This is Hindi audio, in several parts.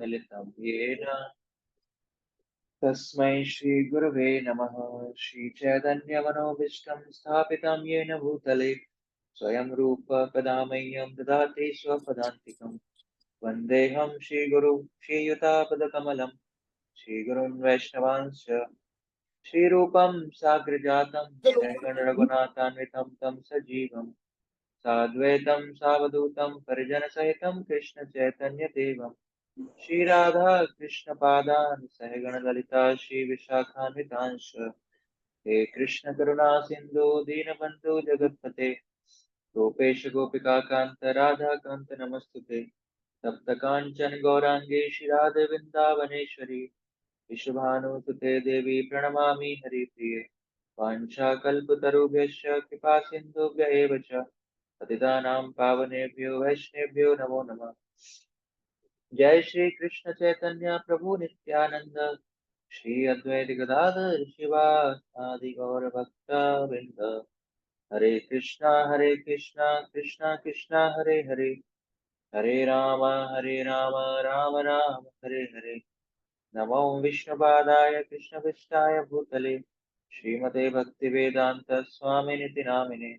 मिलितं येन तस्मै श्रीगुरवे नमः। श्रीचैतन्यमनोभीष्टं स्थापितं येन भूतले स्वयं रूप कदा मह्यं ददाति स्वपदान्तिकम्। वन्देऽहं श्रीगुरुं श्रीयुतापदकमलं श्रीगुरुन् वैष्णवांश्च श्रीरूपं साग्रजातं सहगण रघुनाथान्वितं तं सजीवं साद्वैतं सावधूतं परिजनसहितं कृष्ण चैतन्य देवं श्रीराधा कृष्ण पादान् सहगण ललिता श्री विशाखान्वितांश हे कृष्ण करुणा सिंधु दीनबंधु जगतपते गोपेश गोपिका कांत राधा कांत नमस्तुते तप्त कांचन गौरांगे श्रीराधे वृंदावनेश्वरी विश्वभानुसुते देवी प्रणमामि हरिप्रिये वाञ्छाकल्पतरुभ्यश्च कृपा सिन्धुभ्य एव च पतितानां पावनेभ्यो वैष्णवेभ्यो नमो नमः। जय श्री कृष्ण चैतन्य प्रभु नित्यानंद श्री अद्वैत गदाधर शिवासादि गौर भक्त वृंद हरे कृष्णा कृष्णा कृष्णा हरे हरे हरे राम राम राम हरे हरे। नमो विष्णुपादाय कृष्णपृष्ठाय भूतले श्रीमते भक्तिवेदांत स्वामिनिति नामिने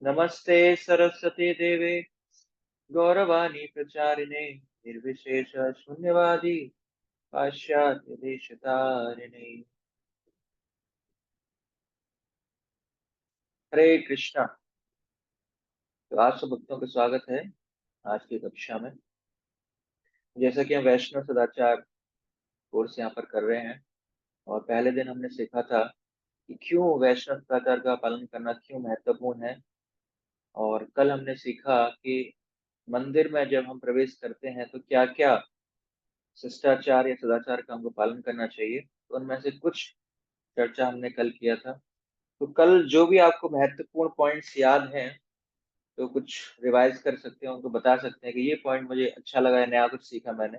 नमस्ते सरस्वती देवे गौरवाणी प्रचारिणे निर्विशेष शून्यवादी पाश्चात्य देशतारिणे। हरे कृष्णा। तो आप सब भक्तों का स्वागत है आज की कक्षा में। जैसा कि हम वैष्णव सदाचार कोर्स यहाँ पर कर रहे हैं और पहले दिन हमने सीखा था कि क्यों वैष्णव सदाचार का पालन करना क्यों महत्वपूर्ण है, और कल हमने सीखा कि मंदिर में जब हम प्रवेश करते हैं तो क्या क्या शिष्टाचार या सदाचार का हमको पालन करना चाहिए। तो उनमें से कुछ चर्चा हमने कल किया था। तो कल जो भी आपको महत्वपूर्ण पॉइंट्स याद हैं तो कुछ रिवाइज कर सकते हैं, उनको बता सकते हैं कि ये पॉइंट मुझे अच्छा लगा है, नया कुछ सीखा मैंने,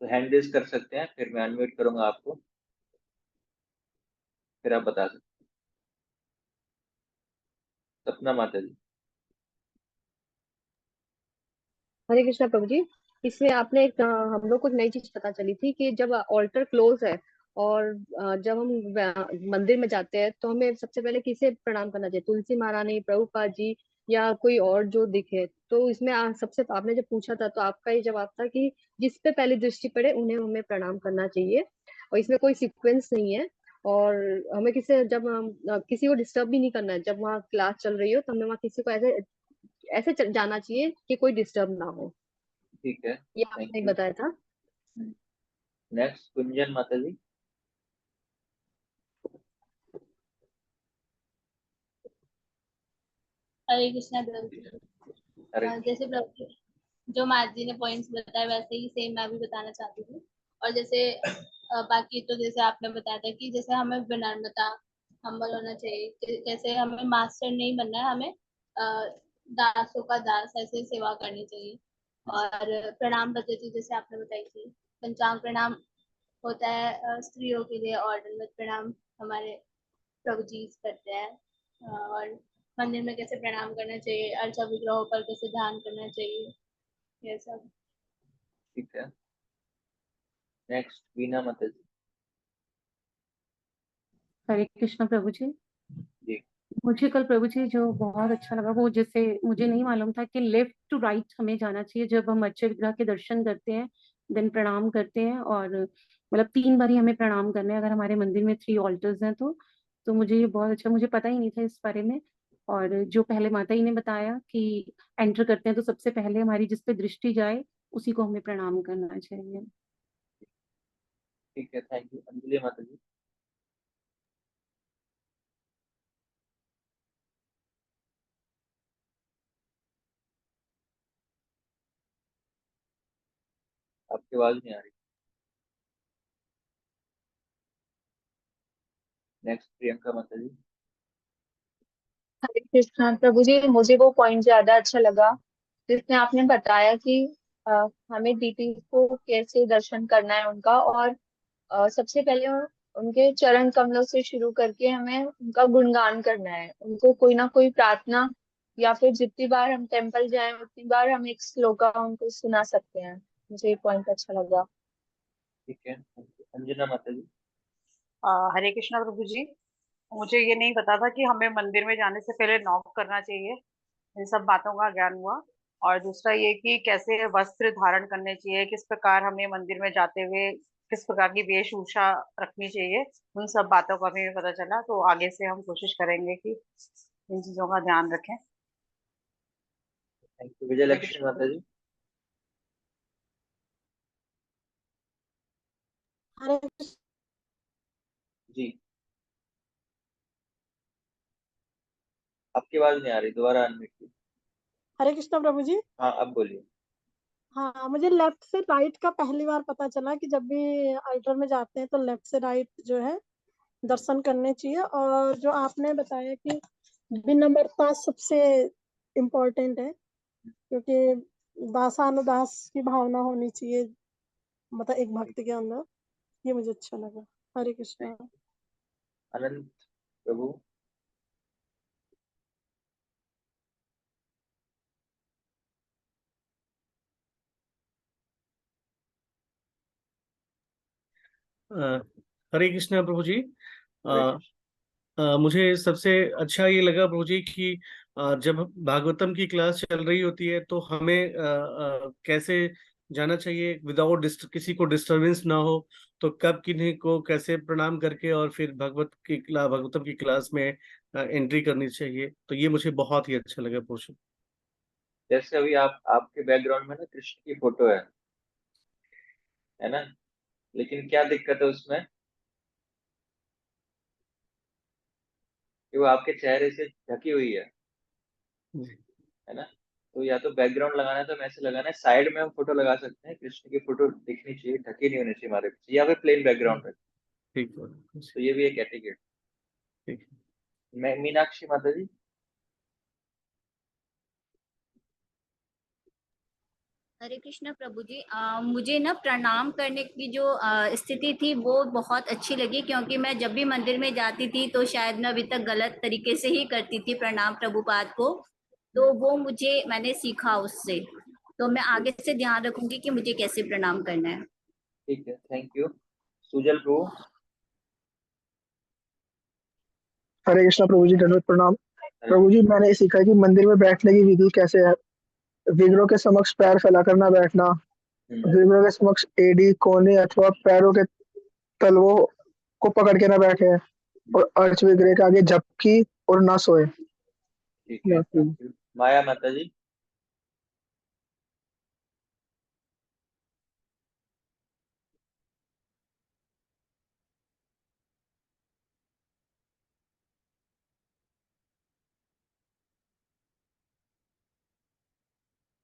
तो हैंड रेज कर सकते हैं, फिर मैं अनम्यूट करूंगा आपको, फिर आप बता सकते हैं। सपना माता जी। हरे कृष्णा प्रभु जी। इसमें आपने एक हम लोग को नई चीज पता चली थी कि जब ऑल्टर क्लोज है और जब हम मंदिर में जाते हैं तो हमें सबसे पहले किसे प्रणाम करना चाहिए, तुलसी महारानी, प्रभुपाद जी या कोई और जो दिखे। तो इसमें सबसे आपने जब पूछा था तो आपका ये जवाब था कि जिस पे पहली दृष्टि पड़े उन्हें हमें प्रणाम करना चाहिए, और इसमें कोई सीक्वेंस नहीं है। और हमें किसी जब हम किसी को डिस्टर्ब भी नहीं करना है, जब वहाँ क्लास चल रही हो तो हमें वहाँ किसी को ऐसे ऐसे जाना चाहिए कि कोई डिस्टर्ब ना हो। ठीक है, ये थैंक आपने यू। बताया था। नेक्स्ट कुंजन माता जी। हरे कृष्णा प्रभु जी। हरे जैसे प्रभु जी जो माता जी ने पॉइंट्स बताए वैसे ही सेम मैं भी बताना चाहती हूँ। और जैसे बाकी तो जैसे आपने बताया था कि जैसे हमें विनम्रता, हम्बल होना चाहिए, जैसे हमें मास्टर नहीं बनना है, हमें दासों का दास ऐसे सेवा करनी चाहिए। और प्रणाम पद्धति जैसे आपने बताई थी, पंचांग प्रणाम होता है स्त्रियों के लिए, और दंडवत प्रणाम हमारे प्रभु जी करते हैं। और मंदिर में कैसे प्रणाम करना चाहिए, अर्चा विग्रहों पर कैसे ध्यान करना चाहिए, ये सब। ठीक है। नेक्स्ट बीना माता जी। हरे कृष्ण प्रभु जी। जी। मुझे कल प्रभु जी जो बहुत अच्छा लगा वो, जैसे मुझे नहीं मालूम था कि लेफ्ट टू राइट हमें जाना चाहिए जब हम अच्छे विग्रह के दर्शन करते हैं, देन प्रणाम करते हैं। और मतलब 3 बार ही हमें प्रणाम करना है अगर हमारे मंदिर में 3 ऑल्टर्स हैं तो मुझे ये बहुत अच्छा, मुझे पता ही नहीं था इस बारे में। और जो पहले माता जी ने बताया कि एंटर करते हैं तो सबसे पहले हमारी जिस पे दृष्टि जाए उसी को हमें प्रणाम करना चाहिए। ठीक है, थैंक यू। अंजलि माता जी। आपकी आवाज नहीं आ रही। नेक्स्ट प्रियंका माता जी। हरे कृष्णा प्रभु जी, मुझे वो पॉइंट ज्यादा अच्छा लगा जिसमें आपने बताया कि हमें डीटी को कैसे दर्शन करना है उनका। और सबसे पहले उनके चरण कमलों से शुरू करके हमें उनका गुणगान करना है, उनको कोई ना कोई प्रार्थना, या फिर जितनी बार हम टेम्पल जाएं उतनी बार हम एक श्लोका उनको सुना सकते हैं। मुझे ये पॉइंट अच्छा लगा। ठीक है, अंजना माता जी। हरे कृष्णा प्रभु जी। मुझे ये नहीं पता था कि हमें मंदिर में जाने से पहले नॉक करना चाहिए। इन सब बातों का ज्ञान हुआ। और दूसरा ये कि कैसे वस्त्र धारण करने चाहिए, किस प्रकार हमें मंदिर में जाते हुए किस प्रकार की वेशभूषा रखनी चाहिए, उन सब बातों का भी पता चला। तो आगे से हम कोशिश करेंगे कि इन चीजों का ध्यान रखें। Thank you. विजय हरे लक्ष्मी कृष्णा माता प्रभु। जी। हरे जी, आपकी आवाज नहीं आ रही, दोबारा अनम्यूट कीजिए। हरे कृष्णा प्रभु जी। हाँ, अब बोलिए। हाँ, मुझे लेफ्ट से राइट का पहली बार पता चला कि जब भी अल्टर में जाते हैं तो लेफ्ट से राइट जो है दर्शन करने चाहिए। और जो आपने बताया कि विनम्रता सबसे इम्पोर्टेंट है, क्योंकि दासानुदास की भावना होनी चाहिए, मतलब एक भक्त के अंदर। ये मुझे अच्छा लगा। हरे कृष्णा। अनंत प्रभु। अ, हरे कृष्णा प्रभु जी। हरे अ, कृष्ण। मुझे सबसे अच्छा ये लगा प्रभु जी कि जब भागवतम की क्लास चल रही होती है तो हमें कैसे जाना चाहिए विदाउट किसी को डिस्टरबेंस ना हो। तो कब किन्हीं को कैसे प्रणाम करके और फिर भागवतम की क्लास में एंट्री करनी चाहिए। तो ये मुझे बहुत ही अच्छा लगा प्रभु जी। जैसे अभी आपके बैकग्राउंड में ना कृष्ण की फोटो है ना, लेकिन क्या दिक्कत है उसमें कि वो आपके चेहरे से ढकी हुई है ना। तो या तो बैकग्राउंड लगाना है तो हम ऐसे लगाना है, साइड में हम फोटो लगा सकते हैं, कृष्ण की फोटो दिखनी चाहिए, ढकी नहीं होनी चाहिए हमारे पीछे, या फिर प्लेन बैकग्राउंड है। ठीक है। तो ये भी एक एटिकेट। ठीक है। मैं मीनाक्षी माता जी। हरे कृष्णा प्रभु जी। मुझे ना प्रणाम करने की जो स्थिति थी वो बहुत अच्छी लगी, क्योंकि मैं जब भी मंदिर में जाती थी तो शायद मैं अभी तक गलत तरीके से ही करती थी प्रणाम प्रभुपाद को। तो वो मैंने सीखा उससे। तो मैं आगे से ध्यान रखूंगी कि मुझे कैसे प्रणाम करना है। ठीक है, थैंक यू। सुजल प्रभु। हरे कृष्णा प्रभु जी, दंडवत प्रणाम। हरे प्रभु जी, मैंने सीखा है कि मंदिर में बैठने की विधि कैसे है। विग्रहों के समक्ष पैर फैलाकर ना बैठना, विग्रहों के समक्ष एड़ी कोने अथवा पैरों के तलवों को पकड़ के ना बैठे, और अर्च विग्रह के आगे झपकी और ना सोए। ठीक है, थैंक यू। माया माता जी।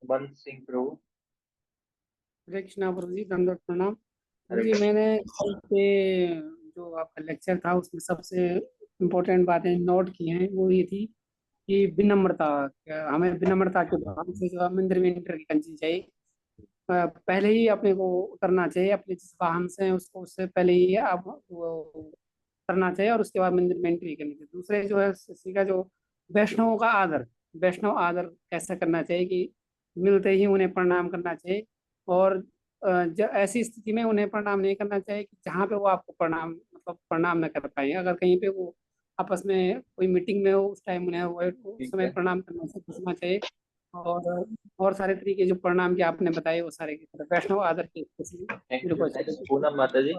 बंद सिंह प्रभु। हरे कृष्णा प्रभु जी, दंडवत प्रणाम प्रभु हरे जी। कृष्ण। मैंने कल पे जो आपका लेक्चर था उसमें सबसे इम्पोर्टेंट बातें नोट की हैं, वो ये थी कि विनम्रता। हमें विनम्रता के भाव से जो है मंदिर में एंटर करनी चाहिए। पहले ही अपने को उतरना चाहिए, अपने जिस वाहन से हैं उसको उससे पहले ही आप वो उतरना चाहिए और उसके बाद मंदिर में एंट्री करनी चाहिए। दूसरे जो है किसी का जो वैष्णवों का आदर, वैष्णव आदर कैसा करना चाहिए कि मिलते ही उन्हें प्रणाम करना चाहिए। और ऐसी स्थिति में उन्हें प्रणाम नहीं करना चाहिए कि जहाँ पे वो आपको प्रणाम मतलब प्रणाम न कर पाए। अगर कहीं पे वो आपस में कोई मीटिंग में हो उस टाइम उन्हें उस ठीक समय है, प्रणाम करने से पूछना चाहिए। और सारे तरीके जो प्रणाम के आपने बताए वो सारे की तरह वैष्णव आदर के थैंक मेरे को यू। अच्छे नेक्स्ट लगे। पूनम माता जी।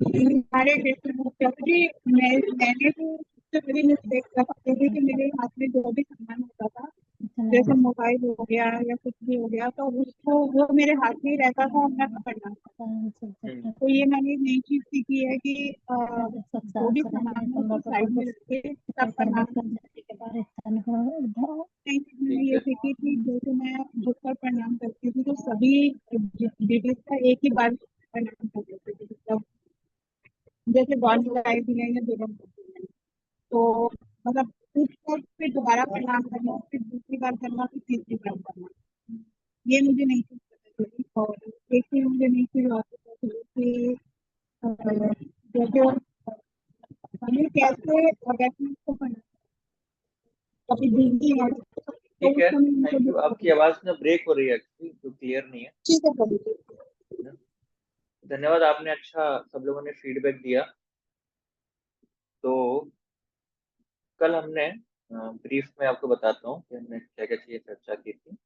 हमारे जी, मैंने तो सबसे बड़ी मिस्टेक कर सकती थी कि मेरे हाथ में जो भी सामान होता था, जैसे मोबाइल हो गया या कुछ भी हो गया, तो उसको वो मेरे हाथ में ही रहता था और मैं पकड़ना था। तो ये मैंने एक नई चीज सीखी है कि जो भी सामान हो उसको साइड में रख के तब प्रणाम करना। नई चीज मैंने ठीक ये है, सीखी कि जैसे मैं झुककर प्रणाम करती थी तो सभी लेडीज का एक ही बार प्रणाम कर देती थी, मतलब जैसे गॉड लगाई भी है या दुर्गा तो मतलब उसको फिर दोबारा प्रणाम करना, फिर दूसरी बार करना, फिर तीसरी बार करना। ये मुझे नहीं चीज पता चली। और एक चीज मुझे नहीं चीज और पता चली कि जैसे हमें कैसे वैष्णव को करना। कभी बिजी है तो ठीक है, उस समय उनको थैंक यू। आपकी आवाज ना ब्रेक हो रही है एक्चुअली, तो क्लियर नहीं है। ठीक है प्रभु जी। है ना? धन्यवाद, आपने अच्छा सब लोगों ने फीडबैक दिया। तो कल हमने ब्रीफ में आपको बताता हूँ कि हमने क्या क्या चीजें चर्चा की थी।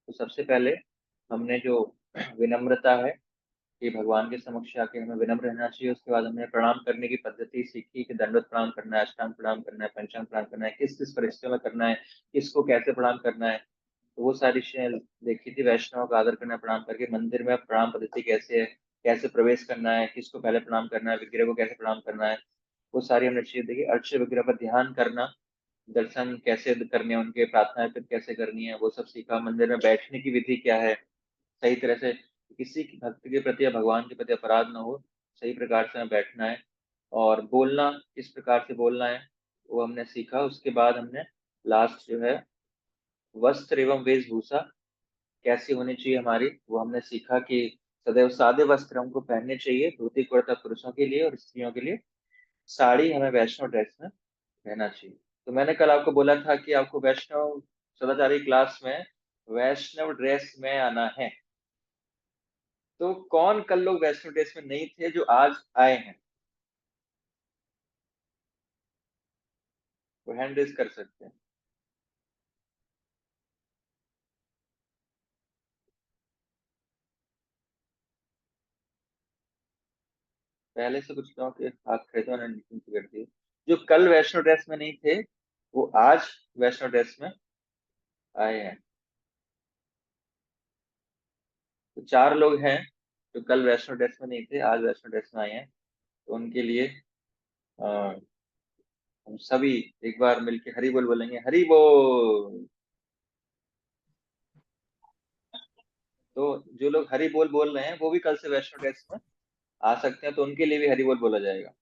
तो सबसे पहले हमने जो विनम्रता है कि भगवान के समक्ष आके हमें विनम्र रहना चाहिए, उसके बाद हमने प्रणाम करने की पद्धति सीखी कि दंडवत प्रणाम करना है, अष्टांग प्रणाम करना है, पंचांग प्रणाम करना है, किस किस परिस्थितियों में करना है, किसको कैसे प्रणाम करना है। तो वो सारी चीजें देखी थी। वैष्णव का आदर करना, प्रणाम करके मंदिर में प्रणाम पद्धति कैसे है, कैसे प्रवेश करना है, किसको पहले प्रणाम करना है, विग्रह को कैसे प्रणाम करना है, वो सारी हमने चीजें देखी। अर्च विग्रह पर ध्यान करना, दर्शन कैसे करने हैं उनके, प्रार्थना फिर कैसे करनी है, वो सब सीखा। मंदिर में बैठने की विधि क्या है, सही तरह से किसी की भक्ति के प्रति या भगवान के प्रति अपराध न हो, सही प्रकार से हमें बैठना है। और बोलना किस प्रकार से बोलना है वो हमने सीखा। उसके बाद हमने लास्ट जो है वस्त्र एवं वेशभूषा कैसी होनी चाहिए हमारी, वो हमने सीखा कि सदैव सादे वस्त्र हमको पहनने चाहिए, धोती कुर्ता पुरुषों के लिए और स्त्रियों के लिए साड़ी हमें वैष्णव ड्रेस में रहना चाहिए। तो मैंने कल आपको बोला था कि आपको वैष्णव सदाचारी क्लास में वैष्णव ड्रेस में आना है। तो कौन कल लोग वैष्णव ड्रेस में नहीं थे जो आज आए हैं, वो हैंड रेज कर सकते हैं। पहले से कुछ लोगों के हाथ खड़े थे, उन्होंने नीचे कर दिए। जो कल वैष्णव ड्रेस में नहीं थे वो आज वैष्णव ड्रेस में आए हैं। तो 4 लोग हैं जो कल वैष्णव ड्रेस में नहीं थे, आज वैष्णव ड्रेस में आए हैं। तो उनके लिए हम सभी एक बार मिलके हरि बोल बोलेंगे, हरि बोल। तो जो लोग हरि बोल बोल रहे हैं वो भी कल से वैष्णव ड्रेस में आ सकते हैं, तो उनके लिए भी हरि बोल बोला जाएगा।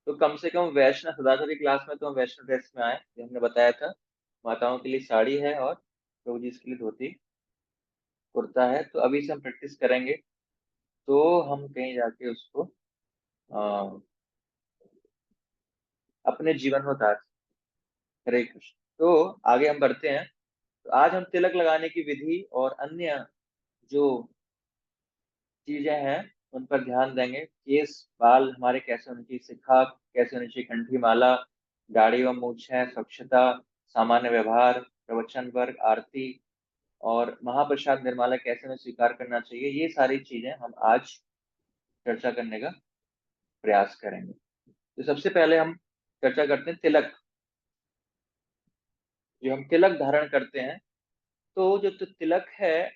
तो कम से कम वैष्णव सदाचारी क्लास में तो हम वैष्णव ड्रेस में आए, जो हमने बताया था। माताओं के लिए साड़ी है और प्रभु जी के लिए धोती कुर्ता है। तो अभी से हम प्रैक्टिस करेंगे, तो हम कहीं जाके उसको अ, अपने जीवन में उतार। हरे कृष्ण। तो आगे हम बढ़ते हैं। तो आज हम तिलक लगाने की विधि और अन्य जो चीजें हैं उन पर ध्यान देंगे। केस बाल हमारे कैसे होने चाहिए, सिखा कैसे होनी चाहिए, कंठी माला, दाढ़ी व मूछें, स्वच्छता, सामान्य व्यवहार, प्रवचन वर्ग, आरती और महाप्रसाद निर्माला कैसे हमें स्वीकार करना चाहिए, ये सारी चीजें हम आज चर्चा करने का प्रयास करेंगे। तो सबसे पहले हम चर्चा करते हैं तिलक। जो हम तिलक धारण करते हैं, तो जो तिलक है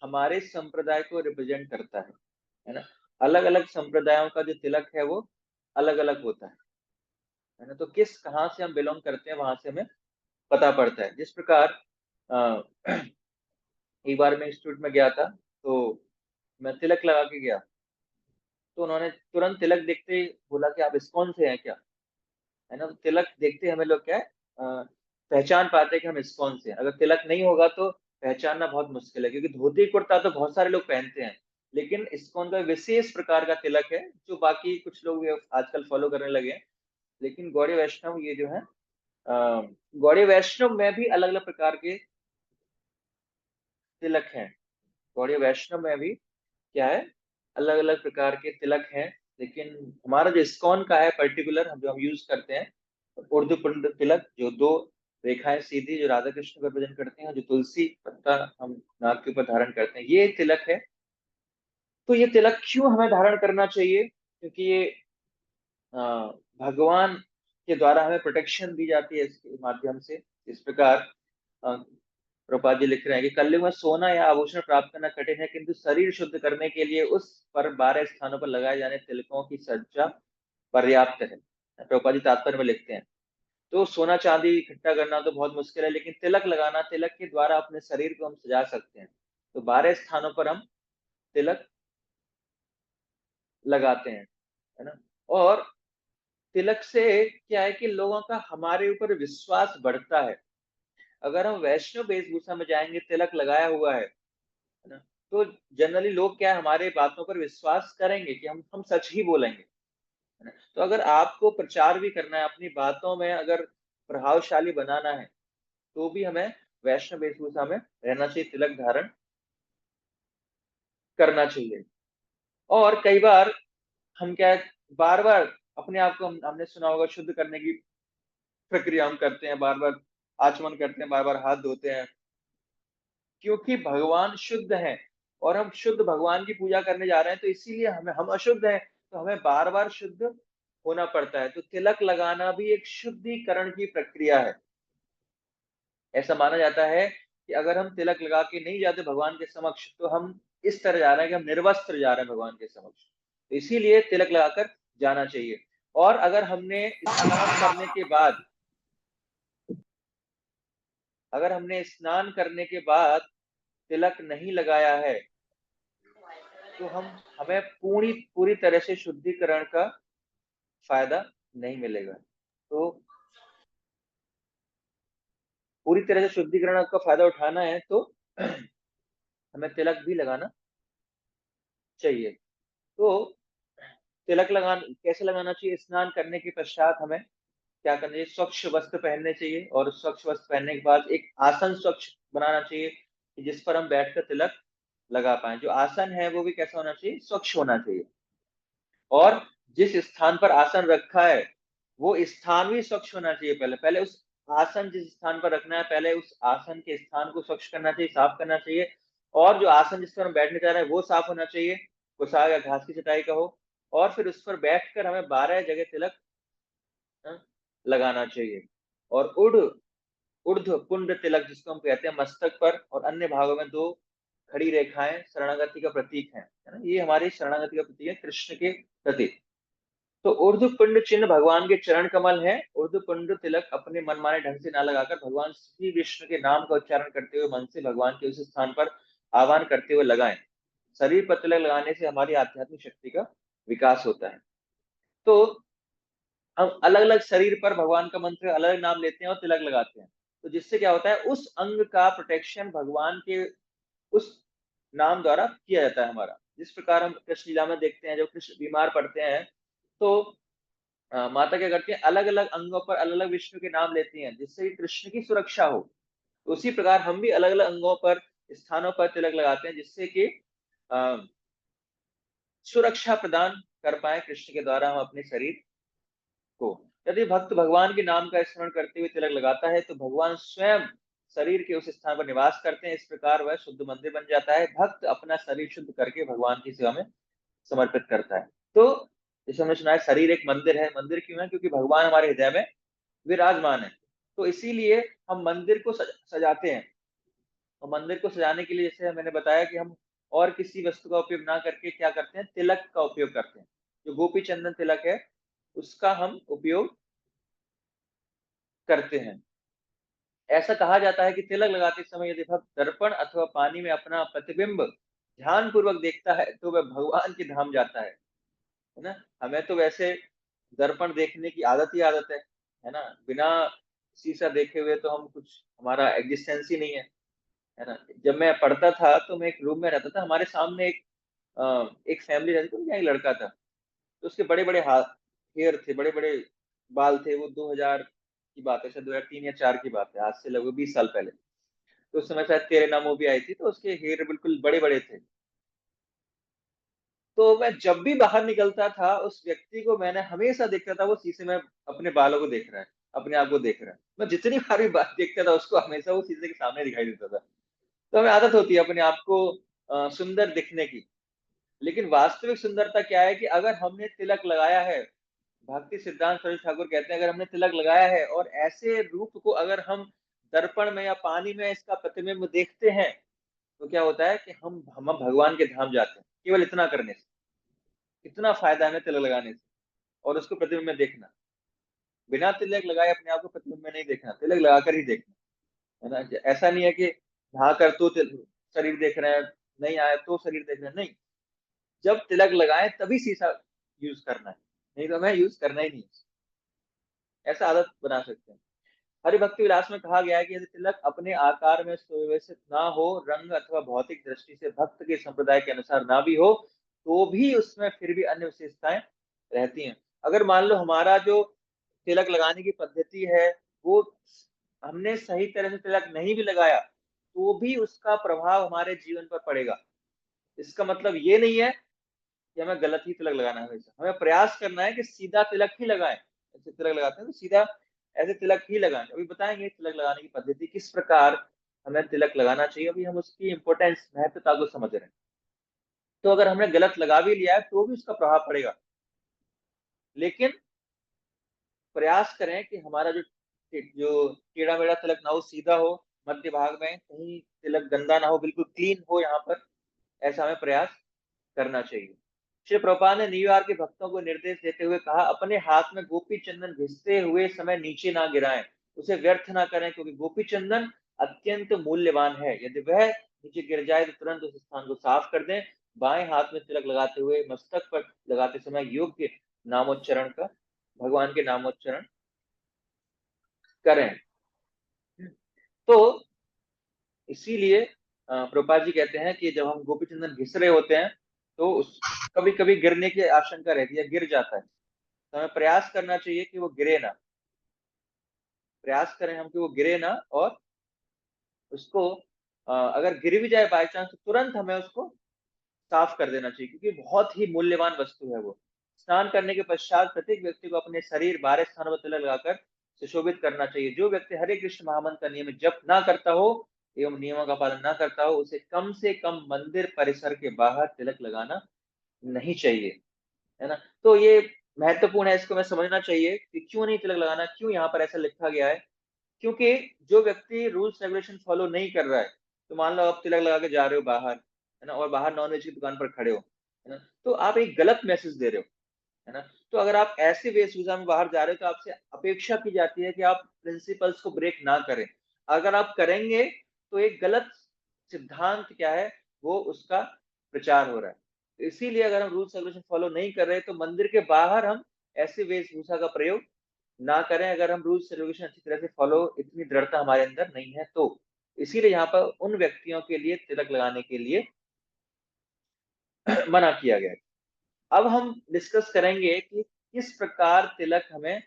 हमारे संप्रदाय को रिप्रेजेंट करता है ना। अलग अलग संप्रदायों का जो तिलक है वो अलग अलग होता है ना। तो किस कहाँ से हम बिलोंग करते हैं वहां से हमें पता पड़ता है। जिस प्रकार अ, एक बार मैं इंस्टीट्यूट में गया था, तो मैं तिलक लगा के गया, तो उन्होंने तुरंत तिलक देखते ही बोला कि आप इस्कॉन से हैं क्या, है ना। तो तिलक देखते ही हमें लोग क्या है पहचान पाते हैं कि हम इस्कॉन से हैं। अगर तिलक नहीं होगा तो पहचानना बहुत मुश्किल है, क्योंकि धोती कुर्ता तो बहुत सारे लोग पहनते हैं, लेकिन इस्कॉन का विशेष प्रकार का तिलक है जो बाकी कुछ लोग भी आजकल फॉलो करने लगे हैं। लेकिन गौड़ी वैष्णव ये जो है गौड़ी वैष्णव में भी अलग अलग प्रकार के तिलक हैं। गौड़ी वैष्णव में भी क्या है, अलग अलग प्रकार के तिलक हैं। लेकिन हमारा जो इस्कॉन का है पर्टिकुलर, हम जो हम यूज करते हैं उर्दू पुंड तिलक, जो 2 रेखाएं सीधी जो राधा कृष्ण को रिप्रेजेंट करते हैं, जो तुलसी पत्ता हम नाक के ऊपर धारण करते हैं, ये तिलक है। तो ये तिलक क्यों हमें धारण करना चाहिए, क्योंकि ये अ, भगवान के द्वारा हमें प्रोटेक्शन दी जाती है इसके माध्यम से। इस प्रकार प्रभुपाद जी लिख रहे हैं कि कलयुग में सोना या आभूषण प्राप्त करना कठिन है, किंतु शरीर शुद्ध करने के लिए उस पर 12 स्थानों पर लगाए जाने तिलकों की सज्जा पर्याप्त है। प्रभुपाद जी तात्पर्य में लिखते हैं। तो सोना चांदी इकट्ठा करना तो बहुत मुश्किल है, लेकिन तिलक लगाना, तिलक के द्वारा अपने शरीर को हम सजा सकते हैं। तो 12 स्थानों पर हम तिलक लगाते हैं, है ना। और तिलक से क्या है कि लोगों का हमारे ऊपर विश्वास बढ़ता है। अगर हम वैष्णव वेशभूषा में जाएंगे, तिलक लगाया हुआ है ना, तो जनरली लोग क्या है, हमारे बातों पर विश्वास करेंगे कि हम सच ही बोलेंगे, है ना। तो अगर आपको प्रचार भी करना है, अपनी बातों में अगर प्रभावशाली बनाना है, तो भी हमें वैष्णव वेशभूषा में रहना चाहिए, तिलक धारण करना चाहिए। और कई बार हम क्या बार बार अपने आप को हमने सुना होगा शुद्ध करने की प्रक्रिया हम करते हैं, बार बार आचमन करते हैं, बार बार हाथ धोते हैं, क्योंकि भगवान शुद्ध हैं और हम शुद्ध भगवान की पूजा करने जा रहे हैं, तो इसीलिए हम अशुद्ध हैं, तो हमें बार बार शुद्ध होना पड़ता है। तो तिलक लगाना भी एक शुद्धिकरण की प्रक्रिया है। ऐसा माना जाता है कि अगर हम तिलक लगा के नहीं जाते भगवान के समक्ष, तो हम इस तरह जा रहे हैं कि हम निर्वस्त्र जा रहे हैं भगवान के समक्ष। तो इसीलिए तिलक लगाकर जाना चाहिए। और अगर हमने स्नान करने के बाद तिलक नहीं लगाया है, तो हमें पूरी तरह से शुद्धिकरण का फायदा नहीं मिलेगा। तो पूरी तरह से शुद्धिकरण का फायदा उठाना है तो हमें तिलक भी लगाना चाहिए। तो तिलक कैसे लगाना चाहिए? स्नान करने के पश्चात हमें क्या करना चाहिए? स्वच्छ वस्त्र पहनने चाहिए, और स्वच्छ वस्त्र पहनने के बाद एक आसन स्वच्छ बनाना चाहिए जिस पर हम बैठकर तिलक लगा पाए। जो आसन है वो भी कैसा होना चाहिए? स्वच्छ होना चाहिए। और जिस स्थान पर आसन रखा है वो स्थान भी स्वच्छ होना चाहिए। पहले उस आसन जिस स्थान पर रखना है, पहले उस आसन के स्थान को स्वच्छ करना चाहिए, साफ करना चाहिए। और जो आसन जिस पर हम बैठने जा रहे हैं वो साफ होना चाहिए, कुशाल या घास की चटाई का हो। और फिर उस पर बैठकर हमें 12 जगह तिलक लगाना चाहिए। और ऊर्ध्व पुंड तिलक जिसको हम कहते हैं, मस्तक पर और अन्य भागों में 2 खड़ी रेखाएं शरणागति का प्रतीक है ना, ये हमारी शरणागति का प्रतीक है कृष्ण के प्रति। तो ऊर्ध्व पुंड चिन्ह भगवान के चरण कमल है। ऊर्ध्व पुंड तिलक अपने मनमाने ढंग से ना लगाकर भगवान श्री विष्णु के नाम का उच्चारण करते हुए मन से भगवान के उस स्थान पर आह्वान करते हुए लगाएं। शरीर पर तिलक लगाने से हमारी आध्यात्मिक शक्ति का विकास होता है। तो हम अलग अलग शरीर पर भगवान का मंत्र अलग अलग नाम लेते हैं और तिलक लगाते हैं, तो जिससे क्या होता है? उस अंग का प्रोटेक्शन भगवान के उस नाम द्वारा किया जाता है हमारा। जिस प्रकार हम कृष्ण लीला में देखते हैं, जब कृष्ण बीमार पड़ते हैं तो माता क्या करती है? अलग अलग अंगों पर अलग अलग विष्णु के नाम लेती हैं जिससे कि कृष्ण की सुरक्षा हो। तो उसी प्रकार हम भी अलग अलग अंगों पर, स्थानों पर तिलक लगाते हैं जिससे कि सुरक्षा प्रदान कर पाए कृष्ण के द्वारा हम अपने शरीर को। यदि भक्त भगवान के नाम का स्मरण करते हुए तिलक लगाता है तो भगवान स्वयं शरीर के उस स्थान पर निवास करते हैं। इस प्रकार वह शुद्ध मंदिर बन जाता है। भक्त अपना शरीर शुद्ध करके भगवान की सेवा में समर्पित करता है। तो जैसे हमने सुना है, शरीर एक मंदिर है। मंदिर क्यों है? क्योंकि भगवान हमारे हृदय में विराजमान है। तो इसीलिए हम मंदिर को सजाते हैं। और मंदिर को सजाने के लिए जैसे मैंने बताया कि हम और किसी वस्तु का उपयोग ना करके क्या करते हैं? तिलक का उपयोग करते हैं। जो गोपी चंदन तिलक है उसका हम उपयोग करते हैं। ऐसा कहा जाता है कि तिलक लगाते समय यदि भक्त दर्पण अथवा पानी में अपना प्रतिबिंब ध्यान पूर्वक देखता है तो वह भगवान के धाम जाता है ना। हमें तो वैसे दर्पण देखने की आदत ही आदत है ना। बिना शीशा देखे हुए तो हम कुछ, हमारा एग्जिस्टेंस ही नहीं है ना। जब मैं पढ़ता था तो मैं एक रूम में रहता था, हमारे सामने एक फैमिली रहती थी, एक लड़का था। तो उसके बड़े बड़े हेयर थे, बड़े बड़े बाल थे। वो 2000 की बात है, शायद 2003 या 4 की बात है, आज से लगभग 20 साल पहले। तो उस समय शायद तेरे नाम मूवी आई थी, तो उसके हेयर बिल्कुल बड़े बड़े थे। तो मैं जब भी बाहर निकलता था उस व्यक्ति को मैंने हमेशा देखता था वो शीशे में अपने बालों को देख रहा है, अपने आप को देख रहा है। मैं जितनी बार भी बात देखता था उसको हमेशा वो शीशे के सामने दिखाई देता था। तो हमें आदत होती है अपने आप को सुंदर दिखने की। लेकिन वास्तविक सुंदरता क्या है कि अगर हमने तिलक लगाया है, भक्ति सिद्धांत सरस्वती ठाकुर कहते हैं, अगर हमने तिलक लगाया है और ऐसे रूप को अगर हम दर्पण में या पानी में इसका प्रतिबिंब देखते हैं, तो क्या होता है कि हम भगवान के धाम जाते हैं केवल इतना करने से। इतना फायदा है तिलक लगाने से और उसको प्रतिबिंब में देखना। बिना तिलक लगाए अपने आप को प्रतिबिंब में नहीं देखना, तिलक लगाकर ही देखना, है ना। ऐसा नहीं है कि नहा कर तो शरीर देख रहे हैं, नहीं आए तो शरीर देख रहे हैं, नहीं। जब तिलक लगाए तभी शीशा यूज करना है, नहीं तो हमें यूज करना ही नहीं। ऐसा आदत बना सकते हैं। हरि भक्ति विलास में कहा गया है कि यदि तिलक अपने आकार में सुव्यवस्थित ना हो, रंग अथवा भौतिक दृष्टि से भक्त के संप्रदाय के अनुसार ना भी हो, तो भी उसमें फिर भी अन्य विशेषताएं रहती हैं। अगर मान लो हमारा जो तिलक लगाने की पद्धति है वो हमने सही तरह से तिलक नहीं भी लगाया तो भी उसका प्रभाव हमारे जीवन पर पड़ेगा। इसका मतलब ये नहीं है कि हमें गलत ही तिलक लगाना है। हमेशा हमें प्रयास करना है कि सीधा तिलक ही लगाएं। ऐसे तिलक लगाते हैं तो सीधा ऐसे तिलक ही लगाएं। अभी बताएंगे तिलक लगाने की पद्धति, किस प्रकार हमें तिलक लगाना चाहिए। अभी हम उसकी इंपॉर्टेंस, महत्वता को समझ रहे हैं। तो अगर हमने गलत लगा भी लिया है तो भी उसका प्रभाव पड़ेगा, लेकिन प्रयास करें कि हमारा जो जो टेढ़ा मेढ़ा तिलक ना हो, सीधा हो, मध्य भाग में, कहीं तिलक गंदा ना हो, बिल्कुल क्लीन हो यहाँ पर। ऐसा हमें प्रयास करना चाहिए। श्री प्रभुपाद ने न्यूयॉर्क के भक्तों को निर्देश देते हुए कहा, अपने हाथ में गोपी चंदन घिसते हुए समय नीचे ना गिराएं, उसे व्यर्थ ना करें, क्योंकि गोपी चंदन अत्यंत मूल्यवान है। यदि वह नीचे गिर जाए तो तुरंत उस स्थान को साफ कर दें। बाएं हाथ में तिलक लगाते हुए मस्तक पर लगाते समय योग्य नामोच्चारण का, भगवान के नामोच्चारण करें। तो इसीलिए प्रभुपाद जी कहते हैं कि जब हम गोपी चंदन घिस रहे होते हैं तो उस कभी कभी गिरने की आशंका रहती है, गिर जाता है, तो हमें प्रयास करना चाहिए कि वो गिरे ना। प्रयास करें हम कि वो गिरे ना, और उसको अगर गिर भी जाए बाई चांस तो तुरंत हमें उसको साफ कर देना चाहिए, क्योंकि बहुत ही मूल्यवान वस्तु है वो। स्नान करने के पश्चात प्रत्येक व्यक्ति को अपने शरीर 12 स्थानों पर तिलक लगाकर सुशोभित करना चाहिए। जो व्यक्ति हरे कृष्ण महामंत्र का नियमित जप ना करता हो एवं नियमों का पालन ना करता हो, उसे कम से कम मंदिर परिसर के बाहर तिलक लगाना नहीं चाहिए, है ना। तो ये महत्वपूर्ण है, इसको हमें समझना चाहिए कि क्यों नहीं तिलक लगाना, क्यों यहाँ पर ऐसा लिखा गया है। क्योंकि जो व्यक्ति रूल्स रेगुलेशन फॉलो नहीं कर रहा है, तो मान लो आप तिलक लगा के जा रहे हो बाहर, है ना, और बाहर नॉनवेज की दुकान पर खड़े हो, है ना, तो आप एक गलत मैसेज दे रहे हो, है ना। तो अगर आप ऐसे वेशभूषा में बाहर जा रहे हो तो आपसे अपेक्षा की जाती है कि आप प्रिंसिपल्स को ब्रेक ना करें। अगर आप करेंगे तो एक गलत सिद्धांत क्या है, वो उसका प्रचार हो रहा है। तो इसीलिए अगर हम रूल्स रेगुलेशन फॉलो नहीं कर रहे तो मंदिर के बाहर हम ऐसे वेशभूषा का प्रयोग ना करें, अगर हम रूल्स रेगुलेशन अच्छी तरह से फॉलो, इतनी दृढ़ता हमारे अंदर नहीं है तो। इसीलिए यहाँ पर उन व्यक्तियों के लिए तिलक लगाने के लिए मना किया गया है। अब हम डिस्कस करेंगे कि किस प्रकार तिलक हमें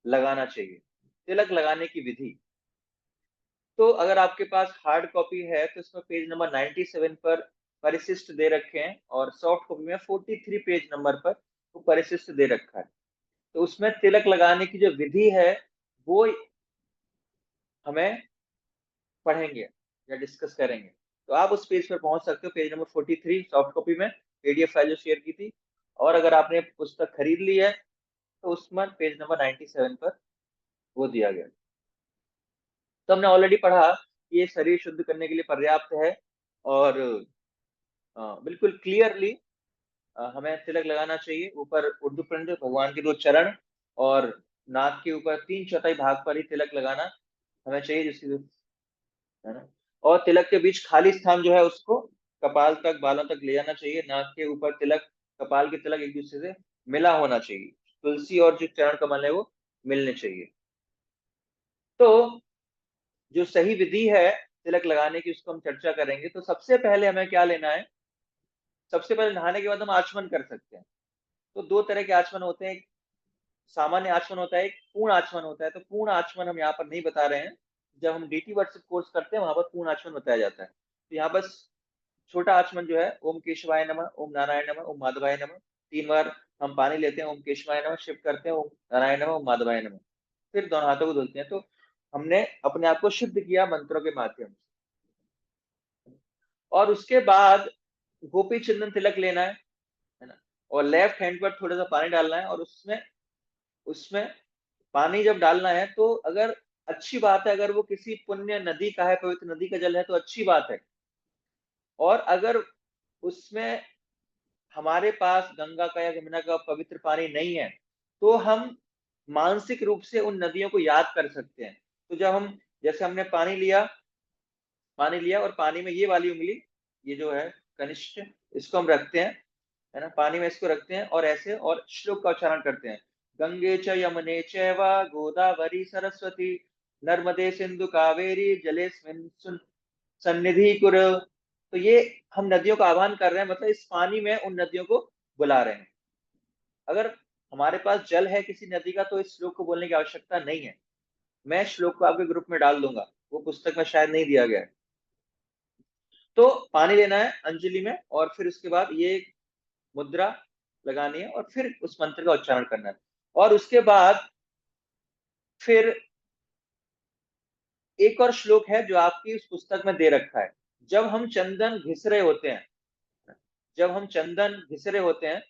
लगाना चाहिए, तिलक लगाने की विधि। तो अगर आपके पास हार्ड कॉपी है तो इसमें पेज नंबर 97 पर परिशिष्ट दे रखे हैं, और सॉफ्ट कॉपी में 43 पेज नंबर पर वो परिशिष्ट दे रखा है। तो उसमें तिलक लगाने की जो विधि है वो हमें पढ़ेंगे या डिस्कस करेंगे। तो आप उस पेज पर पहुंच सकते हो, पेज नंबर 43 सॉफ्ट कॉपी में, पीडीएफ फाइल जो शेयर की थी। और अगर आपने पुस्तक खरीद ली है तो उसमें पेज नंबर 97 पर वो दिया गया। तो हमने ऑलरेडी पढ़ा कि ये शरीर शुद्ध करने के लिए पर्याप्त है, और बिल्कुल क्लियरली हमें तिलक लगाना चाहिए। ऊपर उर्दू प्रिंट, भगवान के 2 चरण, और नाक के ऊपर 3/4 भाग पर ही तिलक लगाना हमें चाहिए, जिसकी, है ना। और तिलक के बीच खाली स्थान जो है उसको कपाल तक, बालों तक ले जाना चाहिए। नाक के ऊपर तिलक, कपाल के तिलक एक दूसरे से मिला होना चाहिए। तुलसी और जो चरण कमल है वो मिलने चाहिए। तो जो सही विधि है तिलक लगाने की उसको हम चर्चा करेंगे। तो सबसे पहले हमें क्या लेना है, सबसे पहले नहाने के बाद हम आचमन कर सकते हैं। तो 2 तरह के आचमन होते हैं, एक सामान्य आचमन होता है, एक पूर्ण आचमन होता है। तो पूर्ण आचमन हम यहाँ पर नहीं बता रहे हैं, जब हम डीटी वर्कशिप कोर्स करते हैं वहां पर पूर्ण आचमन बताया जाता है। तो यहाँ बस छोटा आचमन जो है, ओम केशवाय नमः, ओम नारायण नमः, ओम माधवाय नमः, 3 बार हम पानी लेते हैं, ओम केशवाय नमः, शिव करते हैं, ओम नारायण नमः, ओम माधवाय नमः, फिर दोनों हाथों को धुलते हैं। तो हमने अपने आप को शुद्ध किया मंत्रों के माध्यम से। और उसके बाद गोपी चंदन तिलक लेना है ना, और लेफ्ट हैंड पर थोड़ा सा पानी डालना है, और उसमें उसमें पानी जब डालना है तो अगर अच्छी बात है, अगर वो किसी पुण्य नदी का है, पवित्र नदी का जल है तो अच्छी बात है। और अगर उसमें हमारे पास गंगा का या यमुना का पवित्र पानी नहीं है तो हम मानसिक रूप से उन नदियों को याद कर सकते हैं। तो जब हम, जैसे हमने पानी लिया और पानी में ये वाली उंगली, ये जो है कनिष्ठ, इसको हम रखते हैं, है ना, पानी में इसको रखते हैं और ऐसे, और श्लोक का उच्चारण करते हैं, गंगे च यमुने चैव गोदावरी सरस्वती नर्मदे सिंधु कावेरी जलेस्मिन् सन्निधि कुर। तो ये हम नदियों का आह्वान कर रहे हैं, मतलब इस पानी में उन नदियों को बुला रहे हैं। अगर हमारे पास जल है किसी नदी का तो इस श्लोक को बोलने की आवश्यकता नहीं है, मैं श्लोक को आपके ग्रुप में डाल दूंगा, वो पुस्तक में शायद नहीं दिया गया है। तो पानी लेना है अंजलि में, और फिर उसके बाद ये मुद्रा लगानी है, और फिर उस मंत्र का उच्चारण करना है। और उसके बाद फिर एक और श्लोक है जो आपकी उस पुस्तक में दे रखा है। जब हम चंदन घिस रहे होते हैं, जब हम चंदन घिस रहे होते हैं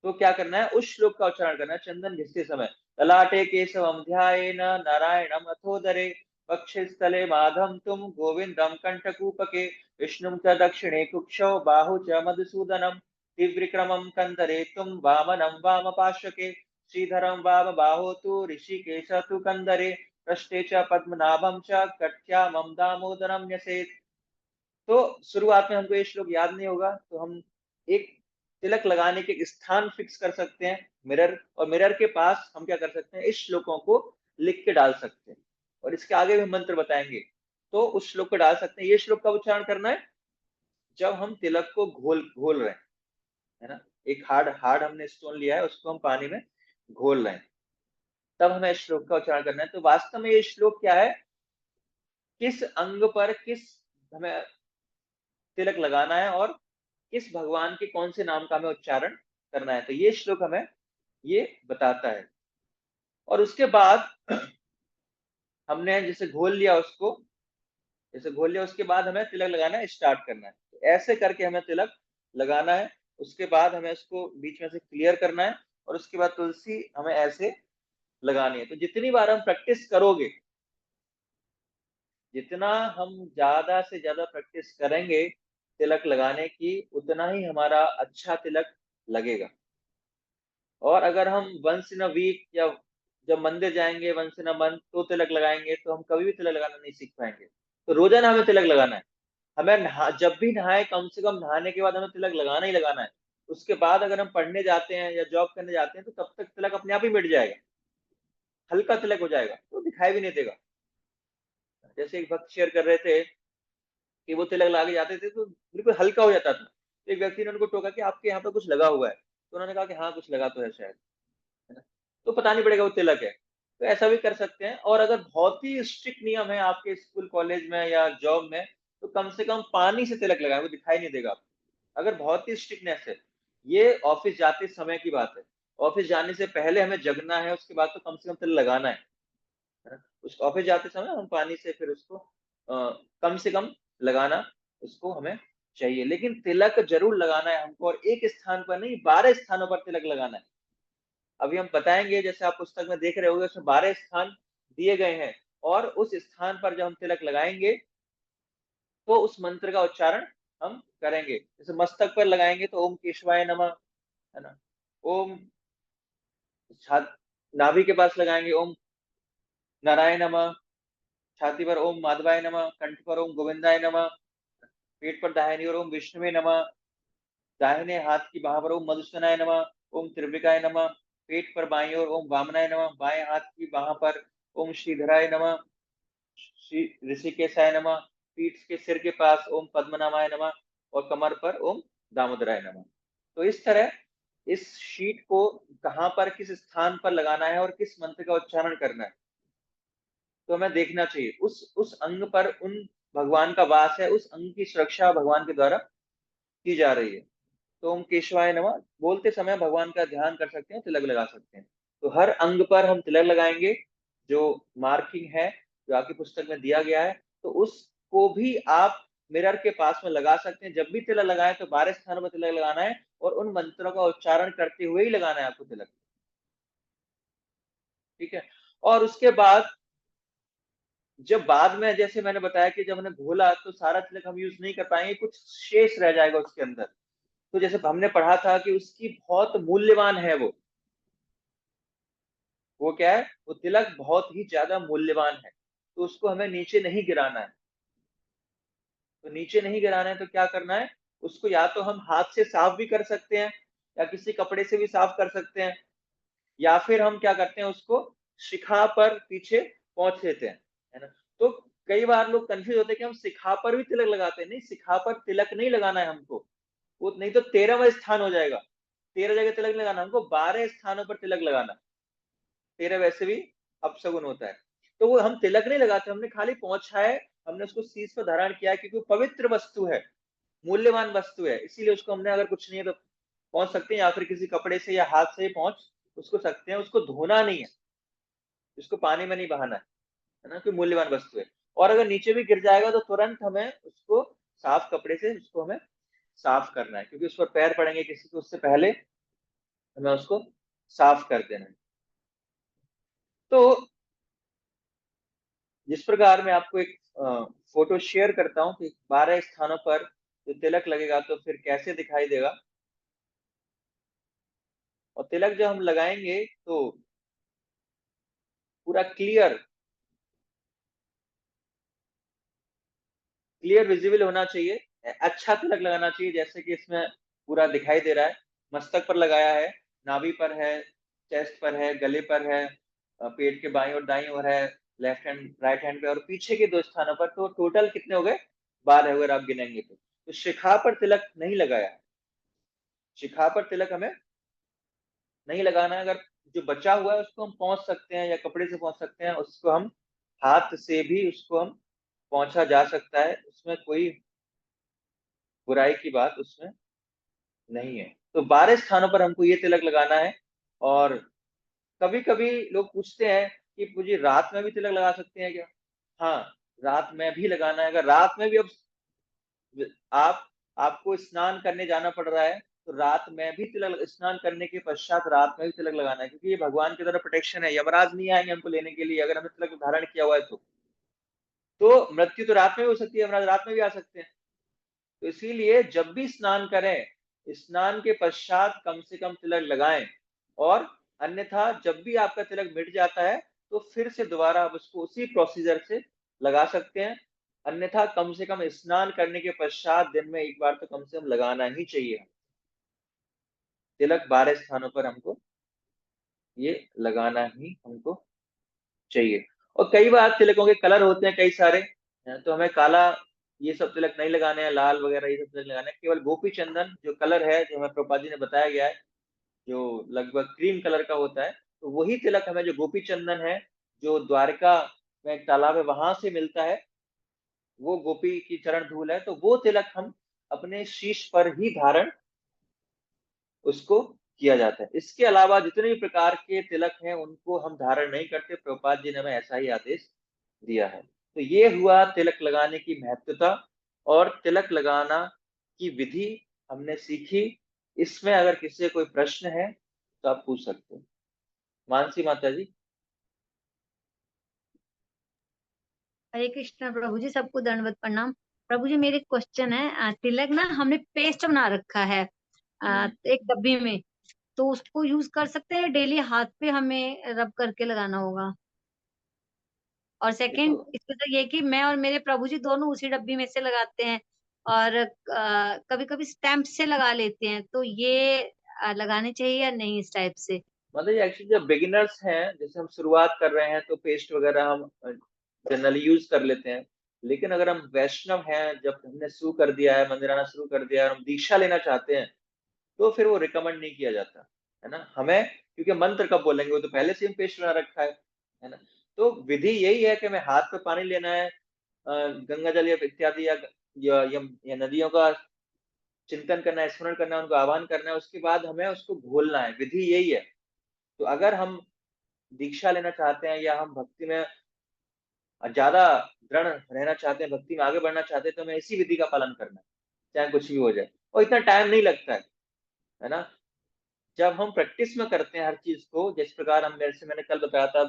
तो क्या करना है, उस श्लोक का उच्चारण करना है चंदन घिसते समय। ललाटे केशवम ध्यायेन नारायणम अथोदरे वक्षस्थले माधम तुम गोविंदम कंठकूपके विष्णुम च दक्षिणे कुक्षौ बाहु च मधुसूदनम त्रिविक्रमम कंदरे तुम वामनम वामपार्श्वके श्रीधरम वाम बाहो तु ऋषिकेश तु कंदरे पृष्ठे च पद्मनाभम च कट्यामम दामोदरम न्यसेत्। तो शुरुआत में हमको ये श्लोक याद नहीं होगा, तो हम एक तिलक लगाने के एक स्थान फिक्स कर सकते हैं, मिरर, और मिरर के पास हम क्या कर सकते हैं, इस श्लोकों को लिख के डाल सकते हैं, और इसके आगे भी मंत्र बताएंगे। तो उस श्लोक को डाल सकते हैं। ये श्लोक का उच्चारण करना है जब हम तिलक को घोल घोल रहे हैं, है ना, एक हार्ड हार्ड हमने स्टोन लिया है, उसको हम पानी में घोल रहे हैं, तब हमें इस श्लोक का उच्चारण करना है। तो वास्तव में ये श्लोक क्या है, किस अंग पर किस हमें तिलक लगाना है और किस भगवान के कौन से नाम का हमें उच्चारण करना है, तो ये श्लोक हमें ये बताता है। और उसके बाद हमने जैसे घोल लिया उसको, जैसे घोल लिया उसके बाद हमें तिलक लगाना स्टार्ट करना है। तो ऐसे करके हमें तिलक लगाना है। उसके बाद हमें उसको बीच में से क्लियर करना है, और उसके बाद तुलसी हमें ऐसे लगानी है। तो जितनी बार हम प्रैक्टिस करोगे, जितना हम ज्यादा से ज्यादा प्रैक्टिस करेंगे तिलक लगाने की, उतना ही हमारा अच्छा तिलक लगेगा। और अगर हम वंस इन अ वीक या जब मंदिर जाएंगे वंस इन अ मंथ तो तिलक लगाएंगे, तो हम कभी भी तिलक लगाना नहीं सीख पाएंगे। तो रोजाना हमें तिलक लगाना है। हमें जब भी नहाए, कम से कम नहाने के बाद हमें तिलक लगाना ही लगाना है। उसके बाद अगर हम पढ़ने जाते हैं या जॉब करने जाते हैं, तो तब तक तिलक अपने आप ही मिट जाएगा, हल्का तिलक हो जाएगा, तो दिखाई भी नहीं देगा। जैसे एक भक्त शेयर कर रहे थे कि वो तिलक लगा के जाते थे तो बिल्कुल हल्का हो जाता था। तो एक व्यक्ति ने उनको टोका कि आपके यहाँ पे कुछ लगा हुआ है, तो उन्होंने कहा कि हाँ कुछ लगा तो है शायद, है ना, तो पता नहीं पड़ेगा वो तिलक है। तो ऐसा भी कर सकते हैं। और अगर बहुत ही स्ट्रिक्ट नियम है आपके स्कूल कॉलेज में या जॉब में, तो कम से कम पानी से तिलक लगाए, वो दिखाई नहीं देगा आपको। अगर बहुत ही स्ट्रिक्टनेस है, ये ऑफिस जाते समय की बात है। ऑफिस जाने से पहले हमें जगना है, उसके बाद तो कम से कम तिलक लगाना है ना। उस ऑफिस जाते समय हम पानी से फिर उसको कम से कम लगाना उसको हमें चाहिए। लेकिन तिलक जरूर लगाना है हमको, और एक स्थान पर नहीं, 12 स्थानों पर तिलक लगाना है। अभी हम बताएंगे, जैसे आप पुस्तक में देख रहे होंगे उसमें 12 स्थान दिए गए हैं, और उस स्थान पर जब हम तिलक लगाएंगे तो उस मंत्र का उच्चारण हम करेंगे। जैसे मस्तक पर लगाएंगे तो ओम केशवाय नमः, है ना। ओम नाभि के पास लगाएंगे ओम नारायण नमः, छाती पर ओम माधवाय नमः, कंठ पर ओम गोविंदाय नमः, पेट पर दाहिनी ओर ओम विष्णुवे नमः, दाहिने हाथ की बाह पर ओम मधुसूदनाय नमः, ओम त्रिविकाय नमः, पेट पर बाईं ओर ओम वामनाय नमः, बाएं हाथ की बाह पर ओम श्रीधराय नमः, श्री ऋषिकेशाय नमः, पीठ के सिर के पास ओम पद्मनाभाय नमः, और कमर पर ओम दामोदराय नमः। तो इस तरह इस शीट को कहां पर किस स्थान पर लगाना है और किस मंत्र का उच्चारण करना है, तो हमें देखना चाहिए। उस अंग पर उन भगवान का वास है, उस अंग की सुरक्षा भगवान के द्वारा की जा रही है। तो ओम केशवाय नमः बोलते समय भगवान का ध्यान कर सकते हैं, तिलक लगा सकते हैं। तो हर अंग पर हम तिलक लगाएंगे, जो मार्किंग है जो आपकी पुस्तक में दिया गया है, तो उसको भी आप मिरर के पास में लगा सकते हैं। जब भी तिलक लगाए तो 12 स्थानों पर तिलक लगाना है, और उन मंत्रों का उच्चारण करते हुए ही लगाना है आपको तिलक, ठीक है। और उसके बाद जब बाद में, जैसे मैंने बताया कि जब हमने घोला तो सारा तिलक हम यूज नहीं कर पाएंगे, कुछ शेष रह जाएगा उसके अंदर। तो जैसे हमने पढ़ा था कि उसकी बहुत मूल्यवान है वो क्या है, वो तिलक बहुत ही ज्यादा मूल्यवान है, तो उसको हमें नीचे नहीं गिराना है। तो नीचे नहीं गिराना है तो क्या करना है, उसको या तो हम हाथ से साफ भी कर सकते हैं, या किसी कपड़े से भी साफ कर सकते हैं, या फिर हम क्या करते हैं, उसको शिखा पर पीछे पहुंच देते हैं, है ना। तो कई बार लोग कंफ्यूज होते हैं कि हम शिखा पर भी तिलक लगाते हैं। नहीं, शिखा पर तिलक नहीं लगाना है हमको, वो नहीं तो 13वां स्थान हो जाएगा। 13 जगह तिलक लगाना, हमको 12 स्थानों पर तिलक लगाना। 13 वैसे भी अपशगुन होता है। तो वो हम तिलक नहीं लगाते, हमने खाली पोंछा है, हमने उसको शीश पर धारण किया है, क्योंकि वो पवित्र वस्तु है, मूल्यवान वस्तु है, इसीलिए उसको हमने, अगर कुछ नहीं है तो पहुंच सकते हैं, या फिर किसी कपड़े से या हाथ से पहुंच उसको सकते हैं, उसको धोना नहीं है, उसको पानी में नहीं बहाना है ना, कोई मूल्यवान वस्तु है। और अगर नीचे भी गिर जाएगा तो तुरंत हमें उसको साफ कपड़े से उसको हमें साफ करना है, क्योंकि उस पर पैर पड़ेंगे किसी को, उससे पहले हमें उसको साफ कर देना है। तो जिस प्रकार मैं आपको एक फोटो शेयर करता हूं कि 12 स्थानों पर जो तिलक लगेगा तो फिर कैसे दिखाई देगा, और तिलक जब हम लगाएंगे तो पूरा क्लियर विजिबल होना चाहिए, अच्छा तिलक लगाना चाहिए, जैसे कि इसमें पूरा दिखाई दे रहा है। मस्तक पर लगाया है, नाभि पर है, चेस्ट पर है, गले पर है, पेट के बाईं और दाईं ओर है, लेफ्ट हैंड राइट हैंड पे, और पीछे के 2 स्थानों पर। तो टोटल कितने हो गए? 12 हो गए आप गिनेंगे तो शिखा पर तिलक नहीं लगाया है, शिखा पर तिलक हमें नहीं लगाना है। अगर जो बचा हुआ है उसको हम पहुंच सकते हैं या कपड़े से पहुंच सकते हैं, उसको हम हाथ से भी उसको हम पहुंचा जा सकता है, उसमें कोई बुराई की बात उसमें नहीं है। तो 12 स्थानों पर हमको ये तिलक लगाना है। और कभी कभी लोग पूछते हैं कि मुझे रात में भी तिलक लगा सकते हैं क्या? हाँ, रात में भी लगाना है। अगर रात में भी अब आप आपको स्नान करने जाना पड़ रहा है तो रात में भी तिलक, स्नान करने के पश्चात रात में भी तिलक लगाना है, क्योंकि ये भगवान की तरफ प्रोटेक्शन है। यमराज नहीं आएंगे हमको लेने के लिए अगर हमने तिलक धारण किया हुआ है तो मृत्यु तो रात में भी हो सकती है, यमराज रात में भी आ सकते हैं। तो इसीलिए जब भी स्नान करें, स्नान के पश्चात कम से कम तिलक लगाएं, और अन्यथा जब भी आपका तिलक मिट जाता है तो फिर से दोबारा आप उसको उसी प्रोसीजर से लगा सकते हैं। अन्यथा कम से कम स्नान करने के पश्चात दिन में एक बार तो कम से कम लगाना ही चाहिए तिलक। 12 स्थानों पर हमको ये लगाना ही हमको चाहिए। और कई बार तिलकों के कलर होते हैं कई सारे, तो हमें काला ये सब तिलक नहीं लगाने हैं, लाल वगैरह ये सब तिलक लगाने हैं। केवल गोपी चंदन जो कलर है, जो हमें प्रभुपाद जी ने बताया गया है, जो लगभग क्रीम कलर का होता है, तो वही तिलक हमें, जो गोपी चंदन है जो द्वारका में एक तालाब है वहां से मिलता है, वो गोपी की चरण धूल है, तो वो तिलक हम अपने शीश पर ही धारण उसको किया जाता है। इसके अलावा जितने भी प्रकार के तिलक हैं उनको हम धारण नहीं करते, प्रभुपाद जी ने हमें ऐसा ही आदेश दिया है। तो ये हुआ तिलक लगाने की महत्वता और तिलक लगाना की विधि हमने सीखी। इसमें अगर किसी से कोई प्रश्न है तो आप पूछ सकते हो। मानसी माता जी। हरे कृष्णा प्रभु जी, सबको दंडवत प्रणाम। प्रभु जी मेरे क्वेश्चन है, तिलक ना हमने पेस्ट बना रखा है एक डब्बी में, तो उसको यूज कर सकते हैं, डेली हाथ पे हमें रब करके लगाना होगा? और सेकंड देखो, इसमें तो ये कि मैं और मेरे प्रभु जी दोनों उसी डब्बी में से लगाते हैं, और कभी कभी स्टैम्प से लगा लेते हैं, तो ये लगाने चाहिए या नहीं इस टाइप से? मतलब एक्चुअली जब बिगिनर्स हैं, जैसे हम शुरुआत कर रहे हैं, तो पेस्ट वगैरह हम जनरली यूज कर लेते हैं। लेकिन अगर हम वैष्णव हैं, जब हमने शुरू कर दिया है, मंदिर आना शुरू कर दिया है और हम दीक्षा लेना चाहते हैं, तो फिर वो रिकमेंड नहीं किया जाता है ना हमें, क्योंकि मंत्र कब बोलेंगे, वो तो पहले से हम पेस्ट बना रखा है ना। तो विधि यही है कि हमें हाथ पे पानी लेना है, गंगा जल या इत्यादि या नदियों का चिंतन करना है, स्मरण करना है, उनको आह्वान करना है, उसके बाद हमें उसको घोलना है। विधि यही है। तो अगर हम दीक्षा लेना चाहते हैं या हम भक्ति में ज्यादा दृढ़ रहना चाहते हैं, भक्ति में आगे बढ़ना चाहते हैं, तो हमें इसी विधि का पालन करना है, चाहे कुछ भी हो जाए। और इतना टाइम नहीं लगता है ना। जब हम प्रैक्टिस में करते हैं हर चीज को, जिस प्रकार हम, जैसे मैंने कल बताया था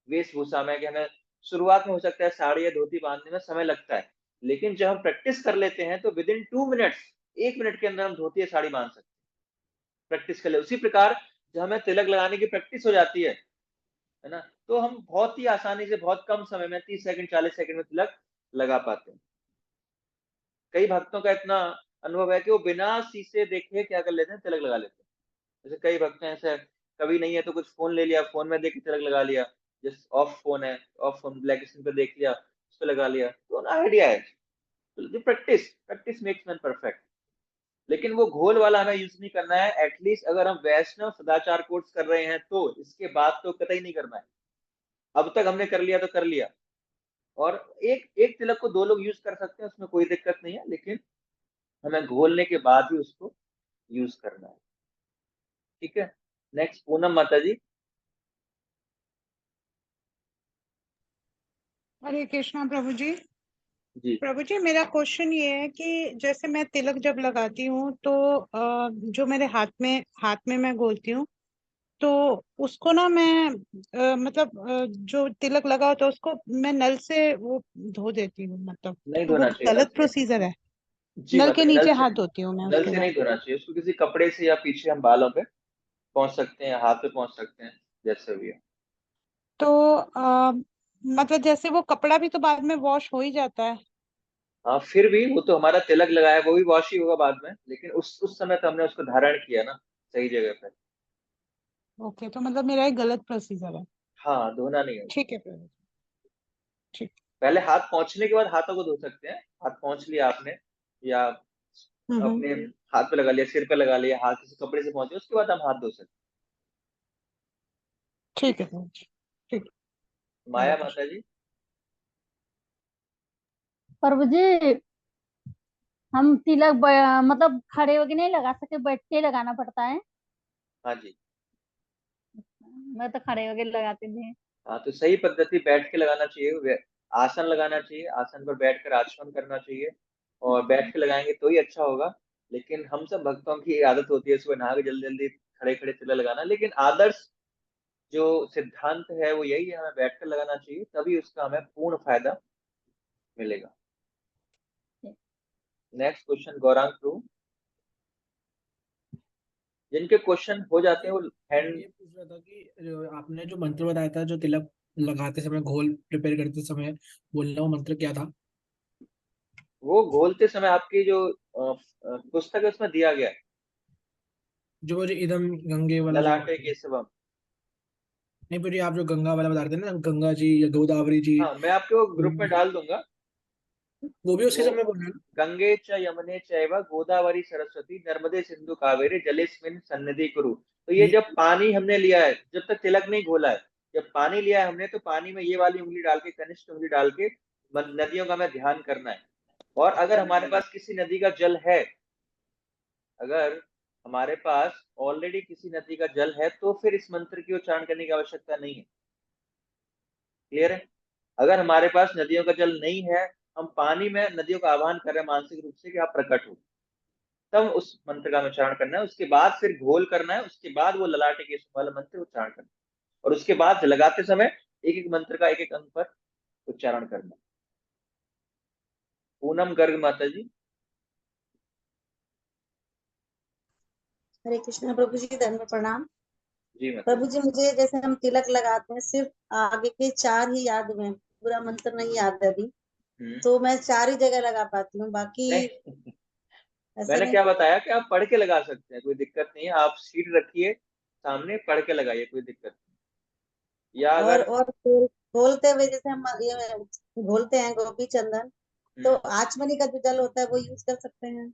वेशभूषा में, कि हमें शुरुआत में हो सकता है साड़ी या धोती बांधने में समय लगता है, लेकिन जब हम प्रैक्टिस कर लेते हैं तो विद इन 2 मिनट्स, 1 मिनट के अंदर हम धोती या साड़ी बांध सकते हैं, प्रैक्टिस कर ले। उसी प्रकार जब हमें तिलक लगाने की प्रैक्टिस हो जाती है ना, तो हम बहुत ही आसानी से, बहुत कम समय में, 30 सेकंड 40 सेकंड में तिलक लगा पाते हैं। कई भक्तों का इतना अनुभव है कि वो बिना शीशे देखे क्या कर लेते हैं, तिलक लगा लेते हैं। जैसे कई भक्त हैं ऐसे, कभी नहीं है तो कुछ फोन ले लिया, फोन में देख के तिलक लगा लिया, जैसे ऑफ फोन है, ऑफ फोन ब्लैक स्क्रीन पे देख लिया, उस पर लगा लिया, तो आइडिया है। तो practice practice makes man perfect. लेकिन वो घोल वाला हमें यूज नहीं करना है। एटलीस्ट अगर हम वैष्णव सदाचार कोर्स कर रहे हैं तो इसके बाद तो कतई नहीं करना है। अब तक हमने कर लिया तो कर लिया। और एक एक तिलक को 2 लोग यूज कर सकते हैं, उसमें कोई दिक्कत नहीं है, लेकिन हमें घोलने के बाद ही उसको यूज करना है। ठीक है, नेक्स्ट पूनम माता जी। हरे कृष्णा प्रभु जी। जी प्रभु जी, मेरा क्वेश्चन ये है कि जैसे मैं तिलक जब लगाती हूँ तो जो मेरे हाथ में मैं घोलती हूँ, तो उसको ना मैं मतलब जो तिलक लगा होता है उसको मैं नल से वो धो देती हूँ, मतलब नहीं तो वो धोना चाहिए नल गलत से। प्रोसीजर है? जी नल माता के जी, नीचे हाथ धोती हूँ मैं नल उसके से बाद। नहीं धोना चाहिए उसको, किसी कपड़े से या पीछे हम बालों पे पहुंच सकते हैं, हाथ पे पहुंच सकते हैं, जैसे भी है। तो मतलब जैसे वो कपड़ा भी तो बाद में वॉश हो ही जाता है। हाँ, फिर भी वो तो हमारा तिलक लगाया है, वो भी वॉश ही होगा बाद में, लेकिन उस समय तो हमने उसको धारण किया ना सही जगह पे। ओके, तो मतलब मेरा एक गलत प्रोसीजर है। हाँ, धोना नहीं है उसको। ठीक है प्रभु, ठीक। पहले हाथ पहुंचने के बाद हाथों को धो सकते हैं। हाथ पहुंच लिया आपने, या हम्म। अपने हाथ पे लगा लिया, सिर पे लगा लिया, हाथ किसी कपड़े से पहुंचे, उसके बाद हम हाथ धो सकते हैं। ठीक ठीक है है। प्रभु जी, ठीक। हरे माया कृष्ण। माता जी। प्रभु जी, हम तिलक मतलब खड़े होके नहीं लगा सकते, बैठ के ही लगाना पड़ता है? हाँ जी। मैं तो खड़े होके लगाती थी। हाँ, तो सही पद्धति बैठ के लगाना चाहिए, आसन लगाना चाहिए, आसन पर बैठकर आचमन करना चाहिए, और बैठ के लगाएंगे तो ही अच्छा होगा। लेकिन हम सब भक्तों की आदत होती है सुबह नहा के जल्दी जल्दी खड़े खड़े तिलक लगाना, लेकिन आदर्श जो सिद्धांत है वो यही है, हमें बैठकर लगाना चाहिए, तभी उसका हमें पूर्ण फायदा मिलेगा। नेक्स्ट क्वेश्चन गौरांग प्रभु। जिनके क्वेश्चन हो जाते हैं वो हैंड। ये पूछ रहा था कि जो आपने जो मंत्र बताया था, जो तिलक लगाते समय, घोल प्रिपेयर करते समय बोलना, वो मंत्र क्या था? वो घोलते समय आपकी जो पुस्तक है उसमें दिया गया है, जो वो जो इदम गंगे वाला जो ललाटे केशवम। नहीं, पर ये आप जो गंगा वाला बता रहे थे ना, गंगा जी या गोदावरी जी, हाँ, मैं आपको ग्रुप में डाल दूंगा। वो भी उसी वो समय बोलना है ना? गंगे च यमुने चैव गोदावरी सरस्वती नर्मदे सिंधु कावेरी जलेस्मिन सन्निधि कुरु। तो ये ये जब पानी हमने लिया है, जब तक तिलक नहीं घोला है, जब पानी लिया है हमने, तो पानी में ये वाली उंगली डाल के, कनिष्ठ उंगली डाल के नदियों का हमें ध्यान करना है। और अगर हमारे पास किसी नदी का जल है, अगर हमारे पास ऑलरेडी किसी नदी का जल है, तो फिर इस मंत्र की उच्चारण करने की आवश्यकता नहीं है। क्लियर है? अगर हमारे पास नदियों का जल नहीं है, हम पानी में नदियों का आह्वान कर रहे हैं मानसिक रूप से कि आप प्रकट हो, तब उस मंत्र का उच्चारण करना है। उसके बाद फिर घोल करना है, उसके बाद वो ललाटे के वाला मंत्र उच्चारण करना है, और उसके बाद लगाते समय एक एक मंत्र का एक एक अंग पर उच्चारण करना है। पूनम गर्ग माता जी। हरे कृष्णा प्रभु जी, धन्य प्रणाम। जी माता प्रभु जी। जी, मुझे जैसे हम तिलक लगाते हैं सिर्फ आगे के 4 ही याद हुए हैं, पूरा मंत्र नहीं याद है अभी, हम्म। तो मैं 4 ही जगह लगा पाती हूँ, बाकी नहीं, ऐसा मैंने नहीं। क्या बताया कि आप पढ़ के लगा सकते हैं, कोई दिक्कत नहीं है, आप सीट रखिए सामने, पढ़ के लगाइए, कोई दिक्कत नहीं। या अगर और घोलते हुए जैसे हम ये घोलते हैं गोपी चंदन, तो आचमनी का जो जल होता है वो यूज कर सकते हैं?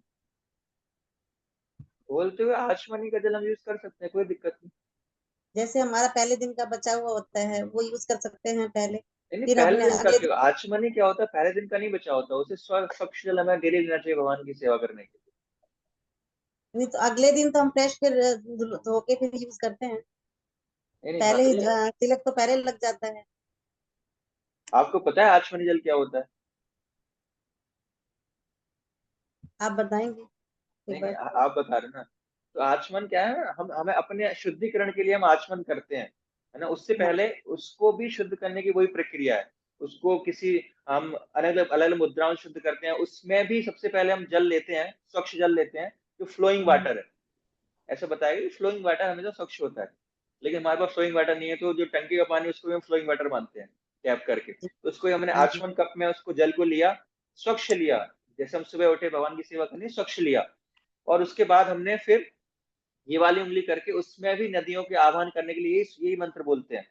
बोलते हुए आचमनी का जल हम यूज कर सकते हैं, कोई दिक्कत नहीं। जैसे हमारा पहले दिन का बचा हुआ होता है वो यूज कर सकते हैं पहले, नहीं नहीं, फिर पहले अपने दिन का अगले दिन। क्यों? आचमनी क्या होता है? पहले दिन का नहीं बचा होता, उसे स्वच्छ जल हमें डेली लेना चाहिए भगवान की सेवा करने के लिए। नहीं तो अगले दिन तो हम फ्रेश फिर धो के फिर यूज करते हैं, नहीं नहीं पहले माता ही जी, तिलक तो पहले लग जाता है। आपको पता है आचमनी जल क्या होता है? आप बताएंगे एक नहीं नहीं, बार? आप बता रहे ना। तो आचमन क्या है, हम हमें अपने शुद्धिकरण के लिए हम आचमन करते हैं, है ना। उससे हाँ। पहले उसको भी शुद्ध करने की वही प्रक्रिया है। उसको किसी हम अलग अलग अलग मुद्राओं से शुद्ध करते हैं, उसमें भी सबसे पहले हम जल लेते हैं, स्वच्छ जल लेते हैं, जो फ्लोइंग हाँ। वाटर है। ऐसा बताया कि फ्लोइंग वाटर हमेशा स्वच्छ होता है, लेकिन हमारे पास फ्लोइंग वाटर नहीं है, तो जो टंकी का पानी उसको भी हम फ्लोइंग वाटर मानते हैं, टैप करके। तो उसको हमने हाँ जी। आचमन कप में उसको जल को लिया, स्वच्छ लिया, जैसे हम सुबह उठे भगवान की सेवा करनी, स्वच्छ लिया, और उसके बाद हमने फिर ये वाली उंगली करके उसमें भी नदियों के आह्वान करने के लिए यही यही मंत्र बोलते हैं,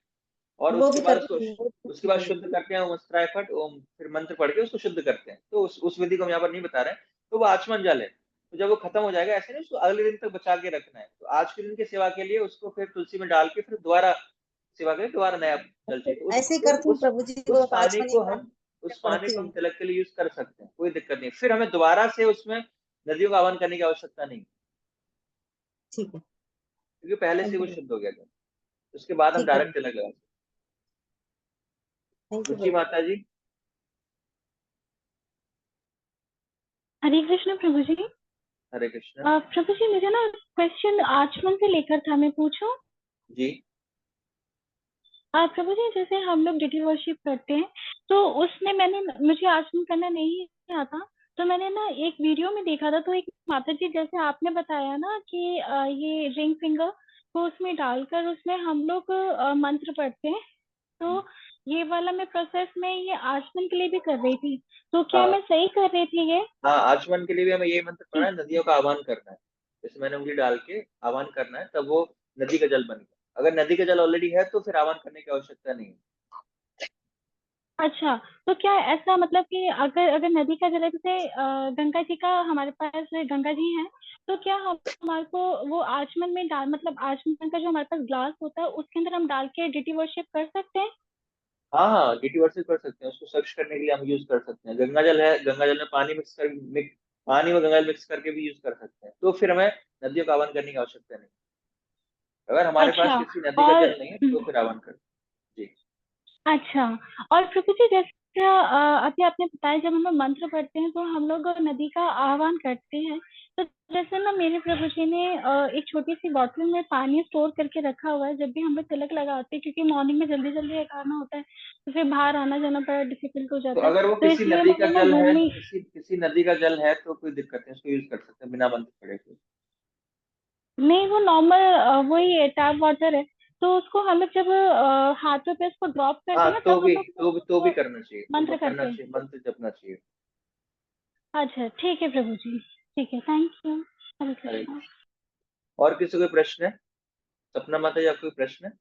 और वो उसके भी बाद करते उसको, हैं, वो उसके भी बाद करेंगे। शुद्ध करते हैं, ओम स्त्राय फट ओम, फिर मंत्र पढ़ के उसको शुद्ध करते हैं। तो उस विधि को हम यहाँ पर नहीं बता रहे हैं, तो वो आचमन जल है। तो जब वो खत्म हो जाएगा, ऐसे नहीं उसको अगले दिन तक बचा के रखना है, तो आज के दिन की सेवा के लिए उसको फिर तुलसी में डाल के फिर दोबारा सिवा के दोबारा नया जल चाहिए, तो ऐसे ही करती हूँ प्रभु जी, वो उस पानी आचमनी को हम तिलक के लिए यूज कर सकते हैं, कोई दिक्कत नहीं। फिर हमें दोबारा से उसमें नदियों का आह्वान करने की आवश्यकता नहीं, ठीक है, क्योंकि पहले से वो शुद्ध हो गया था। उसके बाद हम ठीक है। डायरेक्ट तिलक लगा सकते थैंक हैं। यू रुचि माता जी। हरे कृष्ण प्रभु जी। हरे कृष्ण। प्रभु जी मुझे ना क्वेश्चन आचमन से लेकर था, मैं पूछूं? जी। प्रभु जी जैसे हम लोग डिटी वर्शिप करते हैं तो उसमें मुझे आचमन करना नहीं आता, तो मैंने ना एक वीडियो में देखा था, तो एक माता जी जैसे आपने बताया ना कि ये रिंग फिंगर को उसमें डालकर उसमें हम लोग मंत्र पढ़ते हैं, तो ये वाला मैं प्रोसेस में ये आचमन के लिए भी कर रही थी, तो क्या मैं सही कर रही थी ये? हाँ, आचमन के लिए भी हमें यही मंत्र पढ़ना है, नदियों का आह्वान करना है। जैसे मैंने उंगली डाल के आह्वान करना है, तब वो नदी का जल बन गया। अगर नदी का जल ऑलरेडी है तो फिर आह्वान करने की आवश्यकता नहीं है। अच्छा, तो क्या ऐसा मतलब कि अगर अगर नदी का जल है, जैसे गंगा जी का हमारे पास गंगा जी है, तो क्या हमारे को वो आचमन में डाल मतलब आचमन का जो हमारे पास ग्लास होता है उसके अंदर हम डाल के डिटी वर्शिप कर सकते हैं? हाँ हाँ, डीटी वर्शिप कर सकते हैं, उसको स्वच्छ करने के लिए हम यूज कर सकते हैं। गंगा जल है, गंगा जल में पानी में गंगा जल मिक्स करके भी यूज कर सकते हैं, तो फिर हमें नदियों का आह्वान करने की आवश्यकता नहीं। अगर हमारे पास अच्छा, किसी नदी का और जल नहीं है तो फिर आह्वान कर। जी। अच्छा, और प्रभु जी जैसे अभी आपने बताया जब हम लोग मंत्र पढ़ते हैं तो हम लोग नदी का आह्वान करते हैं, तो जैसे ना मेरे प्रभु जी ने एक छोटी सी बॉटल में पानी स्टोर करके रखा हुआ है, जब भी हम लोग तिलक लगाते हैं, क्योंकि मॉर्निंग में जल्दी जल्दी लगाना होता है तो फिर बाहर आना जाना बड़ा डिफिकल्ट हो तो जाता है, अगर वो तो किसी इसलिए नदी का मैंने ना जल रूम है, में। किसी नदी का जल है तो कोई दिक्कत नहीं, उसको यूज कर सकते हैं बिना मंत्र पढ़े हुए। नहीं, वो नॉर्मल वही टैप वाटर है, तो उसको हम लोग जब हाथों पे उसको ड्रॉप करते हाँ, हैं ना तब हम लोग तो भी करना चाहिए, मंत्र तो करना करते हैं। चाहिए, मंत्र जपना चाहिए। अच्छा ठीक है प्रभु जी, ठीक है, थैंक यू। हरे अरे, कृष्णा। और किसी कोई प्रश्न है? सपना माता जी, आपको कोई प्रश्न है?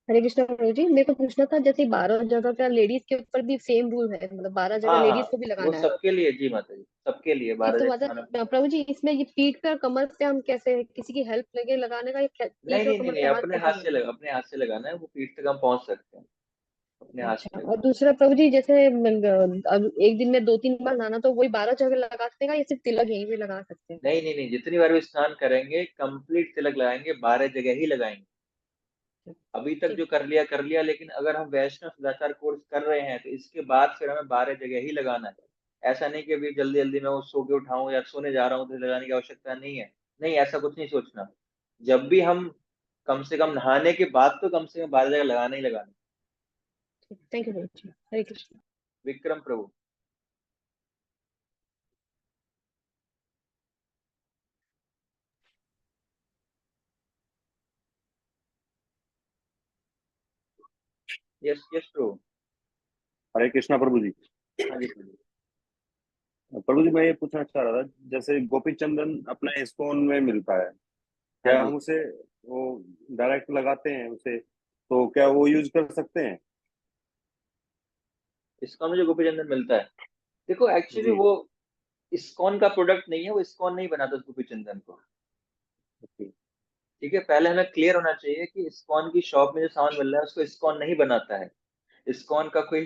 हरे कृष्णा प्रभु जी, मेरे को पूछना था, जैसे 12 जगह का लेडीज के ऊपर भी सेम रूल है, मतलब 12 जगह हाँ हाँ, लेडीज को भी वो लगाना है? सबके लिए जी माता जी, सबके लिए जी, 12 तो जगह खाना। मतलब प्रभु जी इसमें ये पीठ पे और कमर पे हम कैसे, किसी की हेल्प लेके लगाने का, या नहीं पीठ और नहीं नहीं कमर नहीं, पे हाथ अपने कैसे हाथ से लगाना अपने हाथ से लगाना है, वो पीठ तक हम पहुंच सकते हैं, अपने है? हाथ से अच्छा, लगाना और दूसरा प्रभु जी जैसे अब एक दिन में 2-3 बार नहाना, तो वही 12 जगह लगा सकते हैं या सिर्फ तिलक यहीं पे लगा सकते हैं? नहीं नहीं नहीं, जितनी बार भी स्नान करेंगे कंप्लीट तिलक लगाएंगे, 12 जगह ही लगाएंगे। अभी तक जो कर लिया, लेकिन अगर हम वैष्णव सदाचार कोर्स कर रहे हैं तो इसके बाद फिर हमें 12 जगह ही लगाना है। ऐसा नहीं कि अभी जल्दी जल्दी मैं वो सो के उठाऊं या सोने जा रहा हूँ तो लगाने की आवश्यकता नहीं है। नहीं, ऐसा कुछ नहीं सोचना। जब भी हम कम से कम नहाने के बाद तो कम से कम 12 जगह लगाना ही लगाना। थैंक यू प्रभु जी। हरे कृष्ण। विक्रम प्रभु। यस यस प्रभु। हरे कृष्णा प्रभु जी। हाँ जी प्रभु। प्रभु जी, मैं ये पूछना चाह रहा था, जैसे गोपी चंदन अपने इस्कॉन में मिलता है, हाँ क्या जी, हम उसे वो डायरेक्ट लगाते हैं उसे, तो क्या वो यूज कर सकते हैं? इस्कॉन में जो गोपी चंदन मिलता है, देखो एक्चुअली जी। वो इस्कॉन का प्रोडक्ट नहीं है, वो इस्कॉन नहीं बनाता उस गोपी चंदन को। ठीक है, पहले हमें क्लियर होना चाहिए कि इस्कॉन की शॉप में जो सामान मिल रहा है उसको इस्कॉन नहीं बनाता है, इस्कॉन का कोई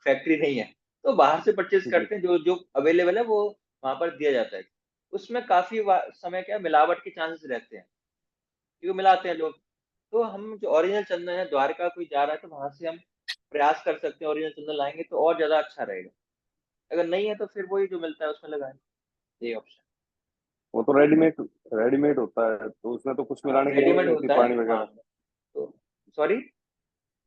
फैक्ट्री नहीं है। तो बाहर से परचेज जी। करते हैं, जो जो अवेलेबल है वो वहां पर दिया जाता है। उसमें काफी समय क्या मिलावट के चांसेस रहते हैं, क्योंकि मिलाते हैं लोग। तो हम जो ओरिजिनल चंदन है, द्वारका कोई जा रहा है तो वहां से हम प्रयास कर सकते हैं, ओरिजिनल चंदन लाएंगे तो और ज्यादा अच्छा रहेगा। अगर नहीं है तो फिर वही जो मिलता है उसमें लगाएं, ये ऑप्शन। वो तो रेडीमेड रेडीमेड होता है, तो उसमें तो कुछ मिलाने की जरूरत रेडीमेड नहीं होती, होता है, पानी हाँ। वगैरह। तो सॉरी।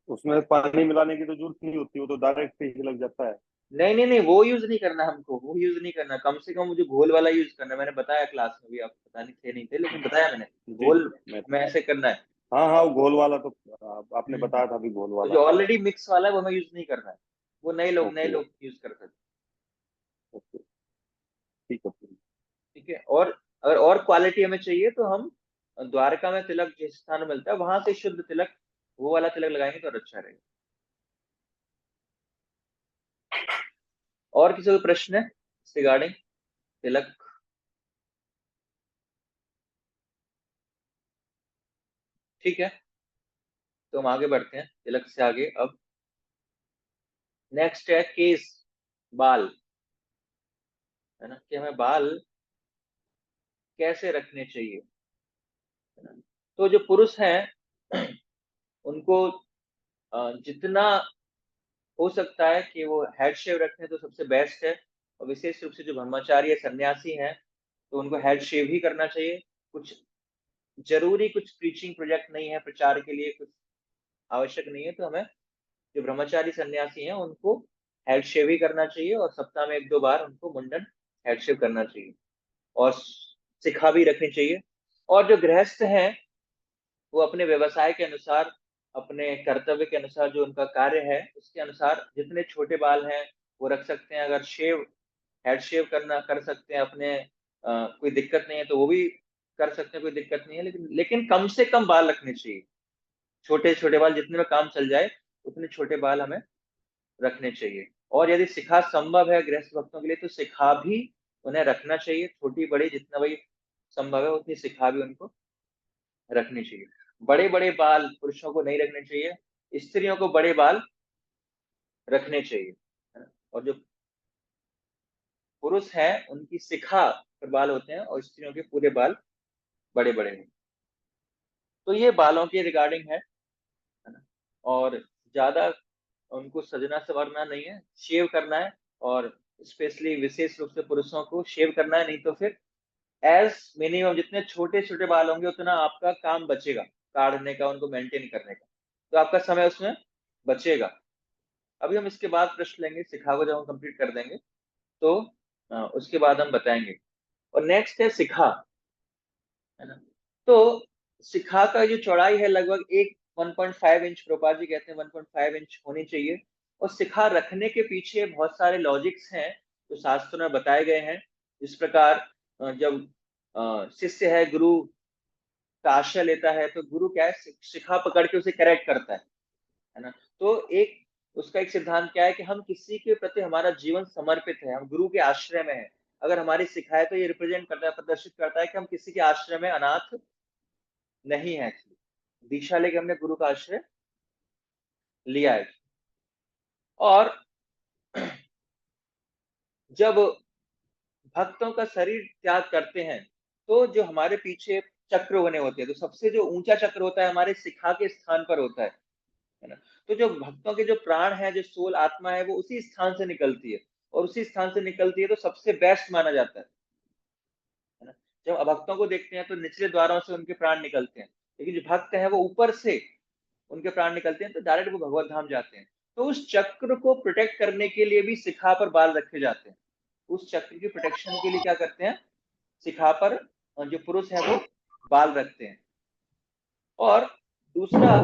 उसमें पानी मिलाने की तो जरूरत नहीं होती, वो तो डायरेक्ट ही लग जाता है। नहीं नहीं नहीं, वो यूज नहीं करना हमको, वो यूज नहीं करना। कम से कम मुझे घोल वाला यूज करना है। मैंने बताया क्लास में भी, आपको पता नहीं थे नहीं थे, लेकिन बताया मैंने। जी घोल मैं में ऐसे करना है। हाँ हाँ, वो घोल वाला तो आपने हम्म। बताया था अभी, घोल तो वाला। जो ऑलरेडी मिक्स वाला है वो हमें यूज नहीं करना है, वो नए ओके। लोग यूज कर सकते हैं। ओके, ठीक है। ठीक है। और अगर और क्वालिटी हमें चाहिए तो हम द्वारका में तिलक जिस स्थान में मिलता है वहां से शुद्ध तिलक, वो वाला तिलक लगाएंगे तो और अच्छा रहेगा। और किसी को प्रश्न है रिगार्डिंग तिलक? ठीक है, तो हम आगे बढ़ते हैं तिलक से आगे। अब नेक्स्ट है केस, बाल, है ना, कि हमें बाल कैसे रखने चाहिए, है ना। तो जो पुरुष हैं उनको जितना हो सकता है कि वो हेड शेव रखें तो सबसे बेस्ट है। और विशेष रूप से जो ब्रह्मचारी या सन्यासी हैं तो उनको हेड शेव ही करना चाहिए। कुछ जरूरी कुछ प्रीचिंग प्रोजेक्ट नहीं है, प्रचार के लिए कुछ आवश्यक नहीं है, तो हमें जो ब्रह्मचारी सन्यासी हैं उनको हेड शेव ही करना चाहिए और सप्ताह में 1-2 बार उनको मुंडन हेड शेव करना चाहिए और शिखा भी रखनी चाहिए। और जो गृहस्थ हैं वो अपने व्यवसाय के अनुसार, अपने कर्तव्य के अनुसार, जो उनका कार्य है उसके अनुसार जितने छोटे बाल हैं वो रख सकते हैं। अगर हेड शेव करना कर सकते हैं अपने, कोई दिक्कत नहीं है तो वो भी कर सकते हैं, कोई दिक्कत नहीं है। लेकिन कम से कम बाल रखने चाहिए, छोटे छोटे बाल, जितने में काम चल जाए उतने छोटे बाल हमें रखने चाहिए। और यदि शिखा संभव है गृहस्थ भक्तों के लिए तो शिखा भी उन्हें रखना चाहिए, छोटी बड़ी जितना भाई संभव है उतनी शिखा भी उनको रखनी चाहिए। बड़े बड़े बाल पुरुषों को नहीं रखने चाहिए, स्त्रियों को बड़े बाल रखने चाहिए, है ना। और जो पुरुष हैं उनकी शिखा पर बाल होते हैं और स्त्रियों के पूरे बाल बड़े बड़े हैं। तो ये बालों के रिगार्डिंग है ना। और ज्यादा उनको सजना संवरना नहीं है, शेव करना है। और स्पेशली विशेष रूप से पुरुषों को शेव करना है, नहीं तो फिर एज मिनिमम जितने छोटे छोटे बाल होंगे उतना आपका काम बचेगा काटने का, उनको मेंटेन करने का, तो आपका समय उसमें बचेगा। अभी हम इसके बाद प्रश्न लेंगे, शिखा को जब हम कंप्लीट कर देंगे तो उसके बाद हम बताएंगे। और नेक्स्ट है शिखा, है ना। तो शिखा का जो चौड़ाई है लगभग 1.5 इंच, प्रभुपाद जी कहते हैं 1.5 इंच होनी चाहिए। और शिखा रखने के पीछे बहुत सारे लॉजिक्स हैं जो शास्त्रों में बताए गए हैं। इस प्रकार जब शिष्य है गुरु का आश्रय लेता है तो गुरु क्या है, शिखा पकड़ के उसे करेक्ट करता है ना। तो एक उसका एक सिद्धांत क्या है कि हम किसी के प्रति हमारा जीवन समर्पित है, हम गुरु के आश्रय में है। अगर हमारी शिखा है तो ये रिप्रेजेंट करता है, प्रदर्शित करता है कि हम किसी के आश्रय में अनाथ नहीं है, दीक्षा लेके हमने गुरु का आश्रय लिया है। और जब भक्तों का शरीर त्याग करते हैं तो जो हमारे पीछे चक्र बने होते हैं, तो सबसे जो ऊंचा चक्र होता है हमारे शिखा के स्थान पर होता है ना। तो जो भक्तों के जो प्राण है, जो सोल आत्मा है, वो उसी स्थान से निकलती है और उसी स्थान से निकलती है तो सबसे बेस्ट माना जाता है ना। जब अभक्तों को देखते हैं तो निचले द्वारों से उनके प्राण निकलते हैं, लेकिन जो भक्त है वो ऊपर से उनके प्राण निकलते हैं तो डायरेक्ट वो भगवत धाम जाते हैं। तो उस चक्र को प्रोटेक्ट करने के लिए भी शिखा पर बाल रखे जाते हैं। उस चक्र की प्रोटेक्शन के लिए क्या करते हैं, शिखा पर जो पुरुष है वो बाल रखते हैं। और दूसरा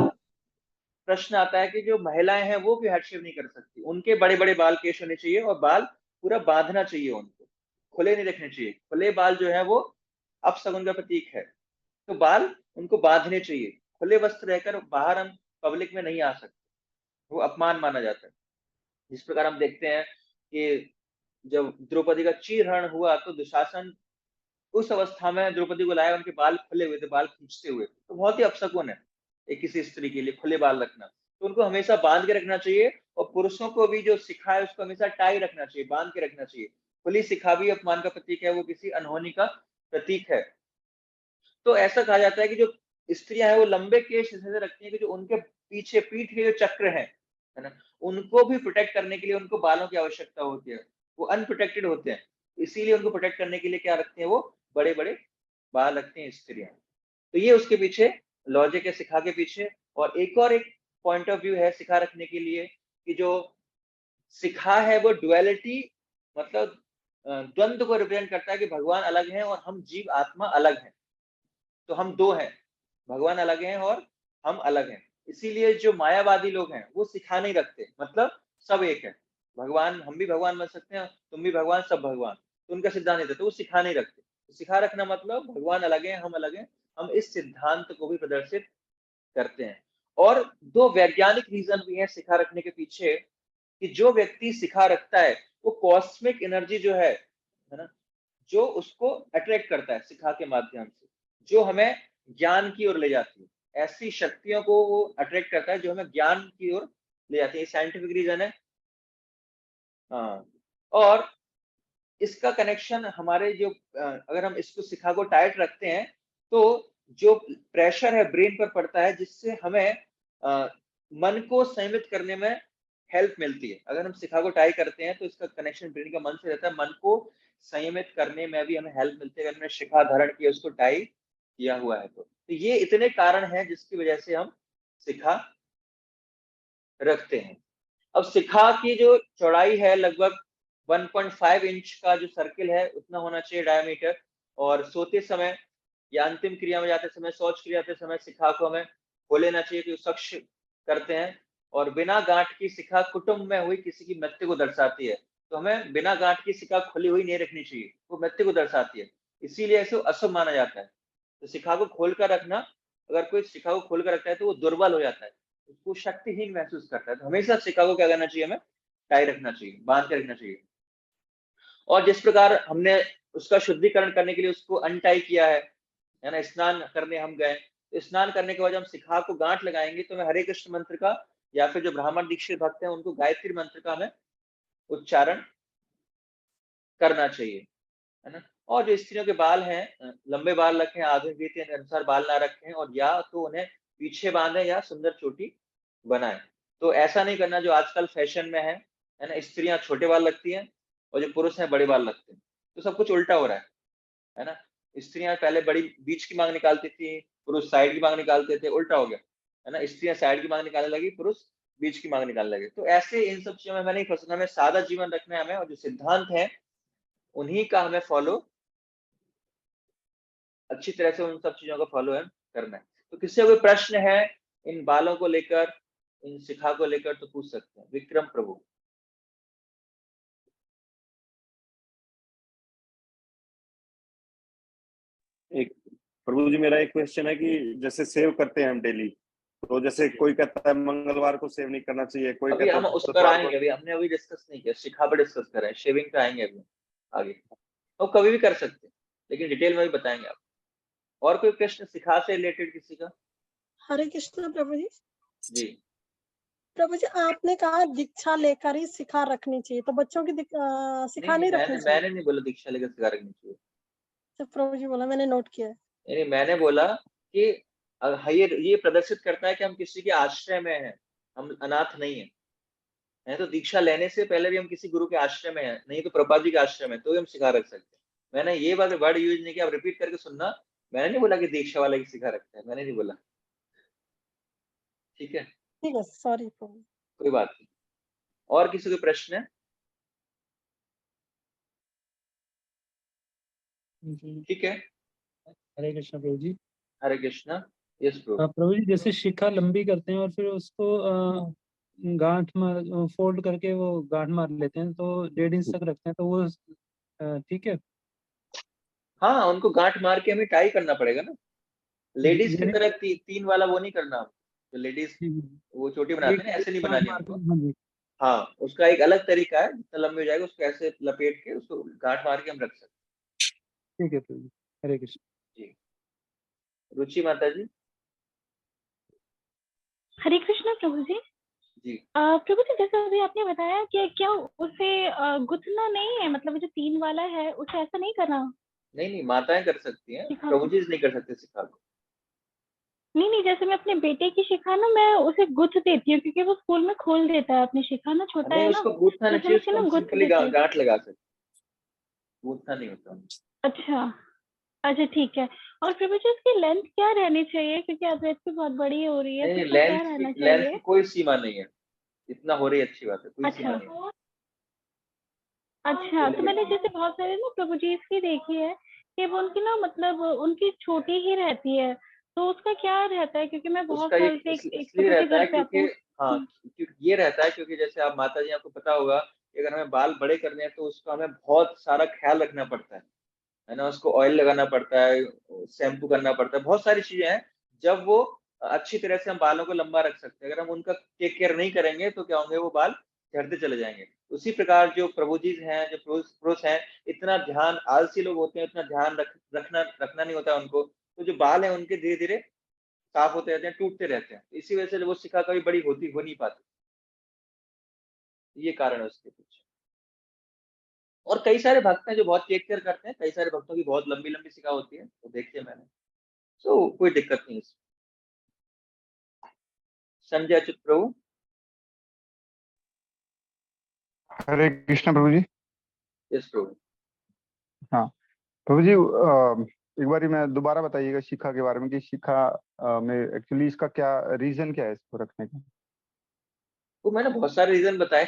प्रश्न आता है कि जो महिलाएं हैं वो भी हेड शेव नहीं कर सकती, उनके बड़े बड़े बाल केश होने चाहिए और बाल पूरा बांधना चाहिए, उनको खुले नहीं रखने चाहिए। खुले बाल जो है वो अपशगुन का प्रतीक है, तो बाल उनको बांधने चाहिए। खुले वस्त्र रहकर बाहर हम पब्लिक में नहीं आ सकते, वो अपमान माना जाता है। जिस प्रकार हम देखते हैं कि जब द्रौपदी का चीरहरण हुआ तो दुशासन उस अवस्था में द्रौपदी को लाया, उनके बाल खुले हुए थे, बाल खींचते हुए, तो बहुत ही अपशकुन है एक किसी स्त्री के लिए खुले बाल रखना। तो उनको हमेशा बांध के रखना चाहिए। और पुरुषों को भी जो शिखा है उसको हमेशा टाई रखना चाहिए, बांध के रखना चाहिए। खुली शिखा भी अपमान का प्रतीक है, वो किसी अनहोनी का प्रतीक है। तो ऐसा कहा जाता है कि जो स्त्रियां हैं वो लंबे केश ऐसे रखती हैं कि जो उनके पीछे पीठ के जो चक्र है ना, उनको भी प्रोटेक्ट करने के लिए उनको बालों की आवश्यकता होती है, वो अनप्रोटेक्टेड होते हैं, इसीलिए उनको प्रोटेक्ट करने के लिए क्या रखते हैं, वो बड़े बड़े बाल रखते हैं स्त्रियां। तो ये उसके पीछे लॉजिक है शिखा के पीछे। और एक पॉइंट ऑफ व्यू है शिखा रखने के लिए कि जो शिखा है वो डुअलिटी, मतलब द्वंद्व को रिप्रेजेंट करता है कि भगवान अलग हैं और हम जीव आत्मा अलग हैं। तो हम दो हैं, भगवान अलग हैं और हम अलग हैं। इसीलिए जो मायावादी लोग हैं वो शिखा नहीं रखते, मतलब सब एक है, भगवान, हम भी भगवान बन सकते हैं, तुम भी भगवान, सब भगवान, तो उनका सिद्धांत नहीं था, तो वो शिखा नहीं रखते। तो शिखा रखना मतलब भगवान अलग है, हम अलग हैं, हम इस सिद्धांत को भी प्रदर्शित करते हैं। और दो वैज्ञानिक रीजन भी हैं शिखा रखने के पीछे। कि जो व्यक्ति शिखा रखता है वो कॉस्मिक एनर्जी जो है ना, जो उसको अट्रैक्ट करता है शिखा के माध्यम से, जो हमें ज्ञान की ओर ले जाती है, ऐसी शक्तियों को वो अट्रैक्ट करता है जो हमें ज्ञान की ओर ले जाती है। साइंटिफिक रीजन है। हाँ, और इसका कनेक्शन हमारे जो अगर हम इसको शिखा को टाइट रखते हैं तो जो प्रेशर है ब्रेन पर पड़ता है, जिससे हमें मन को संयमित करने में हेल्प मिलती है। अगर हम शिखा को टाई करते हैं तो इसका कनेक्शन ब्रेन का मन से रहता है, मन को संयमित करने में भी हमें हेल्प मिलती है अगर हमने शिखा धारण किया, उसको टाई किया हुआ है। तो ये इतने कारण हैं जिसकी वजह से हम शिखा रखते हैं। अब शिखा की जो चौड़ाई है लगभग 1.5 इंच का जो सर्किल है उतना होना चाहिए डायमीटर, और सोते समय या अंतिम क्रिया में जाते समय, शौच क्रिया जाते समय शिखा को हमें खोल लेना चाहिए, जो सक्ष करते हैं। और बिना गांठ की शिखा कुटुंब में हुई किसी की मृत्यु को दर्शाती है, तो हमें बिना गांठ की शिखा खुली हुई नहीं रखनी चाहिए, वो मृत्यु को दर्शाती है, इसीलिए ऐसे अशुभ माना जाता है। तो शिखा को खोलकर रखना, अगर कोई शिखा को खोलकर रखता है तो वो दुर्बल हो जाता है, उसको शक्तिहीन महसूस करता है। तो हमेशा शिखा को क्या करना चाहिए, हमें टाई रखना चाहिए, बांध के रखना चाहिए। और जिस प्रकार हमने उसका शुद्धिकरण करने के लिए उसको अनटाई किया है ना, स्नान करने हम गए, तो स्नान करने के बाद हम शिखा को गांठ लगाएंगे तो हमें हरे कृष्ण मंत्र का, या फिर जो ब्राह्मण दीक्षित भक्त हैं उनको गायत्री मंत्र का हमें उच्चारण करना चाहिए, है ना। और जो स्त्रियों के बाल हैं, लंबे बाल रखें, आधुनिक रीति के अनुसार बाल ना रखें, और या तो उन्हें पीछे बांधे या सुंदर चोटी बनाए। तो ऐसा नहीं करना जो आजकल फैशन में है ना, स्त्रियां छोटे बाल रखती हैं और जो पुरुष हैं बड़े बाल रखते हैं, तो सब कुछ उल्टा हो रहा है ना। स्त्रियां पहले बड़ी बीच की मांग निकालती थी, पुरुष साइड की मांग निकालते थे, उल्टा हो गया है ना। स्त्रियां साइड की मांग निकालने लगी, पुरुष बीच की मांग निकालने लगे। तो ऐसे इन सब चीजों में हमें नहीं फंसना, हमें सादा जीवन रखना है हमें, और जो सिद्धांत है उन्हीं का हमें फॉलो, अच्छी तरह से उन सब चीजों का फॉलो है करना है। तो किसी कोई प्रश्न है इन बालों को लेकर, इन शिखा को लेकर, तो पूछ सकते हैं। विक्रम प्रभु। एक प्रभु जी, मेरा एक क्वेश्चन है कि जैसे सेव करते हैं हम डेली, तो जैसे कोई कहता है मंगलवार को सेव नहीं करना चाहिए, कोई अभी कहता हम है उस पर बुधवार आएंगे, को। अभी हमने अभी डिस्कस नहीं किया, शिखा पर डिस्कस कर रहे हैं, शेविंग पे आएंगे अभी आगे, और कभी भी कर सकते हैं लेकिन डिटेल में भी बताएंगे आप। और कोई प्रश्न शिखा से रिलेटेड किसी का? हरे कृष्ण प्रभु जी। जी प्रभु जी, आपने कहा दीक्षा लेकर ही शिखा रखनी चाहिए, तो बच्चों की शिखा नहीं रखनी चाहिए? मैंने नहीं बोला दीक्षा लेकर शिखा रखनी चाहिए। तो प्रभु जी बोला, मैंने नोट किया है। नहीं, मैंने बोला कि ये प्रदर्शित करता है कि हम किसी के आश्रय में हैं, हम अनाथ नहीं है तो दीक्षा लेने से पहले भी हम किसी गुरु के आश्रय में हैं, नहीं तो प्रभुपाद जी के आश्रय में, तो भी हम शिखा रख सकते हैं। मैंने ये बात वर्ड यूज नहीं किया, आप रिपीट करके सुनना। मैंने नहीं बोला कि दीक्षा वाला की शिखा रखते हैं, मैंने नहीं बोला, ठीक है। ठीक है, सॉरी प्रभु। कोई बात नहीं। और किसी को प्रश्न है? ठीक है। हरे कृष्ण प्रभु जी। हरे कृष्णा। यस प्रभु। प्रभु जी, जैसे शिखा लंबी करते हैं और फिर उसको गांठ मार फोल्ड करके वो गांठ मार लेते हैं, तो 1.5 इंच तक रखते हैं, तो वो ठीक है? हाँ, उनको गांठ मार के हमें टाई करना पड़ेगा ना। लेडीज की तरह तीन वाला वो नहीं करना, तो लेडीज वो छोटी बनाते हैं ना, ऐसे नहीं बनानी हमको। हाँ, उसका एक अलग तरीका है, जितना लंबी हो जाएगा उसको ऐसे लपेट के उसको गांठ मार के हम रख सकते हैं। ठीक है प्रभु जी। हरे कृष्ण जी। रुचि माता जी। हरे कृष्ण प्रभु जी। जी प्रभु जी, जैसे अभी आपने बताया कि क्या उसे गुथना नहीं है, मतलब जो 3 वाला है उसे ऐसा नहीं करना? नहीं, माताएं कर सकती हैं, शिखा प्रभु को। जी नहीं कर सकते शिखा को। नहीं, जैसे मैं अपने बेटे की शिखा ना, मैं उसे गुथ देती हूँ क्योंकि वो स्कूल में खोल देता है अपनी शिखा ना, छोटा नहीं, है ना, उसको गूंथना तो नहीं इसलिए चाहिए, मैं उसे उसको ना हम गुथ सिंपली देती हूँ। गांठ लगा सकते, गूंथना नहीं होता। अच्छा अच्छा, ठीक है। और प्रभु जी, उसकी लेंथ क्या रहनी चाहिए, क्योंकि अद्वैत की बहुत बड़ी हो रही है, तो नहीं, उसका क्या रहना लेंथ चाहिए? की कोई सीमा नहीं है, इतना हो रही है अच्छी बात है, कोई सीमा नहीं है। अच्छा, तो मैंने जैसे बहुत सारे ना प्रभु जी इसकी देखी है कि वो उनकी ना, मतलब उनकी छोटी ही रहती है, तो उसका क्या रहता है? क्योंकि मैं बहुत उसका साल एक से एक इसलिए प्रभु जी रहता घर है पे आते क्योंकि, हैं। हाँ, क्योंकि ये रहता है क्योंकि जैसे आप माता जी, आपको पता होगा कि अगर हमें बाल बड़े करने हैं तो उसका हमें बहुत सारा ख्याल रखना पड़ता है ना। उसको ऑयल लगाना पड़ता है, शैम्पू करना पड़ता है, बहुत सारी चीजें हैं। जब वो अच्छी तरह से हम बालों को लंबा रख सकते हैं, अगर हम उनका टेक केयर नहीं करेंगे तो क्या होंगे, वो बाल झड़ते चले जाएंगे। उसी प्रकार जो प्रभु जी हैं, जो पुरुष हैं, इतना ध्यान, आलसी लोग होते हैं, इतना ध्यान रखना नहीं होता उनको, तो जो बाल हैं उनके धीरे धीरे साफ होते रहते हैं, टूटते रहते हैं। इसी वजह से वो शिखा कभी बड़ी हो नहीं पाती। ये कारण है उसके पीछे। और कई सारे भक्त हैं जो बहुत टेक केयर करते हैं, कई सारे भक्तों की बहुत लंबी लंबी शिखा होती है, तो देखिए मैंने, तो कोई दिक्कत नहीं इसमें। संजय अच्युत प्रभु। हरे कृष्ण प्रभु जी। यस प्रभु। हाँ प्रभु जी, एक बार मैं दोबारा बताइएगा शिखा के बारे में कि शिखा में एक्चुअली इसका क्या रीजन क्या है इसको रखने का? वो मैंने बहुत सारे रीजन बताए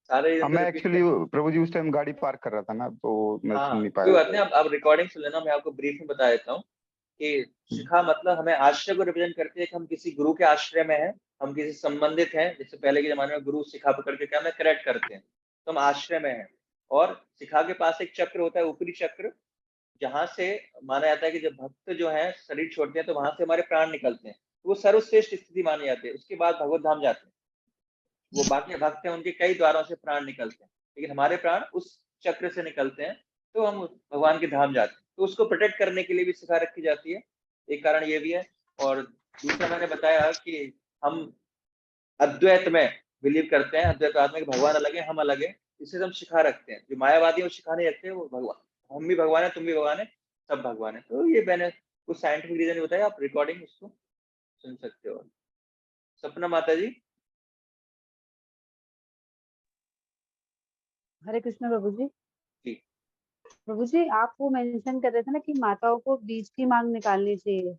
सारे रीजन मैं एक्चुअली प्रभु जी उस टाइम गाड़ी पार्क कर रहा था ना, तो मैं सुन नहीं कोई पाया। बात नहीं, आप रिकॉर्डिंग सुन लेना, मैं आपको ब्रीफ में बता देता हूँ कि शिखा मतलब हमें आश्रय को रिप्रेजेंट करती है कि हम किसी गुरु के आश्रय में हैं, हम किसी संबंधित हैं। जैसे पहले के जमाने में गुरु शिखा पकड़ के क्या हमें करेक्ट करते हैं, तो हम आश्रय में हैं। और शिखा के पास एक चक्र होता है, ऊपरी चक्र, जहां से माना जाता है कि जब भक्त जो है शरीर छोड़ते हैं तो वहां से हमारे प्राण निकलते हैं, तो वो सर्वश्रेष्ठ स्थिति मानी जाती है। उसके बाद भगवत धाम जाते हैं। वो बाकी भक्त हैं, उनके कई द्वारों से प्राण निकलते हैं, लेकिन हमारे प्राण उस चक्र से निकलते हैं, तो हम भगवान के धाम जाते हैं। तो उसको प्रोटेक्ट करने के लिए भी शिखा रखी जाती है, एक कारण ये भी है। और दूसरा मैंने बताया कि हम अद्वैत में बिलीव करते हैं, अद्वैत में भगवान अलग है, हम अलग है, इससे हम शिखा रखते हैं। जो मायावादी वो शिखा नहीं रखते, वो भगवान, हम भी भगवान है, तुम भी भगवान है, सब भगवान है। तो ये मैंने कुछ साइंटिफिक रीजन नहीं बताया, आप रिकॉर्डिंग उसको सुन सकते हो। सपना माता जी। हरे कृष्ण प्रभु जी। जी प्रभु जी, आप वो मेंशन कर रहे थे ना कि माताओं को बीच की मांग निकालनी चाहिए।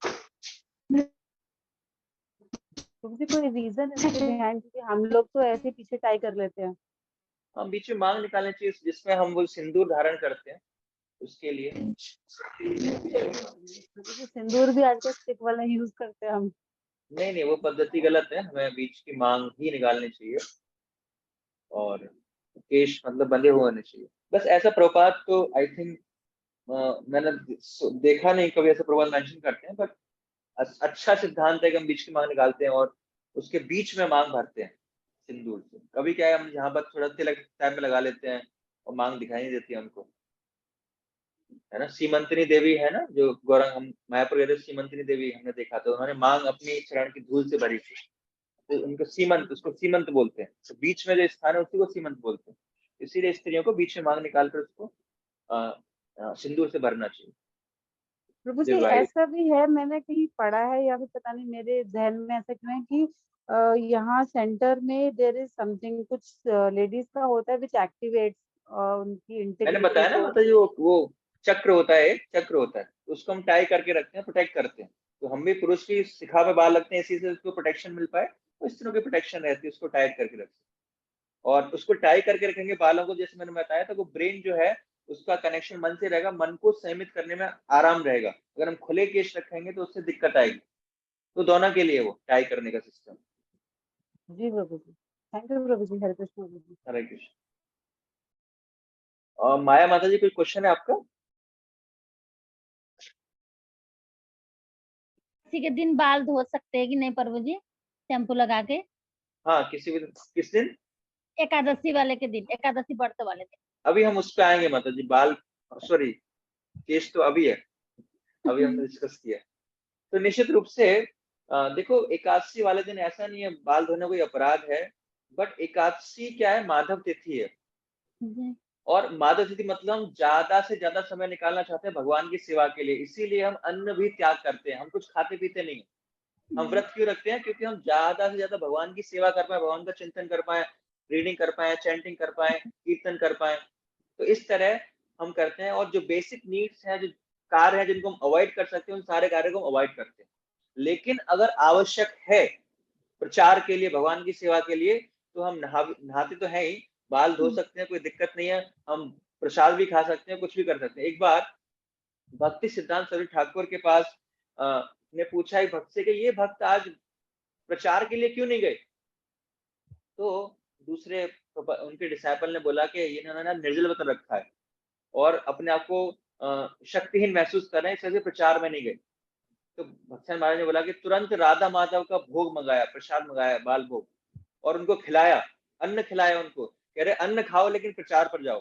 प्रभु जी, कोई रीजन इसके बिहाइंड? क्योंकि हम लोग तो ऐसे ही पीछे टाई कर लेते हैं। हम बीच में मांग निकालनी चाहिए, जिसमें हम वो सिंदूर धारण करते हैं, उसके लिए। प्रभु जी, सिंदूर भी आजकल स्टिक वाला यूज करते हैं हम। नहीं, वो पद्धति गलत है, हमें बीच की मांग ही निकालनी चाहिए, और केश मतलब बंधे हुए होने चाहिए। बस ऐसा प्रपात तो आई थिंक मैंने देखा नहीं कभी ऐसा प्रपात मेंशन करते हैं, बट अच्छा सिद्धांत है कि हम बीच की मांग निकालते हैं और उसके बीच में मांग भरते हैं सिंदूर से। कभी क्या है, हम यहाँ पर थोड़ा तिलक टाइम में लगा लेते हैं और मांग दिखाई नहीं देती है उनको, है ना। सीमंतनी देवी है ना, जो गौरंग, हम मायापुर गए थे, सीमंतनी देवी हमने देखा था, उन्होंने मांग अपनी चरण की धूल से भरी थी, तो उनको सीमंत, उसको सीमंत बोलते हैं। तो बीच में जो स्थान है उसी को सीमंत बोलते हैं। इसीलिए स्त्रियों को बीच में मांग निकालकर उसको सिंदूर से भरना चाहिए। प्रभु जी, विवाहित। ऐसा भी है, मैंने कहीं पढ़ा है या फिर पता नहीं मेरे जहन में ऐसा क्यों है कि यहाँ सेंटर में देयर इज समथिंग, कुछ लेडीज का होता है विच एक्टिवेट्स उनकी मैंने इंटीग्रिटी बताया ना को। माता जी, वो चक्र होता है, एक चक्र होता है, उसको हम टाई करके रखते हैं, प्रोटेक्ट करते हैं। तो हम भी पुरुष की शिखा में बाल रखते हैं, इसी से उसको प्रोटेक्शन मिल पाए, तो स्त्रियों की प्रोटेक्शन रहती है, उसको टाई करके रखते हैं। और उसको टाई करके रखेंगे बालों को, जैसे मैंने बताया था, वो ब्रेन जो है उसका कनेक्शन मन से रहेगा, मन को संयमित करने में आराम रहेगा। अगर हम खुले केश रखेंगे तो उससे दिक्कत आएगी, तो दोनों के लिए वो टाई करने का सिस्टम। जी प्रभु जी, थैंक यू प्रभु जी। हरे कृष्ण प्रभु जी। हरे कृष्ण। और माया माता जी, कोई क्वेश्चन है आपका? किसी के दिन बाल धो सकते हैं कि नहीं प्रभु जी, शैम्पू लगा के? हाँ, किसी भी किस दिन? एकादशी वाले के दिन, एकादशी व्रत वाले दिन। अभी हम उस पे आएंगे माता जी। बाल, सॉरी, केश तो अभी है, अभी हमने डिस्कस किया। तो निश्चित रूप से देखो, एकादशी वाले दिन ऐसा नहीं है बाल धोने कोई अपराध है, बट एकादशी क्या है, माधव तिथि है। और माधव तिथि मतलब हम ज्यादा से ज्यादा समय निकालना चाहते हैं भगवान की सेवा के लिए, इसीलिए हम अन्न भी त्याग करते हैं, हम कुछ खाते पीते नहीं। हम व्रत क्यों रखते हैं? क्योंकि हम ज्यादा से ज्यादा भगवान की सेवा कर पाए, भगवान का चिंतन कर पाए, रीडिंग कर पाए, चैंटिंग कर पाए, कीर्तन कर पाए। तो इस तरह हम करते हैं, और जो बेसिक नीड्स हैं, जो कार्य हैं जिनको हम अवॉइड कर सकते हैं, उन सारे कार्यों को हम अवॉइड करते हैं। लेकिन अगर आवश्यक है प्रचार के लिए, भगवान की सेवा के लिए, तो हम नहाते तो है ही, बाल धो सकते हैं, कोई दिक्कत नहीं है। हम प्रसाद भी खा सकते हैं, कुछ भी कर सकते हैं। एक बार भक्ति सिद्धांत सरस्वती ठाकुर के पास ने पूछा एक भक्त से कि ये भक्त आज प्रचार के लिए क्यों नहीं गए? तो दूसरे उनके डिसाइपल ने बोला कि इन्होंने निर्जल व्रत रखा है और अपने आप को शक्तिहीन महसूस कर रहे हैं, इस वजह से प्रचार में नहीं गए। तो भक्तन महाराज ने बोला कि तुरंत राधा माधव का भोग मंगाया, प्रसाद मंगाया, बाल भोग, और उनको खिलाया, अन्न खिलाए उनको, कह रहे अन्न खाओ लेकिन प्रचार पर जाओ।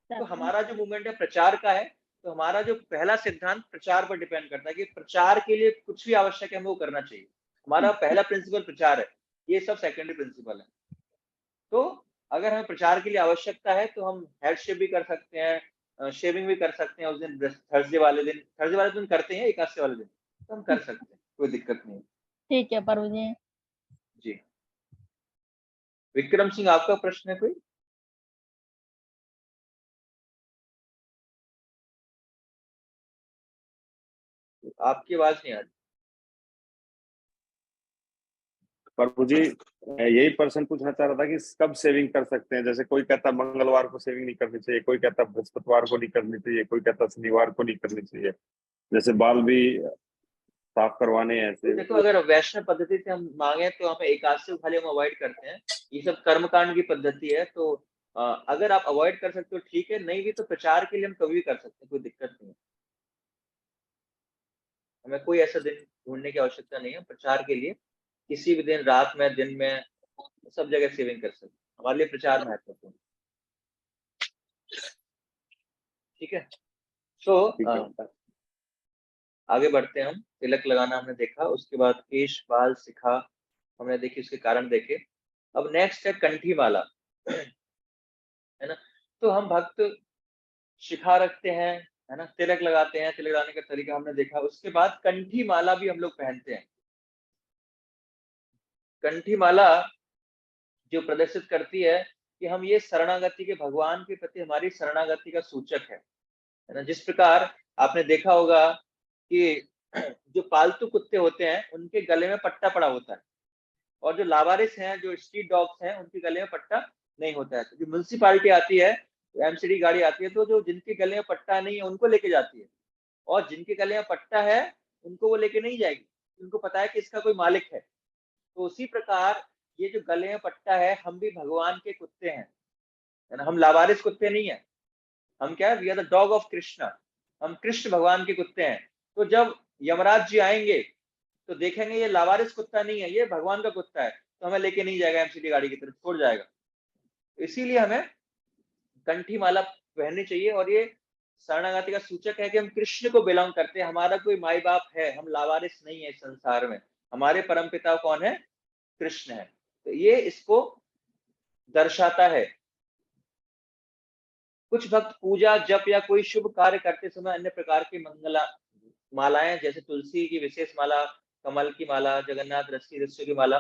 तो हमारा जो मूवमेंट है प्रचार का है, तो हमारा जो पहला सिद्धांत प्रचार पर डिपेंड करता है कि प्रचार के लिए कुछ भी आवश्यक है हमें वो करना चाहिए। हमारा पहला प्रिंसिपल प्रचार है, ये सब सेकेंडरी प्रिंसिपल है। तो अगर हमें प्रचार के लिए आवश्यकता है तो हम हेड शेव भी कर सकते हैं, शेविंग भी कर सकते हैं उस दिन, थर्सडे वाले दिन करते हैं, एकादशी वाले दिन तो हम कर सकते हैं, कोई दिक्कत नहीं। ठीक है प्रभु जी। जी विक्रम सिंह, आपका प्रश्न है कोई? आपकी आवाज नहीं आ रही। प्रभु जी यही प्रश्न पूछना चाह रहा था कि कब सेविंग कर सकते हैं? जैसे कोई कहता मंगलवार को सेविंग नहीं करनी चाहिए, कोई कहता बृहस्पतिवार को नहीं करनी चाहिए, कोई कहता शनिवार को नहीं करनी चाहिए, जैसे बाल भी साफ करवाने हैं ऐसे। देखो अगर वैष्णव पद्धति से हम मांगे तो हमें एकादशी खाली हम अवॉइड करते हैं, ये सब कर्मकांड की पद्धति है। तो अगर आप अवॉइड कर सकते हो ठीक है, नहीं भी तो प्रचार के लिए हम कभी भी कर सकते हैं, कोई दिक्कत नहीं है। हमें कोई ऐसा दिन ढूंढने की आवश्यकता नहीं है, प्रचार के लिए किसी भी दिन, रात में, दिन में, सब जगह सेविंग कर सकते हैं। हमारे लिए प्रचार महत्वपूर्ण। ठीक है, तो आगे बढ़ते हैं हम। तिलक लगाना हमने देखा, उसके बाद केश, बाल, शिखा हमने देखी, उसके कारण देखे। अब नेक्स्ट है कंठी माला, है ना। तो हम भक्त शिखा रखते हैं, है ना, तिलक लगाते हैं, तिलक लगाने का तरीका हमने देखा। उसके बाद कंठी माला भी हम लोग पहनते हैं। कंठी माला जो प्रदर्शित करती है कि हम ये शरणागति के, भगवान के प्रति हमारी शरणागति का सूचक है ना। जिस प्रकार आपने देखा होगा कि जो पालतू कुत्ते होते हैं उनके गले में पट्टा पड़ा होता है, और जो लावारिस हैं, जो स्ट्रीट डॉग्स हैं, उनके गले में पट्टा नहीं होता है। तो जो म्युनिसिपालिटी आती है, एमसीडी गाड़ी आती है, तो जो जिनके गले में पट्टा नहीं है उनको लेके जाती है, और जिनके गले में पट्टा है उनको वो लेके नहीं जाएगी, उनको पता है कि इसका कोई मालिक है। तो उसी प्रकार ये जो गले में पट्टा है, हम भी भगवान के कुत्ते हैं, है ना। हम लावारिस कुत्ते नहीं है, हम क्या है, we are the dog of Krishna, हम कृष्ण भगवान के कुत्ते हैं। तो जब यमराज जी आएंगे तो देखेंगे ये लावारिस कुत्ता नहीं है, ये भगवान का कुत्ता है, तो हमें लेके नहीं जाएगा एमसीडी गाड़ी की तरफ, छोड़ जाएगा। इसीलिए हमें कंठी माला पहननी चाहिए, और ये शरणागति का सूचक है कि हम कृष्ण को बिलोंग करते हैं, हमारा कोई माई बाप है, हम लावारिस नहीं है इस संसार में, हमारे परमपिता कौन है, कृष्ण है। तो ये इसको दर्शाता है। कुछ भक्त पूजा, जप या कोई शुभ कार्य करते समय अन्य प्रकार की मंगला मालाएं, जैसे तुलसी की विशेष माला, कमल की माला, जगन्नाथ रस्सी की माला,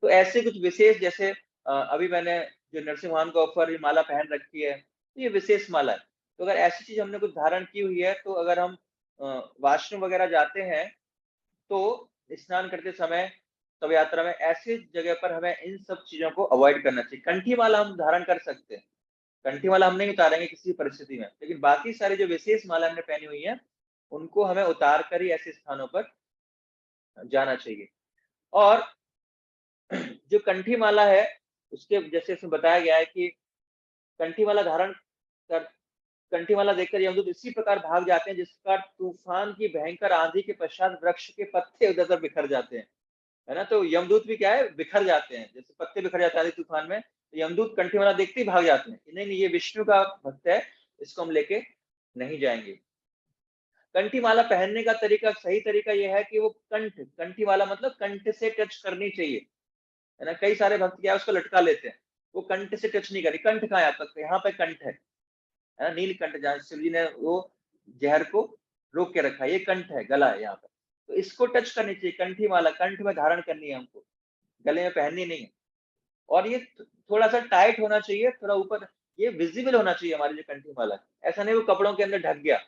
तो ऐसे कुछ विशेष, जैसे अभी मैंने जो नरसिंह भगवान को ऑफर माला पहन रखी है, तो ये विशेष माला है। तो अगर ऐसी चीज हमने कुछ धारण की हुई है, तो अगर हम वॉशरूम वगैरह जाते हैं तो स्नान करते समय, शव यात्रा में, ऐसी जगह पर हमें इन सब चीजों को अवॉइड करना चाहिए। कंठी माला हम धारण कर सकते हैं, कंठी माला हम नहीं उतारेंगे किसी परिस्थिति में, लेकिन बाकी सारी जो विशेष माला हमने पहनी हुई है उनको हमें उतार कर ही ऐसे स्थानों पर जाना चाहिए। और जो कंठी माला है उसके जैसे इसमें बताया गया है कि कंठी माला धारण कर, कंठी माला देखकर यमदूत इसी प्रकार भाग जाते हैं जिसका तूफान की भयंकर आंधी के पश्चात वृक्ष के पत्ते उधर बिखर जाते हैं, है ना। तो यमदूत भी क्या है, बिखर जाते हैं, जैसे पत्ते बिखर जाते हैं आंधी तूफान में, तो यमदूत कंठी माला देखते ही भाग जाते हैं, नहीं ये विष्णु का भक्त है, इसको हम लेके नहीं जाएंगे। कंठी माला पहनने का तरीका, सही तरीका यह है कि वो कंठी माला मतलब कंठ से टच करनी चाहिए, है ना। कई सारे भक्त क्या है, उसको लटका लेते हैं, वो कंठ से टच नहीं करी। कंठ कहाँ है, तक यहाँ पे कंठ है ना, नीलकंठ, जहाँ शिव जी ने वो जहर को रोक के रखा है, ये कंठ है, गला है यहाँ पे, तो इसको टच करनी चाहिए। कंठी माला कंठ में धारण करनी है हमको, गले में पहननी नहीं है। और ये थोड़ा सा टाइट होना चाहिए, थोड़ा ऊपर, ये विजिबल होना चाहिए हमारी जो कंठी माला है, ऐसा नहीं वो कपड़ों के अंदर ढक गया,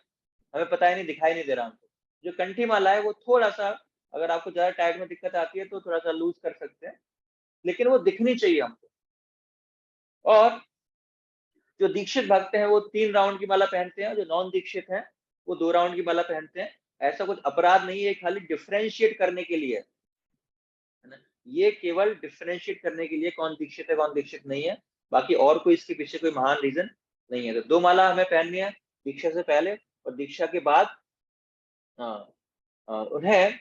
हमें पता ही नहीं, दिखाई नहीं दे रहा हमको। जो कंठी माला है वो थोड़ा सा, अगर आपको ज्यादा टाइट में दिक्कत आती है तो थोड़ा सा लूज कर सकते हैं, लेकिन वो दिखनी चाहिए हमको। और जो दीक्षित भक्त हैं वो 3 राउंड की माला पहनते हैं, जो नॉन दीक्षित हैं वो 2 राउंड की माला पहनते हैं। ऐसा कुछ अपराध नहीं है, खाली डिफरेंशिएट करने के लिए है ना, ये केवल डिफरेंशिएट करने के लिए कौन दीक्षित है कौन दीक्षित नहीं है, बाकी और कोई इसके पीछे कोई महान रीजन नहीं है। तो 2 माला हमें पहननी है, दीक्षा से पहले और दीक्षा के बाद। उन्हें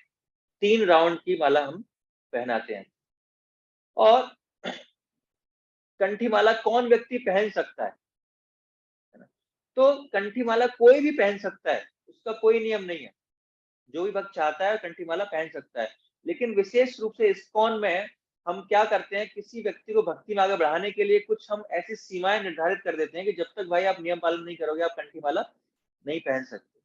3 राउंड की माला हम पहनाते हैं। और कंठीमाला कौन व्यक्ति पहन सकता है ना? तो कंठीमाला कोई भी पहन सकता है, उसका कोई नियम नहीं है। जो भी भक्त चाहता है कंठीमाला पहन सकता है। लेकिन विशेष रूप से इस्कॉन में हम क्या करते हैं, किसी व्यक्ति को भक्ति में आगे बढ़ाने के लिए कुछ हम ऐसी सीमाएं निर्धारित कर देते हैं कि जब तक भाई आप नियम पालन नहीं करोगे, आप कंठीमाला नहीं पहन सकते।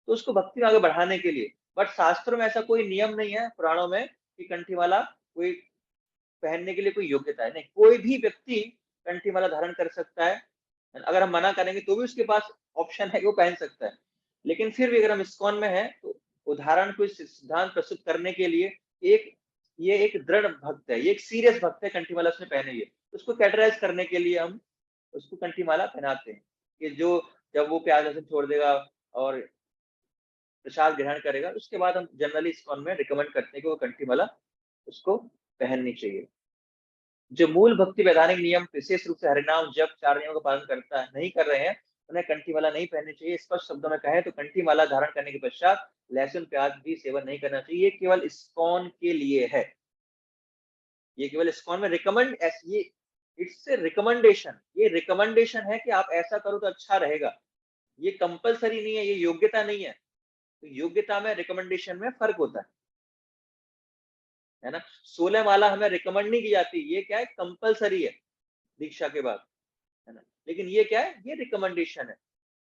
तो उसको भक्ति में आगे बढ़ाने के लिए, बट शास्त्रों में ऐसा कोई नियम नहीं है, पुराणों में, कि कंठीमाला कोई पहनने के लिए कोई योग्यता है नहीं। कोई भी व्यक्ति कंठीमाला धारण कर सकता है। अगर हम मना करेंगे तो भी उसके पास ऑप्शन है कि वो पहन सकता है। लेकिन फिर भी अगर हम इस्कॉन में हैं तो उदाहरण को सिद्धांत प्रस्तुत करने के लिए ये एक दृढ़ भक्त है, ये एक सीरियस भक्त है, कंठीमाला उसने पहनी है, उसको कैटेगराइज करने के लिए हम उसको कंठीमाला पहनाते हैं कि जो जब वो प्याज लहसुन छोड़ देगा और प्रसाद ग्रहण करेगा, उसके बाद हम जनरली इस्कॉन में रिकमेंड करते हैं कि वो कंठीमाला उसको पहननी चाहिए। जो मूल भक्ति वैधानिक नियम विशेष रूप से हरिनाम जप 4 नियमों का पालन करता है नहीं कर रहे हैं, उन्हें कंठीमाला नहीं पहननी चाहिए। स्पष्ट शब्दों में कहें तो कंठीमाला धारण करने के पश्चात लहसुन प्याज भी सेवन नहीं करना चाहिए। ये केवल इस्कॉन के लिए है, ये केवल इस्कॉन में रिकमेंड, ये इट्स ए रिकमेंडेशन, ये रिकमेंडेशन है कि आप ऐसा करो तो अच्छा रहेगा। ये कंपलसरी नहीं है, ये योग्यता नहीं है। तो योग्यता में रिकमेंडेशन में फर्क होता है ना। 16 माला हमें रिकमेंड नहीं की जाती, ये क्या है, कंपलसरी है दीक्षा के बाद, है ना। लेकिन ये क्या है, ये रिकमेंडेशन है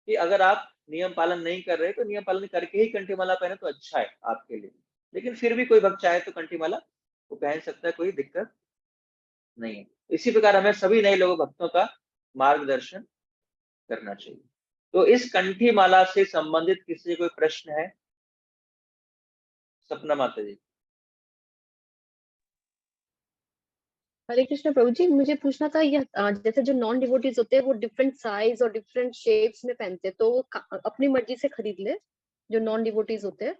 कि अगर आप नियम पालन नहीं कर रहे तो नियम पालन करके ही कंठीमाला पहने तो अच्छा है आपके लिए। लेकिन फिर भी कोई भक्त चाहे तो कंठीमाला वो पहन सकता है, कोई दिक्कत नहीं है। इसी प्रकार हमें सभी नए लोगों भक्तों का मार्गदर्शन करना चाहिए। तो इस कंठीमाला से संबंधित किसी कोई प्रश्न है? सपना माता जी। हरे कृष्ण प्रभु जी, मुझे पूछना था, यह जैसे जो नॉन डिवोटीज होते हैं वो डिफरेंट साइज और डिफरेंट शेप्स में पहनते हैं, तो वो अपनी मर्जी से खरीद ले, जो नॉन डिवोटीज होते हैं,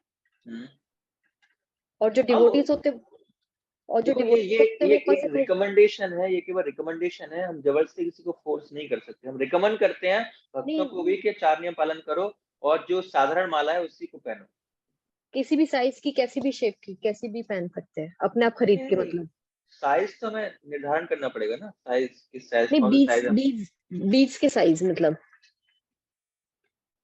और जो डिवोटीज होते हैं, और जो ये एक रिकमेंडेशन है, ये केवल रिकमेंडेशन है। हम जबरदस्ती किसी को फोर्स नहीं कर सकते। हम रिकमेंड करते हैं भक्तों को भी कि 4 नियम पालन करो और जो साधारण माला है उसी को पहनो। किसी भी साइज की, कैसी भी शेप की, कैसी भी पहन सकते हैं अपने आप खरीद के। मतलब साइज तो हमें निर्धारण करना पड़ेगा ना, साइज किस साइज, कौन सा साइज, बीज के साइज, मतलब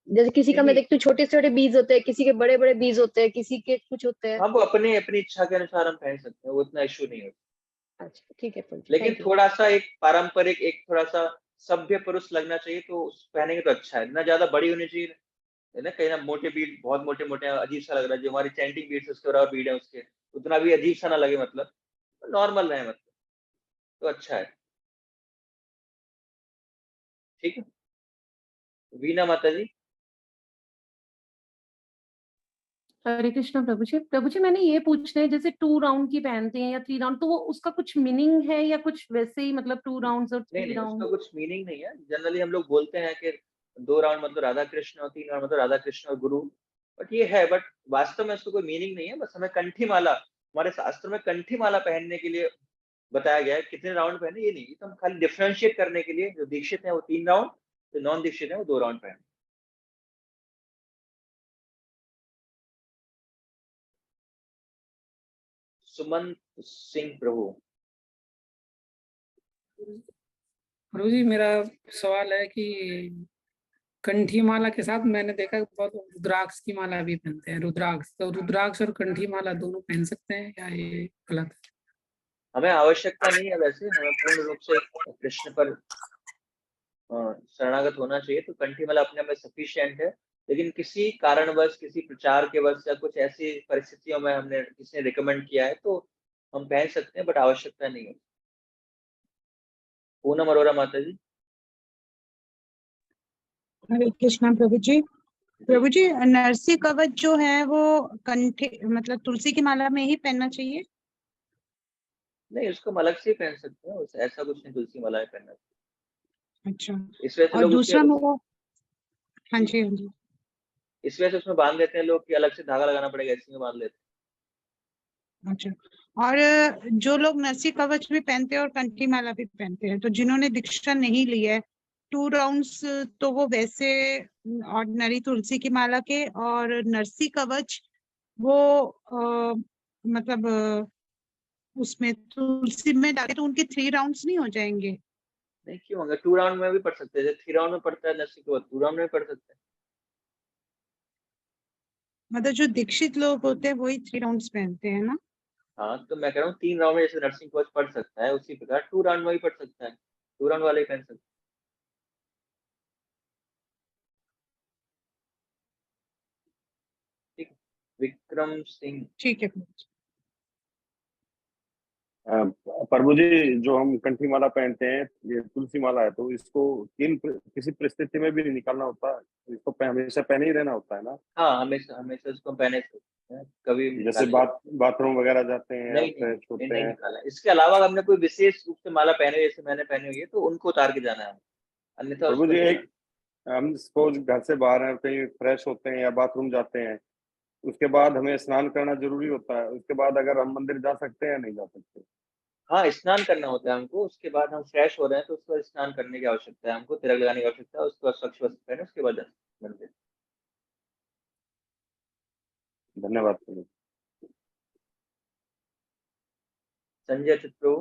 जैसे किसी का मैं देखती हूँ छोटे छोटे बीज होते हैं, किसी के बड़े बड़े बीज होते हैं, किसी के कुछ होते हैं। हम अपनी इच्छा के अनुसार हम पहन सकते हैं, वो इतना इश्यू नहीं होता। अच्छा ठीक है। लेकिन थोड़ा सा एक पारंपरिक, एक थोड़ा सा सभ्य पुरुष लगना चाहिए, तो पहनेंगे तो अच्छा है। ना ज्यादा बड़ी होनी चाहिए, है ना, कहीं ना मोटे बीड, बहुत मोटे मोटे अजीब सा लग रहा है। जो हमारी चैंटिंग बीड्स उसके बराबर बीड है उसके, उतना भी अजीब सा ना लगे, मतलब नॉर्मल रहे, मतलब तो अच्छा है। ठीक है वीना माता जी। हरे कृष्ण प्रभु जी। प्रभु जी, मैंने ये पूछना है, जैसे 2 राउंड की पहनते हैं या 3 राउंड, तो वो उसका कुछ मीनिंग है या कुछ वैसे ही, मतलब 2 राउंड्स और 3 राउंड? उसका कुछ मीनिंग नहीं है। जनरली हम लोग बोलते हैं कि 2 राउंड मतलब राधा कृष्ण और 3 राउंड मतलब राधा कृष्ण और गुरु, बट ये है, बट वास्तव में उसको कोई मीनिंग नहीं है। बस हमें कंठीमाला, हमारे शास्त्र में कंठीमाला पहनने के लिए बताया गया है। कितने राउंड पहने ये नहीं, तो हम खाली डिफरेंशिएट करने के लिए, जो दीक्षित है वो 3 राउंड, जो नॉन दीक्षित है वो 2 राउंड पहने। सुमंत सिंह प्रभु। प्रभु जी, मेरा सवाल है कि कंठी माला के साथ मैंने देखा बहुत रुद्राक्ष की माला भी पहनते हैं, रुद्राक्ष, तो रुद्राक्ष और कंठी माला दोनों पहन सकते हैं या ये गलत है? हमें आवश्यकता नहीं है, वैसे हमें पूर्ण रूप से कृष्ण पर शरणागत होना चाहिए, तो कंठीमाला अपने में सफिशिएंट है। लेकिन किसी कारणवश, किसी प्रचार के वश या कुछ ऐसी परिस्थितियों में हमने किसी ने रिकमेंड किया है तो हम पहन सकते हैं, बट आवश्यकता नहीं है। पूनम अरोरा माता जी। हरे कृष्णा प्रभु जी। प्रभु जी, नरसी कवच जो है वो कंठे मतलब तुलसी की माला में ही पहनना चाहिए? नहीं, उसको अलग से पहन सकते हैं, ऐसा कुछ नहीं तुलसी माला में पहनना। अच्छा, इस वजह से और लोग दूसरा वो, हाँ जी हाँ जी, इस वजह से उसमें बांध देते हैं लोग कि अलग से धागा लगाना पड़ेगा, इसी में बांध लेते हैं। अच्छा। और जो लोग नरसी कवच भी पहनते हैं और कंठी माला भी पहनते हैं, तो जिन्होंने दीक्षा नहीं ली है, 2 राउंड्स, तो वो वैसे ऑर्डिनरी तुलसी की माला के, और नरसी कवच वो मतलब उसमें तुलसी में डाले तो उनके 3 राउंड्स नहीं हो जाएंगे? नहीं क्यों, अगर 2 राउंड में भी पढ़ सकते हैं, जैसे 3 राउंड में पढ़ता है नर्सिंग के बाद 2 राउंड में भी पढ़ सकते हैं। मतलब जो दीक्षित लोग होते हैं वही 3 राउंड्स पहनते हैं ना? हाँ तो मैं कह रहा हूँ 3 राउंड में जैसे नर्सिंग कोच पढ़ सकता है, उसी प्रकार 2 राउंड में भी पढ़ सकता है, 2 राउंड वाले ही पहन सकते हैं। ठीक, विक्रम सिंह। ठीक है। प्रभु जी, जो हम कंठी माला पहनते हैं, ये तुलसी माला है, तो इसको किसी परिस्थिति में भी नहीं निकालना होता, इसको हमेशा पहने ही रहना होता है ना? हाँ, हमेशा हमेशा इसको पहने सकते हैं, कभी भी जैसे निकाले। बाथरूम वगैरह जाते हैं या नहीं नहीं फ्रेश होते नहीं हैं। निकाला। इसके अलावा हमने कोई विशेष रूप से माला पहने हुई, जैसे मैंने पहनी हुई है, तो उनको उतार के जाना है, अन्यथा प्रभु उसको जी, नहीं एक हम सपोज घर से बाहर हैं, कहीं फ्रेश होते हैं या बाथरूम जाते हैं, उसके बाद हमें स्नान करना जरूरी होता है, उसके बाद अगर हम मंदिर जा सकते हैं या नहीं जा सकते? हाँ, स्नान करना होता है हमको, उसके बाद हम फ्रेश हो रहे हैं तो उसके बाद स्नान करने की आवश्यकता है हमको, तिलक लगाने की आवश्यकता है, उसके बाद स्वच्छ वस्त्र पहने, उसके बाद मंदिर। धन्यवाद प्रभु। संजय चित्रो।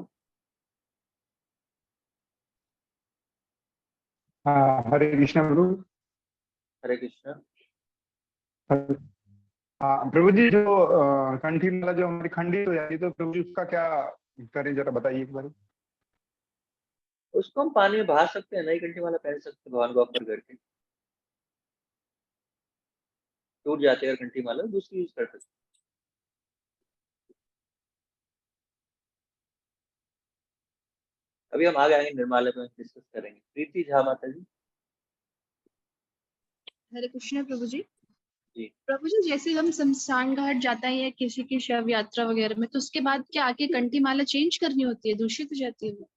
हाँ, हरे कृष्ण प्रभु। हरे कृष्ण। हाँ प्रभु जी, जो कंठी माला जो हमारी खंडित हो जाती है, तो प्रभु जी उसका क्या करें, जरा बताइए एक बार। उसको हम पानी में बहा सकते हैं, नई कंठी माला पहन सकते हैं भगवान को ऑफर करके। टूट जाती है अगर कंठी माला, दूसरी यूज कर सकते हैं। अभी हम आगे आएंगे, निर्मालय में डिस्कस करेंगे। प्रीति झा माता जी। हरे कृष्ण प्रभु जी। जी प्रभु जी, जैसे हम शमशान घाट जाता है या किसी की शव यात्रा वगैरह में, तो उसके बाद क्या आके कंठी माला चेंज करनी होती है, दूषित हो जाती है वो?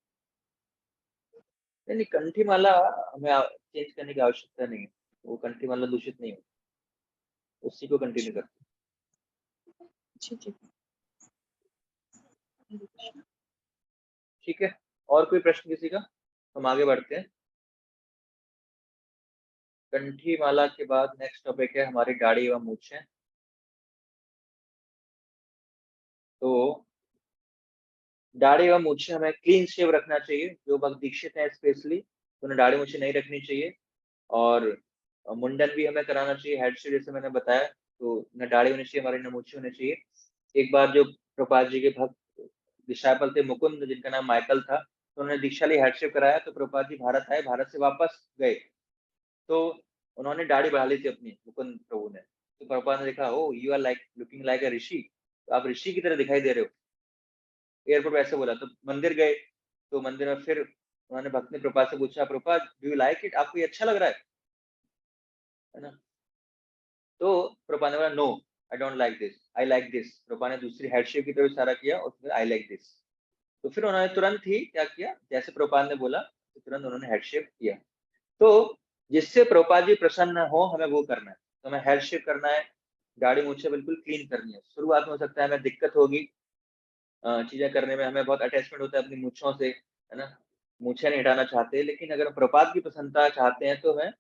नहीं, कंठी माला हमें चेंज करने की आवश्यकता नहीं है, वो कंठी माला दूषित नहीं होती, उसी को कंटिन्यू करते हैं। ठीक है। ठीक है, और कोई प्रश्न किसी का? हम आगे बढ़ते हैं। कंठी माला के बाद नेक्स्ट टॉपिक है हमारी दाढ़ी एवं मूछें। तो दाढ़ी एवं मूछें हमें क्लीन शेव रखना चाहिए, जो भक्त दीक्षित है स्पेशली उन्हें दाढ़ी मूछें नहीं रखनी चाहिए, और मुंडन भी हमें कराना चाहिए, हेड शेव जैसे मैंने बताया, तो न दाढ़ी होनी चाहिए हमारी, न मूछें होनी चाहिए। एक बार जो प्रभुपाद जी के भक्त डिसाइपल थे मुकुंद, जिनका नाम माइकल था, तो उन्होंने दीक्षा ली, हेड शेव कराया, तो प्रभुपाद जी भारत आए, भारत से वापस गए, तो उन्होंने दाढ़ी बढ़ा ली थी अपनी, मुकुंद प्रभु ने। तो प्रभुपाद ने देखा, oh you are like looking like a rishi, तो आप ऋषि की तरह दिखाई दे रहे हो। एयरपोर्ट पे ऐसे बोला, तो मंदिर गए, तो मंदिर में फिर उन्होंने भक्त ने प्रभुपाद से पूछा, Prabhupada do you like it, आपको ये अच्छा लग रहा है ना? तो प्रभुपाद ने बोला, no I don't like this, I like this. Prabhupada ने दूसरी हेड शेप की तरफ इशारा किया और फिर आई लाइक दिस। तो फिर उन्होंने तुरंत ही क्या किया, जैसे प्रभुपाद ने बोला, तो तुरंत उन्होंने हेड शेप किया। तो जिससे प्रभुपाद जी प्रसन्न हो, हमें वो करना है, तो हमें हेड शेप करना है, दाढ़ी मूछे बिल्कुल क्लीन करनी है। शुरुआत में हो सकता है हमें दिक्कत होगी, चीजें करने में हमें बहुत अटैचमेंट होता है अपनी मूछों से, है ना, मूछें नहीं हटाना चाहते, लेकिन अगर हम प्रभुपाद की प्रसन्नता चाहते हैं तो हमें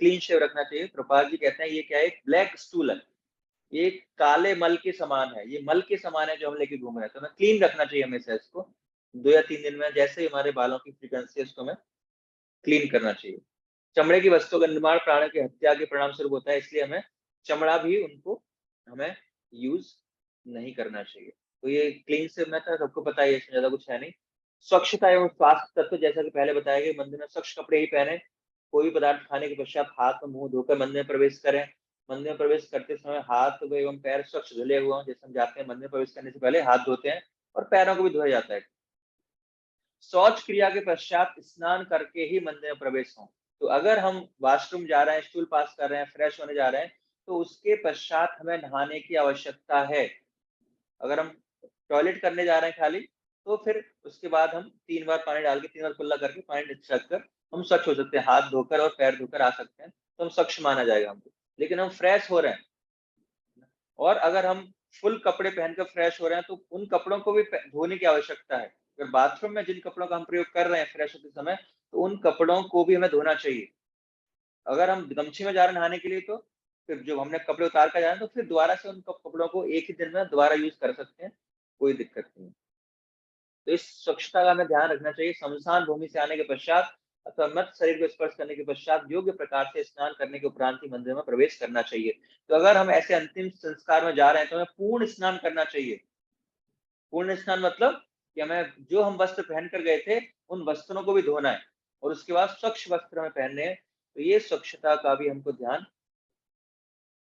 क्लीन शेव रखना चाहिए। प्रभुपाद जी कहते हैं ये क्या है, एक ब्लैक स्टूल है, ये काले मल के समान है, ये मल के समान है जो हम लेके घूम रहे हैं, तो हमें क्लीन रखना चाहिए हमेशा इसको। 2 या 3 दिन में जैसे ही हमारे बालों की फ्रीक्वेंसी है, उसको हमें क्लीन करना चाहिए। चमड़े की वस्तुओं का निर्माण प्राणियों की हत्या के परिणाम स्वरूप होता है, इसलिए हमें चमड़ा भी उनको हमें यूज नहीं करना चाहिए। तो ये क्लीन से मैं तो सबको पता है, इसमें ज्यादा कुछ है नहीं। स्वच्छता एवं स्वास्थ्य तत्व, जैसा कि पहले बताया गया, मंदिर में स्वच्छ कपड़े ही पहने, कोई भी पदार्थ खाने के पश्चात हाथ और मुंह धोकर मंदिर में प्रवेश करें। मंदिर में प्रवेश करते समय हाथ एवं पैर स्वच्छ धुले हुए हों, जैसे हम जाते हैं मंदिर में प्रवेश करने से पहले हाथ धोते हैं, और पैरों को भी धोया जाता है। शौच क्रिया के पश्चात स्नान करके ही मंदिर में प्रवेश हो। तो अगर हम वॉशरूम जा रहे हैं, स्टूल पास कर रहे हैं, फ्रेश होने जा रहे हैं, तो उसके पश्चात हमें नहाने की आवश्यकता है। अगर हम टॉयलेट करने जा रहे हैं खाली, तो फिर उसके बाद हम 3 बार पानी डाल के, 3 बार कुल्ला करके पानी छिड़क कर हम स्वच्छ हो सकते हैं, हाथ धोकर और पैर धोकर आ सकते हैं, तो हम स्वच्छ माना जाएगा हमको। लेकिन हम फ्रेश हो रहे हैं, और अगर हम फुल कपड़े पहनकर फ्रेश हो रहे हैं, तो उन कपड़ों को भी धोने की आवश्यकता है। अगर बाथरूम में जिन कपड़ों का हम प्रयोग कर रहे हैं फ्रेश होते समय, तो उन कपड़ों को भी हमें धोना चाहिए। अगर हम गमछे में जा रहे हैं नहाने के लिए, तो फिर जो हमने कपड़े उतार कर जा रहे हैं, तो फिर दोबारा से उन कपड़ों को एक ही दिन में दोबारा यूज कर सकते हैं, कोई दिक्कत नहीं है। तो इस स्वच्छता का हमें ध्यान रखना चाहिए। शमशान भूमि से आने के पश्चात अथवा मृत शरीर को स्पर्श करने के पश्चात योग्य प्रकार से स्नान करने के उपरांत ही मंदिर में प्रवेश करना चाहिए। तो अगर हम ऐसे अंतिम संस्कार में जा रहे हैं तो हमें पूर्ण स्नान करना चाहिए। पूर्ण स्नान मतलब कि हमें जो हम वस्त्र पहन कर गए थे उन वस्त्रों को भी धोना है और उसके बाद स्वच्छ वस्त्र हमें पहनने हैं। तो ये स्वच्छता का भी हमको ध्यान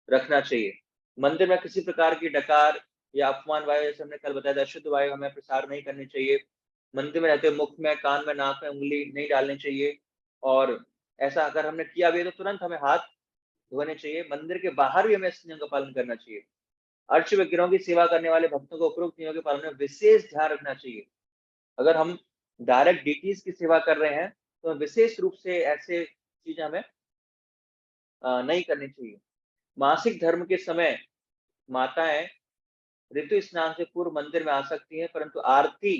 रखना चाहिए। मंदिर में किसी प्रकार की डकार या अपमान वायु, जैसे हमने कल बताया था, अशुद्ध वायु हमें प्रसार नहीं करनी चाहिए। मंदिर में रहते हुए मुख में, कान में, नाक में उंगली नहीं डालनी चाहिए और ऐसा अगर हमने किया भी है तो तुरंत हमें हाथ धोने चाहिए। मंदिर के बाहर भी हमें इस नियम का पालन करना चाहिए। अर्च विग्रहों की सेवा करने वाले भक्तों को उपरोक्त नियमों के पालन में विशेष ध्यान रखना चाहिए। अगर हम डायरेक्ट डीटीज की सेवा कर रहे हैं तो विशेष रूप से ऐसे चीजें हमें नहीं करनी चाहिए। मासिक धर्म के समय माताएं ऋतु स्नान से पूर्व मंदिर में आ सकती हैं, परंतु आरती,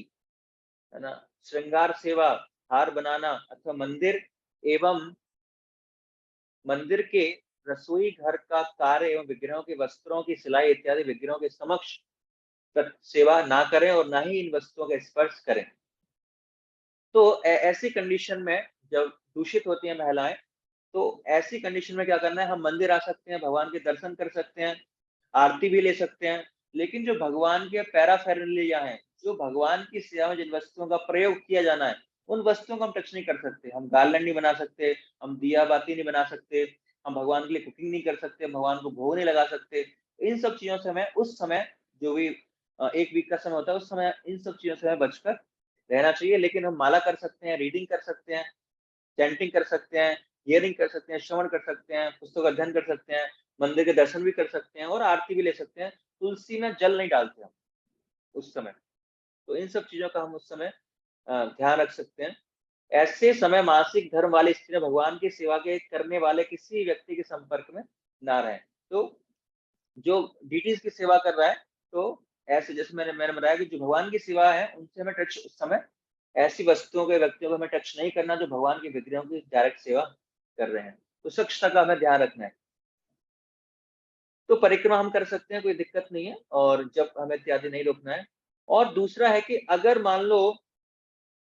है ना, श्रृंगार सेवा, हार बनाना अथवा मंदिर के रसोई घर का कार्य एवं विग्रहों के वस्त्रों की सिलाई इत्यादि विग्रहों के समक्ष सेवा ना करें और ना ही इन वस्तुओं का स्पर्श करें। तो ऐसी कंडीशन में जब दूषित होती हैं महिलाएं, तो ऐसी कंडीशन में क्या करना है, हम मंदिर आ सकते हैं, भगवान के दर्शन कर सकते हैं, आरती भी ले सकते हैं, लेकिन जो भगवान के पैराफेरनालिया हैं, जो भगवान की सेवा में जिन वस्तुओं का प्रयोग किया जाना है, उन वस्तुओं को हम टच नहीं कर सकते। हम गार्लैंड नहीं बना सकते, हम दिया बाती नहीं बना सकते, हम भगवान के लिए कुकिंग नहीं कर सकते, भगवान को भोग नहीं लगा सकते। इन सब चीजों से हमें उस समय जो भी 1 वीक का समय होता है, उस समय इन सब चीजों से हमें बचकर रहना चाहिए। लेकिन हम माला कर सकते हैं, रीडिंग कर सकते हैं, चैंटिंग कर सकते हैं, हियरिंग कर सकते हैं, श्रवण कर सकते हैं, पुस्तक अध्ययन कर सकते हैं, मंदिर के दर्शन भी कर सकते हैं और आरती भी ले सकते हैं। तुलसी में जल नहीं डालते हम उस समय। तो इन सब चीजों का हम उस समय ध्यान रख सकते हैं। ऐसे समय मासिक धर्म वाली स्त्री भगवान की सेवा के करने वाले किसी व्यक्ति के संपर्क में ना रहें। तो जो डीटीज की सेवा कर रहा है, तो ऐसे जैसे मैंने बताया कि जो भगवान की सेवा है उनसे हमें टच उस समय ऐसी वस्तुओं के व्यक्तियों को हमें टच नहीं करना जो भगवान के विग्रहों की डायरेक्ट सेवा कर रहे हैं। तो स्वच्छता का हमें ध्यान रखना है। तो परिक्रमा हम कर सकते हैं, कोई दिक्कत नहीं है, और जब हमें इत्यादि नहीं रोकना है। और दूसरा है कि अगर मान लो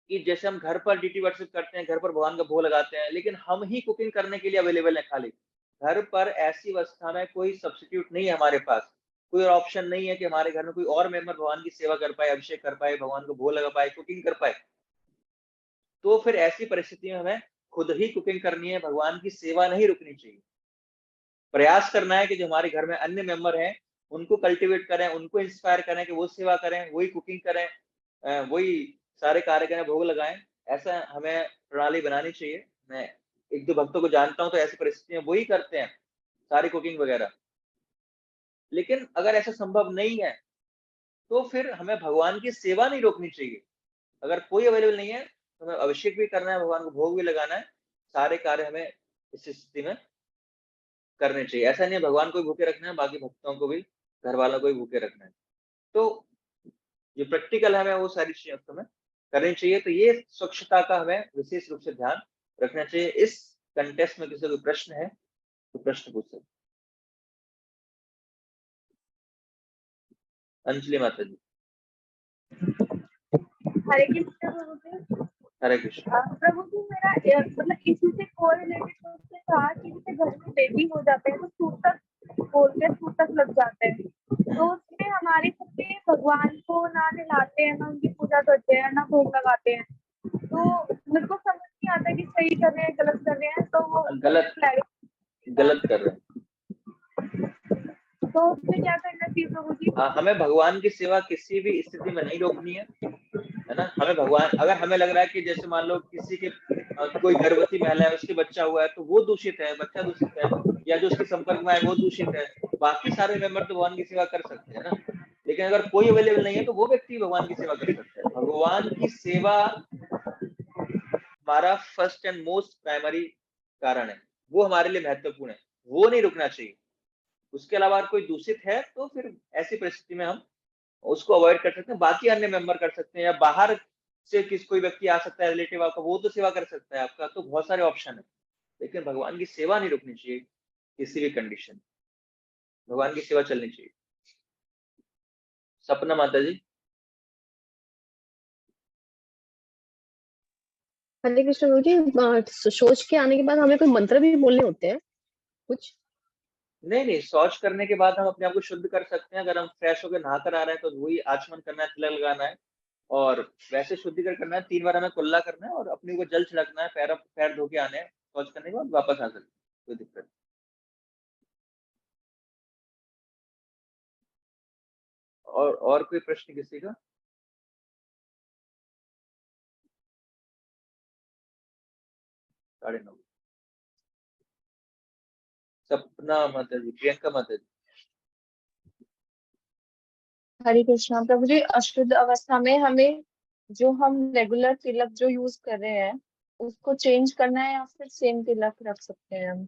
कि जैसे हम घर पर डीटी वर्शिप करते हैं, घर पर भगवान का भोग लगाते हैं, लेकिन हम ही कुकिंग करने के लिए अवेलेबल है, खाली घर पर ऐसी अवस्था में कोई सब्स्टिट्यूट नहीं है हमारे पास, कोई ऑप्शन नहीं है कि हमारे घर में कोई और मेंबर भगवान की सेवा कर पाए, अभिषेक कर पाए, भगवान को भोग लगा पाए, कुकिंग कर पाए, तो फिर ऐसी परिस्थिति में हमें खुद ही कुकिंग करनी है, भगवान की सेवा नहीं रुकनी चाहिए। प्रयास करना है कि जो हमारे घर में अन्य मेंबर हैं उनको कल्टीवेट करें, उनको इंस्पायर करें कि वो सेवा करें, वही कुकिंग करें, वही सारे कार्य करें, भोग लगाएं। ऐसा हमें प्रणाली बनानी चाहिए। मैं 1-2 भक्तों को जानता हूं तो ऐसी परिस्थिति में वही करते हैं सारी कुकिंग वगैरह। लेकिन अगर ऐसा संभव नहीं है तो फिर हमें भगवान की सेवा नहीं रोकनी चाहिए। अगर कोई अवेलेबल नहीं है तो हमें अभिषेक भी करना है, भगवान को भोग भी लगाना है, सारे कार्य हमें इस स्थिति में करने चाहिए। ऐसा नहीं है भगवान को भी भूखे रखना है, बाकी भक्तों को भी, घर वालों को भी भूखे रखना है। तो जो प्रैक्टिकल है हमें वो सारी चीजें हमें करनी चाहिए। तो ये स्वच्छता का हमें विशेष रूप से ध्यान रखना चाहिए। इस कंटेस्ट में किसी को प्रश्न है तो प्रश्न पूछ सकते। अंजलि माता जी। हरे कृष्ण प्रभु जी। हरे कृष्ण। प्रभु जी, मेरा मतलब इसी से कोरिलेटेड रूप से था कि जैसे घर में बेबी हो जाते हैं तो सूतक बोलते हैं, सूतक लग जाते हैं, तो उसमें हमारे सबके भगवान को ना नहलाते हैं, ना उनकी पूजा करते हैं, ना भोग लगाते हैं। तो मेरे को समझ नहीं आता कि सही कर रहे हैं गलत कर रहे हैं, तो वो गलत कर रहे हैं। तो उसमें क्या करना चाहिए प्रभु जी? हमें भगवान की सेवा किसी भी स्थिति में नहीं रोकनी है ना। हमें भगवान, अगर हमें लग रहा है कि जैसे मान लो किसी के कोई गर्भवती महिला है, उसके बच्चा हुआ है तो वो दूषित है, बच्चा दूषित है, या जो उसके संपर्क में आए वो दूषित है, बाकी सारे मेंबर तो भगवान की सेवा कर सकते हैं ना। लेकिन अगर कोई अवेलेबल नहीं है तो वो व्यक्ति भगवान की सेवा कर सकता है। भगवान की सेवा हमारा फर्स्ट एंड मोस्ट प्राइमरी कारण है, वो हमारे लिए महत्वपूर्ण है, वो नहीं रुकना चाहिए। उसके अलावा कोई दूषित है तो फिर ऐसी परिस्थिति में हम उसको अवॉइड कर सकते हैं, बाकी अन्य मेंबर कर सकते हैं, या बाहर से कोई व्यक्ति आ सकता है रिलेटिव आपका, वो तो सेवा कर सकता है आपका। तो बहुत सारे ऑप्शन है, लेकिन भगवान की सेवा नहीं रुकनी चाहिए किसी भी कंडीशन। भगवान की सेवा चलनी चाहिए। सपना माता जी। हरे कृष्ण प्रभु जी, शौच के आने के बाद हमें कोई मंत्र भी बोलने होते हैं कुछ? नहीं नहीं, शौच करने के बाद हम अपने आप को शुद्ध कर सकते हैं। अगर हम फ्रेश होकर नहा कर आ रहे हैं तो वही आचमन करना है, तिलक लगाना है। और वैसे शुद्धिकरण करना है, 3 बार हमें कुल्ला करना है और अपने को जल छिड़कना है, पैर धो के आने हैं, शौच करने के बाद वापस आ सकते हैं, कोई दिक्कत नहीं। और कोई प्रश्न किसी का? साढ़े 9। सपना माता जी, प्रियंका माता जी। हरे कृष्णा प्रभु जी, अशुद्ध अवस्था में हमें जो हम रेगुलर तिलक जो यूज कर रहे हैं उसको चेंज करना है या फिर सेम तिलक रख सकते हैं हम?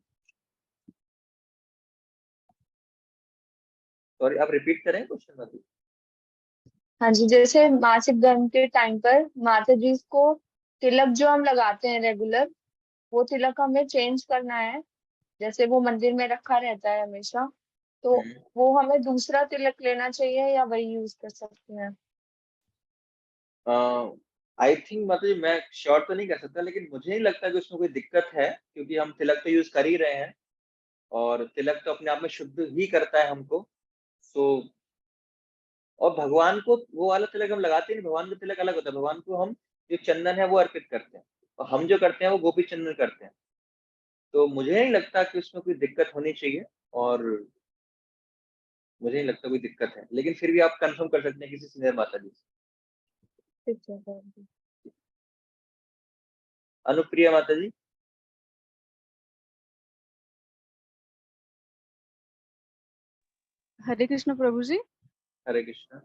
सॉरी, आप रिपीट करें क्वेश्चन माता जी। हाँ जी, जैसे मासिक धर्म के टाइम पर माता जी को तिलक जो हम लगाते हैं रेगुलर, वो तिलक हमें चेंज करना है। जैसे वो मंदिर में रखा रहता है हमेशा, तो वो हमें दूसरा तिलक लेना चाहिए या वही यूज कर सकते हैं? आई थिंक मतलब मैं श्योर तो नहीं कह सकता, लेकिन मुझे नहीं लगता कि उसमें कोई दिक्कत है, क्योंकि हम तिलक तो यूज कर ही रहे हैं और तिलक तो अपने आप में शुद्ध ही करता है हमको। तो और भगवान को वो वाला तिलक हम लगाते नहीं, भगवान का तिलक अलग होता है। भगवान को हम जो चंदन है वो अर्पित करते हैं और हम जो करते हैं वो गोपी चंदन करते हैं। तो मुझे नहीं लगता कि उसमें कोई दिक्कत होनी चाहिए, और मुझे नहीं लगता कोई दिक्कत है, लेकिन फिर भी आप कंफर्म कर सकते हैं किसी सीनियर माता जी से। ठीक है प्रभु जी। अनुप्रिया माता जी। हरे कृष्ण प्रभु जी। हरे कृष्ण।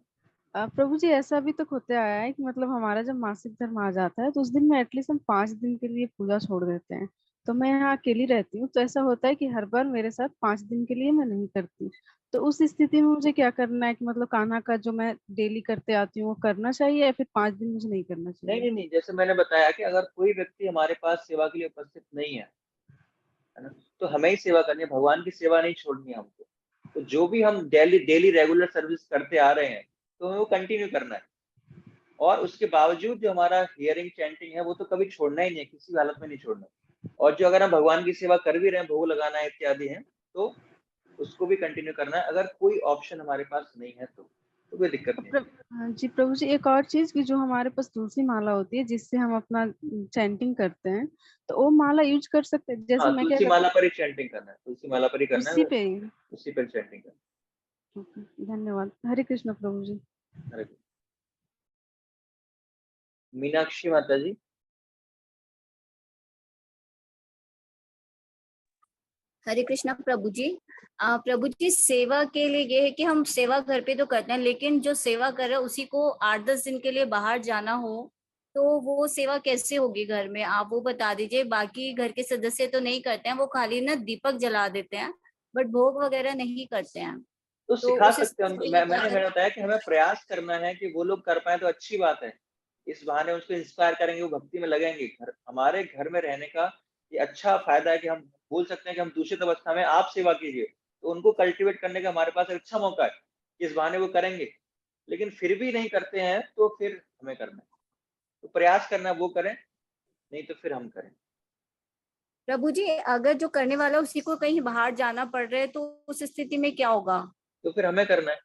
प्रभु जी, ऐसा अभी तक होते आया है कि मतलब हमारा जब मासिक धर्म आ जाता है तो उस दिन में एटलीस्ट हम 5 दिन के लिए पूजा छोड़ देते हैं। तो मैं यहाँ अकेली रहती हूँ, तो ऐसा होता है कि हर बार मेरे साथ 5 दिन के लिए मैं नहीं करती। तो उस स्थिति में मुझे क्या करना है कि मतलब कान्हा का जो मैं डेली करते आती हूँ वो करना चाहिए या फिर 5 दिन मुझे नहीं करना नहीं चाहिए? नहीं नहीं, जैसे मैंने बताया कि अगर कोई व्यक्ति हमारे पास सेवा के लिए उपस्थित नहीं है ना, तो हमें ही सेवा करनी है, भगवान की सेवा नहीं छोड़नी है हमको। तो जो भी हम डेली डेली रेगुलर सर्विस करते आ रहे हैं तो हमें वो कंटिन्यू करना है। और उसके बावजूद जो हमारा हियरिंग चैंटिंग है वो तो कभी छोड़ना ही नहीं है, किसी हालत में नहीं छोड़ना। और जो अगर हम भगवान की सेवा कर भी रहे हैं, भोग लगाना है इत्यादि है, तो उसको भी कंटिन्यू करना है, अगर कोई ऑप्शन हमारे पास नहीं है तो कोई दिक्कत नहीं है। हाँ जी प्रभु जी, एक और चीज कि जो हमारे पास तुलसी माला होती है जिससे हम अपना चैंटिंग करते हैं, तो वो माला यूज कर सकते हैं? जैसे हाँ, मैं क्या तुलसी करती माला पर ही चैंटिंग करना है, तुलसी माला पर ही हूँ करना उसी है, पे ही। उसी पर चैंटिंग करना ओके, धन्यवाद। हरे कृष्ण प्रभु जी। है। हरे कृष्ण। मीनाक्षी माता जी। हरे कृष्णा प्रभु जी। प्रभु जी, सेवा के लिए ये है कि हम सेवा घर पे तो करते हैं, लेकिन जो सेवा कर रहे हैं उसी को 8-10 दिन के लिए बाहर जाना हो तो वो सेवा कैसे होगी घर में, आप वो बता दीजिए। बाकी घर के सदस्य तो नहीं करते हैं, वो खाली ना दीपक जला देते हैं, बट भोग वगैरह नहीं करते हैं। तो तो सिखा उस सकते हैं उनको। स्थिति में क्या मैंने बताया कि हमें प्रयास करना है कि वो लोग कर पाए तो अच्छी बात है। इस बहाने उसको इंस्पायर करेंगे, वो भक्ति में लगेंगे। हमारे घर में रहने का ये अच्छा फायदा है कि हम बोल सकते हैं कि हम दूषित अवस्था में आप सेवा कीजिए, तो उनको कल्टीवेट करने का हमारे पास एक अच्छा मौका है। इस बहाने वो करेंगे, लेकिन फिर भी नहीं करते हैं तो फिर हमें करना है। तो प्रयास करना है वो करें, नहीं तो फिर हम करें। प्रभु जी, अगर जो करने वाला उसी को कहीं बाहर जाना पड़ रहा है तो उस स्थिति में क्या होगा? तो फिर हमें करना है।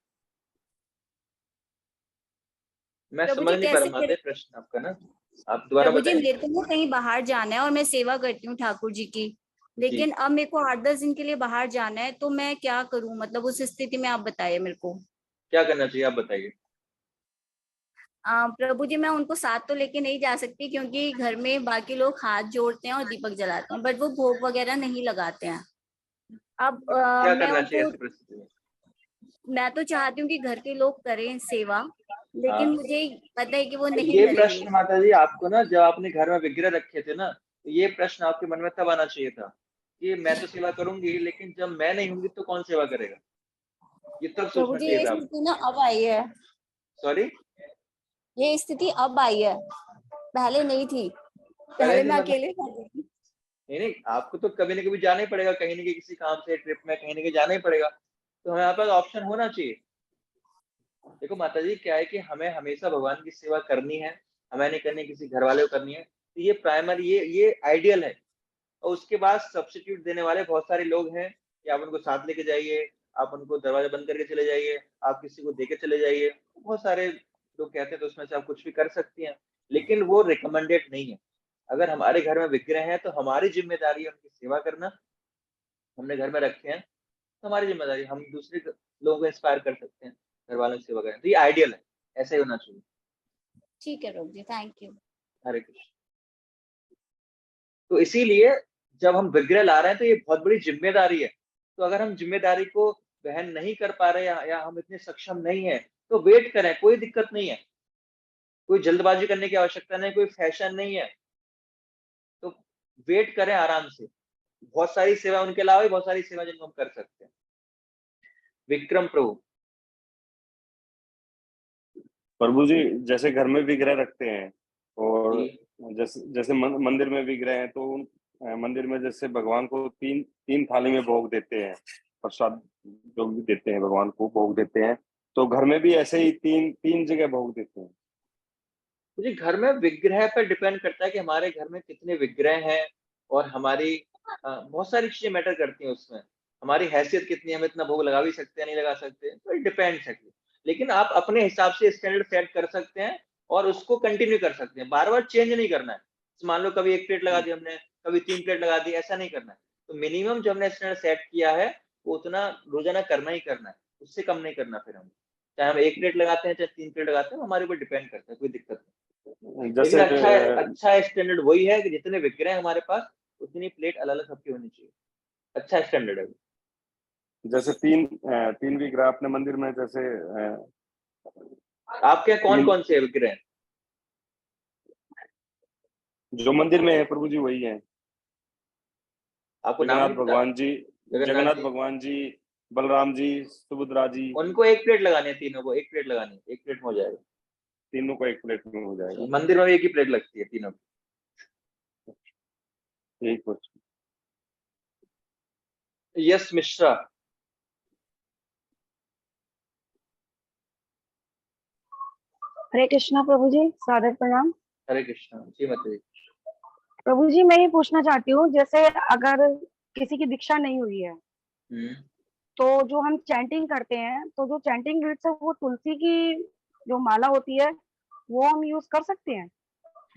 मैं प्रभु समझ जी नहीं पा कैसे रहा माते करें? प्रश्न आपका ना, आप दोबारा प्रभु जी, बताएं। मेरे को ना कहीं बाहर जाना है और मैं सेवा करती हूँ ठाकुर जी की, जी, लेकिन अब मेरे को 8-10 दिन के लिए बाहर जाना है, तो मैं क्या करूं? मतलब उस स्थिति में आप बताइए मेरे को। क्या करना चाहिए आप बताइए। प्रभु जी, मैं उनको साथ तो लेके नहीं जा सकती क्योंकि घर में बाकी लोग हाथ जोड़ते हैं और दीपक जलाते हैं, बट वो भोग वगैरह नहीं लगाते हैं। अब क्या मैं करना चाहिए उनको, ऐसी परिस्थिति में? मैं तो चाहती हूँ कि घर के लोग करें सेवा, लेकिन हाँ, मुझे पता है कि वो नहीं ये करेंगे। प्रश्न माता जी आपको ना, जब आपने घर में विग्रह रखे थे ना, तो ये प्रश्न आपके मन में तब आना चाहिए था कि मैं तो सेवा करूंगी, लेकिन जब मैं नहीं होंगी तो कौन सेवा करेगा। ये तब प्रभु सोचना जी, चाहिए ये था आपको। स्थिति ना अब आई है। सॉरी, ये स्थिति अब आई है, पहले नहीं थी। पहले पहले नहीं मैं मतलब? अकेले रहती थी। नहीं नहीं, आपको तो कभी ना कभी जाना ही पड़ेगा, कहीं ना कहीं किसी काम से, ट्रिप में कहीं ना कहीं जाना ही पड़ेगा। तो हमें यहाँ पर ऑप्शन होना चाहिए। देखो माता जी, क्या है कि हमें हमेशा भगवान की सेवा करनी है, हमें नहीं करनी, किसी घर वाले को करनी है। ये प्राइमरी, ये आइडियल है। और उसके बाद सब्स्टिट्यूट देने वाले बहुत सारे लोग हैं कि आप उनको साथ लेके जाइए, आप उनको दरवाजा बंद करके चले जाइए, आप किसी को देके चले जाइए, बहुत सारे लोग कहते हैं, तो उसमें से आप कुछ भी कर सकती हैं, लेकिन वो रिकमेंडेड नहीं है। अगर हमारे घर में विग्रह है तो हमारी जिम्मेदारी है उनकी सेवा करना। हमने घर में रखे हैं तो हमारी जिम्मेदारी, हम दूसरे लोगों को इंस्पायर कर सकते हैं, घर वालों की सेवा करें। तो ये आइडियल है, ऐसा ही होना चाहिए। ठीक है प्रभु जी, थैंक यू। हरे कृष्ण। तो इसीलिए जब हम विग्रह ला रहे हैं तो ये बहुत बड़ी जिम्मेदारी है। तो अगर हम जिम्मेदारी को वहन नहीं कर पा रहे या हम इतने सक्षम नहीं है तो वेट करें, कोई दिक्कत नहीं है, कोई जल्दबाजी करने की आवश्यकता नहीं, कोई फैशन नहीं है। तो वेट करें आराम से। बहुत सारी सेवा उनके अलावा भी बहुत सारी सेवा जिनको हम कर सकते हैं। विक्रम प्रभु। प्रभु जी, जैसे घर में विग्रह रखते हैं और जैसे जैसे मंदिर में विग्रह हैं, तो मंदिर में जैसे भगवान को तीन थाली में भोग देते हैं, प्रसाद जो भी देते हैं भगवान को भोग देते हैं, तो घर में भी ऐसे ही तीन जगह भोग देते हैं। मुझे घर में विग्रह पर डिपेंड करता है कि हमारे घर में कितने विग्रह हैं, और हमारी बहुत सारी चीजें मैटर करती हैं उसमें। हमारी हैसियत कितनी है, हम इतना भोग लगा भी सकते हैं, नहीं लगा सकते, तो इट डिपेंड्स है। लेकिन आप अपने हिसाब से स्टैंडर्ड सेट कर सकते हैं और उसको कंटिन्यू कर सकते हैं, बार बार चेंज नहीं करना है। मान लो कभी 1 प्लेट लगा दी हमने, कभी 3 प्लेट लगा दी, ऐसा नहीं करना है। तो मिनिमम जो हमने स्टैंडर्ड सेट किया है वो उतना रोजाना करना ही करना है, उससे कम नहीं करना। फिर हम चाहे हम 1 प्लेट लगाते हैं चाहे 3 प्लेट लगाते हैं, हमारे ऊपर डिपेंड करता है, कोई दिक्कत नहीं। जैसे लेकिन अच्छा स्टैंडर्ड वही है कि जितने विग्रह हैं हमारे पास उतनी प्लेट अलग अलग सबकी होनी चाहिए। अच्छा स्टैंडर्ड है। जैसे तीन विग्रह अपने मंदिर में, जैसे आपके कौन कौन से विग्रह हैं? जो मंदिर में है प्रभु जी वही है। आपको जगन्नाथ भगवान जी, जगन्नाथ भगवान जी, बलराम जी, सुभद्रा जी। उनको 1 प्लेट लगानी है, तीनों को 1 प्लेट लगानी है, 1 प्लेट में हो जाएगा। तीनों को 1 प्लेट में हो जाएगा। मंदिर में 1 ही प्लेट लगती है तीनों की। यही कुछ। यस मिश्रा। हरे कृष्णा प्रभु जी, सादर प्रणाम। हरे कृष्णा जी। माता जी। प्रभु जी, मैं ये पूछना चाहती हूँ, जैसे अगर किसी की दीक्षा नहीं हुई है तो जो हम चैंटिंग करते हैं, तो जो चैंटिंग गिट्स है वो तुलसी की जो माला होती है वो हम यूज कर सकते हैं?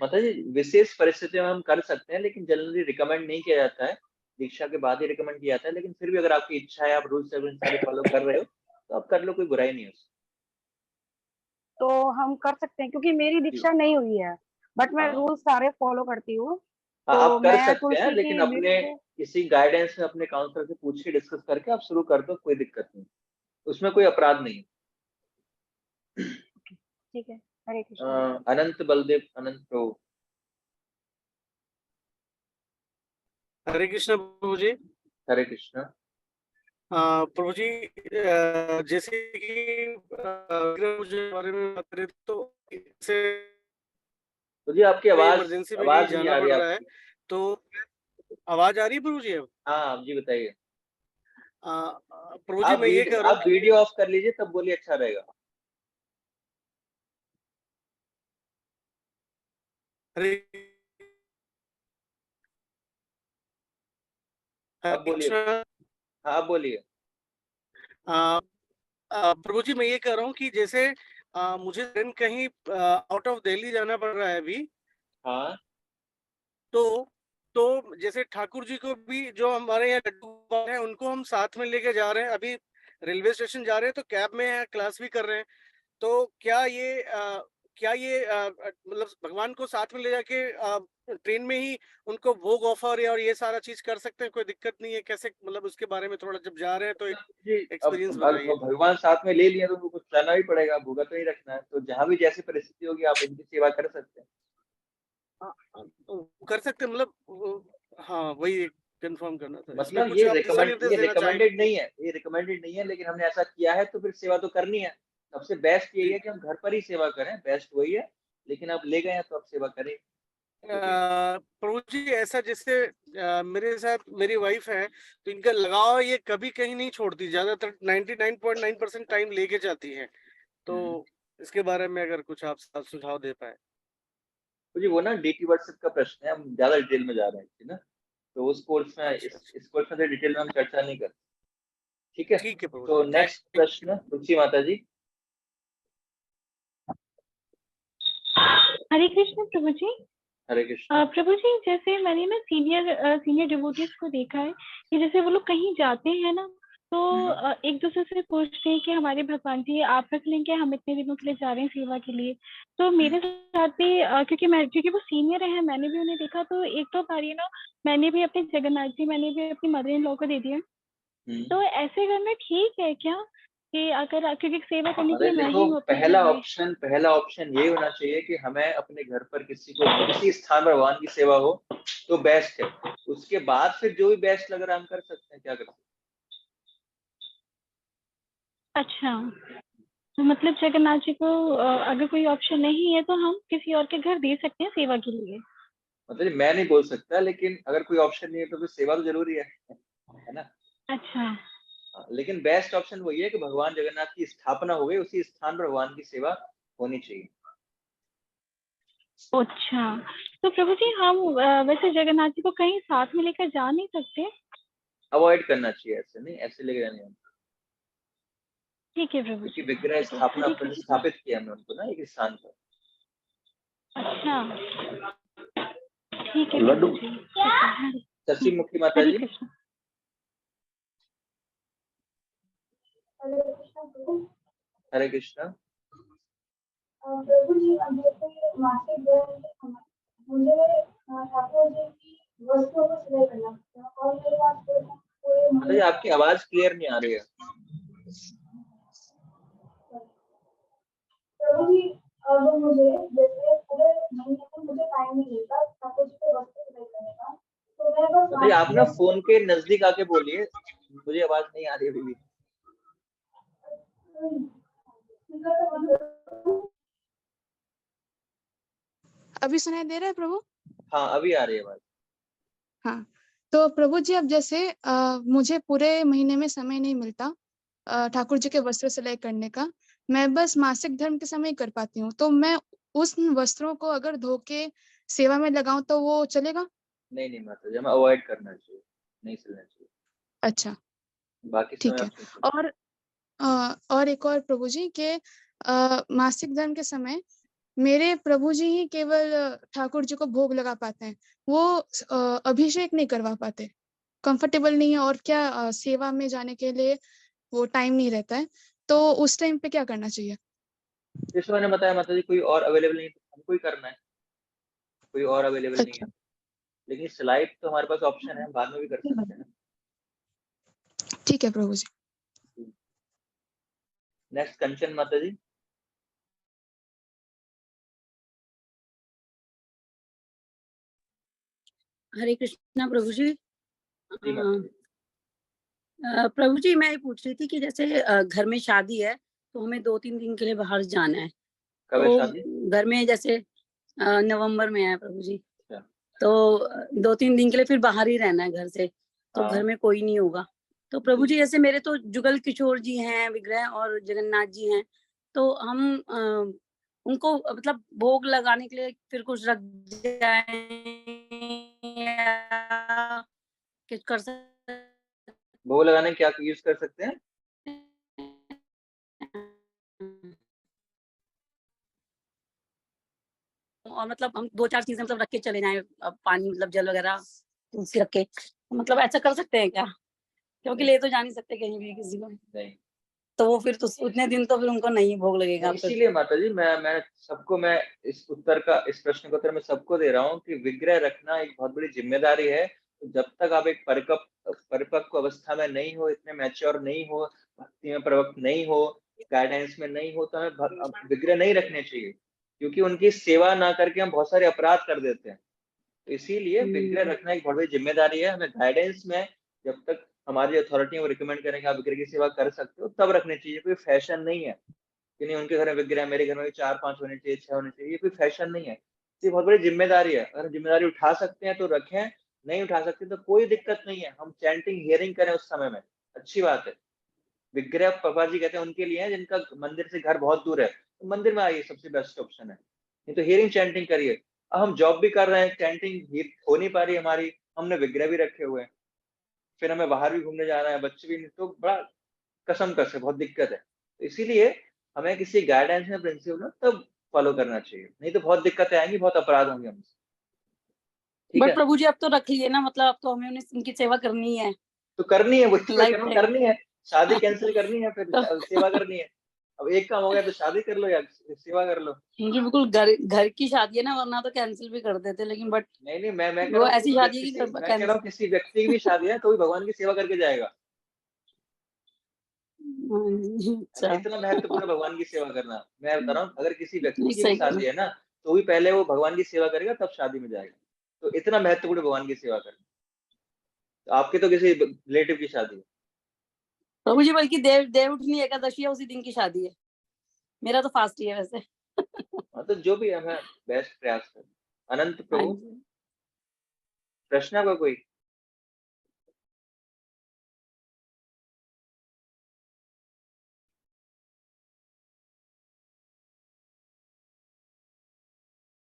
माता जी, विशेष परिस्थितियों में हम कर सकते हैं, लेकिन जनरली रिकमेंड नहीं किया जाता है, दीक्षा के बाद ही रिकमेंड किया जाता है। लेकिन फिर भी अगर आपकी इच्छा है, आप रूल्स रेगुलेशन सारे फॉलो कर रहे हो तो आप कर लो, कोई बुराई नहीं है उसमें। तो हम कर सकते हैं, क्योंकि मेरी दीक्षा नहीं हुई है बट मैं रूल्स सारे फॉलो करती हूँ। हाँ, तो आप कर मैं सकते हैं, तुलसी लेकिन की अपने गिट्स किसी गाइडेंस में अपने काउंसलर से पूछ के डिस्कस करके आप शुरू कर दो, कोई दिक्कत नहीं, उसमें कोई अपराध नहीं है। ठीक है। हरे कृष्णा। अनंत बलदेव, अनंत प्रभु। हरे कृष्ण प्रभु जी। हरे कृष्ण। प्रभु जी, जैसे कि मुझे बारे में बात करें तो इसे तो जी आपकी इमरजेंसी में कहीं आवाज नहीं जाना आ पड़ रही रहा है, तो आवाज आ रही है प्रभु जी अब? हाँ जी, बताइए। प्रभु जी, मैं ये कह रहा हूँ आप वीडियो ऑफ कर लीजिए, तब बोलिए, अच्छा रहेगा। हरे अब बोलिए। हाँ, अब बोलिए। प्रभु जी, मैं ये कह रहा हूँ कि जैसे मुझे कहीं आउट ऑफ दिल्ली जाना पड़ रहा है अभी। हाँ। तो जैसे ठाकुर जी को भी, जो हमारे यहाँ लड्डू हैं, उनको हम साथ में लेके जा रहे हैं। अभी रेलवे स्टेशन जा रहे हैं तो कैब में हैं, क्लास भी कर रहे हैं। तो क्या ये मतलब भगवान को साथ में ले जाके ट्रेन में ही उनको भोग ऑफर और ये सारा चीज कर सकते हैं? कोई दिक्कत नहीं है? कैसे, मतलब उसके बारे में थोड़ा, जब जा रहे हैं तो एक्सपीरियंस बताइए। भगवान साथ में ले लिया तो उनको कुछ लाना भी पड़ेगा, भूखा तो नहीं रखना है। तो जहाँ भी जैसी परिस्थिति होगी आप उनकी सेवा कर सकते हैं। कर सकते हैं, मतलब हाँ, वही कंफर्म करना था। इसमें मतलब कुछ आप दिशा निर्देश देना रिकमेंडेड नहीं है, ये रिकमेंडेड नहीं है, लेकिन हमने ऐसा किया है तो फिर सेवा तो करनी है। सबसे बेस्ट यही है कि हम घर पर ही सेवा करें, बेस्ट वही है। लेकिन आप ले गए हैं तो आप सेवा करें। प्रभु जी, ऐसा जैसे मेरे साथ मेरी वाइफ है, तो इनका लगाव ये कभी कहीं नहीं छोड़ती, ज्यादातर 99.9% टाइम लेके जाती है। तो इसके बारे में अगर कुछ आप सुझाव दे पाए। तो जी वो ना डीटी व्हाट्सएप का प्रश्न है, हम ज्यादा डिटेल में जा रहे हैं ना, तो उस कोर्स में इस कोर्स में डिटेल में हम चर्चा नहीं करते। ठीक है, तो नेक्स्ट प्रश्न रुचि माता जी। हरे कृष्ण प्रभु जी। हरे कृष्ण। प्रभु जी, जैसे मैंने ना सीनियर डिवोटीज को देखा है कि जैसे वो लोग कहीं जाते हैं ना, तो एक दूसरे से पूछते हैं कि हमारे भगवान जी आप रख लेंगे, हम इतने दिनों के लिए जा रहे हैं सेवा के लिए। तो मेरे साथ भी क्योंकि वो सीनियर है, मैंने भी उन्हें देखा, तो एक दो बारी ना मैंने भी अपने जगन्नाथ जी, मैंने भी अपनी मदर इन लॉ को दे दिया। तो ऐसे करना ठीक है क्या, कि अगर क्योंकि सेवा करने के लिए मैं ही देखो, हूँ अपने पहला ऑप्शन ये होना चाहिए कि हमें अपने घर पर किसी स्थान पर भगवान की सेवा हो तो बेस्ट है। उसके बाद फिर जो भी बेस्ट लग रहा है हम कर सकते हैं, क्या कर सकते हैं। अच्छा, तो मतलब जगन्नाथ जी को अगर कोई ऑप्शन नहीं है तो हम किसी और के घर दे सकते हैं सेवा के लिए। मतलब मैं नहीं बोल सकता, लेकिन अगर कोई ऑप्शन नहीं है तो फिर सेवा तो जरूरी है ना। अच्छा, लेकिन बेस्ट ऑप्शन वही है कि भगवान जगन्नाथ की स्थापना हो गई, उसी स्थान पर भगवान की सेवा होनी चाहिए। अच्छा, तो प्रभु जी हम वैसे जगन्नाथ जी को कहीं साथ में लेकर जा नहीं सकते? अवॉइड करना चाहिए, ऐसे नहीं, ऐसे लेके जाने हैं। ठीक है प्रभु क्योंकि जी। विग्रह स्थापना प्रतिस्थापित किया हमने उनको ना एक स्थान पर। अच्छा, ठीक है लड्डू। प्रभु जी। शशि मुखी माता हरे जी। कृष्ण। हरे कृष्ण। प्रभु जी, अब जैसे मासिक धर्म के समय मुझे ठाकुर जी की वस्तुओं को सिलाई करना पड़ता है, और मेरे पास पूरे माता जी आपकी आवाज क्लियर नहीं आ रही है। प्रभु जी, अब मुझे जैसे पूरे महीने में मुझे टाइम नहीं मिलता ठाकुर जी को वस्त्र सिलाई करने का, तो मैं बस माता जी आप ना फोन के नजदीक आके बोलिए, मुझे आवाज नहीं आ रही अभी भी। अभी सुनाई दे रहा है प्रभु? हाँ अभी आ रही है आवाज। हाँ, तो प्रभु जी अब जैसे मुझे पूरे महीने में समय नहीं मिलता ठाकुर जी के वस्त्र सिलाई करने का, मैं बस मासिक धर्म के समय ही कर पाती हूँ, तो मैं उस वस्त्रों को अगर धो के सेवा में लगाऊं तो वो चलेगा? नहीं नहीं माता जी, हमें अवॉइड करना चाहिए, नहीं सिलना चाहिए। अच्छा, बाकी समय ठीक है। आप सिल सकते और एक और प्रभु जी के मासिक धर्म के समय मेरे प्रभु जी ही केवल ठाकुर जी को भोग लगा पाते हैं, वो अभिषेक नहीं करवा पाते, कंफर्टेबल नहीं है, और क्या सेवा में जाने के लिए वो टाइम नहीं रहता है, तो उस टाइम पे क्या करना चाहिए? जैसे मैंने बताया माता जी, कोई और अवेलेबल नहीं तो हमको ही करना है, कोई और अवेलेबल नहीं है। लेकिन सिलाई तो हमारे पास ऑप्शन है, बाद में भी कर सकते हैं। ठीक है प्रभु जी। नेक्स्ट कंचन माता जी। हरे कृष्णा प्रभु जी। जी माता जी। प्रभु जी मैं ये पूछ रही थी कि जैसे घर में शादी है तो हमें 2-3 दिन के लिए बाहर जाना है, कब है तो शादी? घर में जैसे नवंबर में है प्रभु जी, अच्छा। तो 2-3 दिन के लिए फिर बाहर ही रहना है घर से, तो घर में कोई नहीं होगा। तो प्रभु जी जैसे मेरे तो जुगल किशोर जी हैं विग्रह और जगन्नाथ जी हैं, तो हम उनको मतलब भोग लगाने के लिए फिर कुछ रख जाए कर सकते? भोग लगाने क्या यूज कर सकते हैं? और मतलब हम 2-4 चीजें मतलब रख के चले जाएं, पानी मतलब जल वगैरह तुलसी रख के, मतलब ऐसा कर सकते हैं क्या? क्योंकि ले तो जा नहीं सकते कहीं भी किसी को, नहीं, तो वो फिर तो उतने दिन तो फिर उनको नहीं भोग लगेगा। इसीलिए माता जी मैं सबको, मैं इस प्रश्न का उत्तर मैं सबको दे रहा हूँ कि विग्रह रखना एक बहुत बड़ी जिम्मेदारी है। तो जब तक आप एक परिपक्व अवस्था में नहीं हो, इतने मैच्योर नहीं हो, भक्ति में प्रवक्त नहीं हो, गाइडेंस में नहीं हो, तो हमें विग्रह नहीं रखने चाहिए, क्योंकि उनकी सेवा ना करके हम बहुत सारे अपराध कर देते हैं। तो इसीलिए विग्रह रखना एक बहुत बड़ी जिम्मेदारी है। हमें गाइडेंस में जब तक हमारी अथॉरिटी वो रिकमेंड करें कि आप विग्रह की सेवा कर सकते हो, तब रखनी चाहिए। कोई फैशन नहीं है कि नहीं उनके घर में विग्रह, मेरे घर में भी 4-5 होने चाहिए, 6 होने चाहिए, ये कोई फैशन नहीं है। ये बहुत बड़ी जिम्मेदारी है। अगर जिम्मेदारी उठा सकते हैं तो रखें, नहीं उठा सकते तो कोई दिक्कत नहीं है। हम चैंटिंग हियरिंग करें उस समय में, अच्छी बात है। विग्रह पापा जी कहते हैं उनके लिए है जिनका मंदिर से घर बहुत दूर है, तो मंदिर में आइए, सबसे बेस्ट ऑप्शन है। नहीं तो हियरिंग चैंटिंग करिए। अब हम जॉब भी कर रहे हैं, चैंटिंग हो नहीं पा रही हमारी, हमने विग्रह भी रखे हुए हैं, फिर हमें बाहर भी घूमने जाना है, बच्चे भी नहीं, तो बड़ा कसमकस है, बहुत दिक्कत है। तो इसीलिए हमें किसी गाइडेंस में प्रिंसिपल तब फॉलो करना चाहिए, नहीं तो बहुत दिक्कतें आएंगी, बहुत अपराध होंगे हमसे। ठीक बट है, प्रभु जी अब तो रख लिए ना, मतलब अब तो हमें उनकी सेवा करनी है, तो करनी है, वो लाइफ टाइम करनी है, शादी कैंसिल करनी है, फिर सेवा करनी है। अब एक काम हो गया तो शादी कर लो या सेवा कर लो। क्योंकि बिल्कुल घर की शादी है ना, वरना तो कैंसिल भी कर देते, लेकिन बट नहीं मैं कह वो रहा हूँ ऐसी शादी है कि मैं कह रहा हूँ किसी व्यक्ति की भी शादी है तो भी भगवान की सेवा करके जाएगा, है ना? अच्छा इतना महत्वपूर्ण है भगवान की सेवा करना। मैं बता रहा हूँ अगर किसी व्यक्ति नहीं की भी सही शादी है ना, तो भी पहले वो भगवान की सेवा करेगा तब शादी में जाएगा। तो इतना महत्वपूर्ण है भगवान की सेवा करना। तो आपके तो किसी रिलेटिव की शादी है। प्रभु जी, बल्कि देवउठनी एकादशी है, उसी दिन की शादी है, मेरा तो फास्ट ही है वैसे। हाँ, तो जो भी है मैं बेस्ट प्रयास कर। अनंत हाँ प्रभु, जी। प्रश्न आपका कोई?